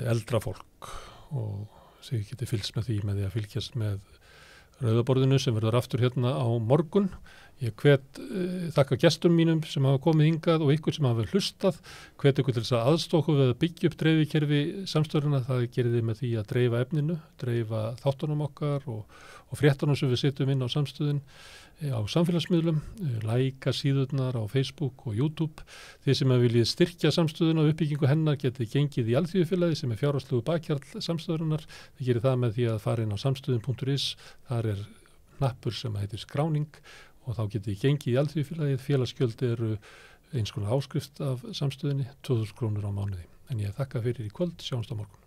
eldra fólk og sem við getum fylgst með því með því að fylgjast með Rauðaborðinu sem verður aftur hérna á morgun. Ég þakka gestum mínum sem hafa komið hingað og ykkur sem hafa hlustað. Hvet ykkur til þess að aðstóku við að byggja upp dreifikerfi samstöðuna. Það gerir þið með því að dreifa efninu, dreifa þáttunum okkar og fréttunum sem við setjum inn á samstöðin á samfélagsmiðlum, læka síðurnar á Facebook og YouTube. Þið sem að viljið styrkja samstöðuna og uppbyggingu hennar getið gengið í Alþýðufélagið sem er fjárhagslegu bakhjarl samstöðunar. Þið gerir það með því að fara inn á samstöðin.is. Þar er hnappur sem heitir skráning og þá getið þið gengið í Alþýðufélagið. Félagsgjöld eru eins konar áskrift af samstöðinni, 2000 krónur á mánuði. En ég þakka fyrir í kvöld, sjáumst á morgun.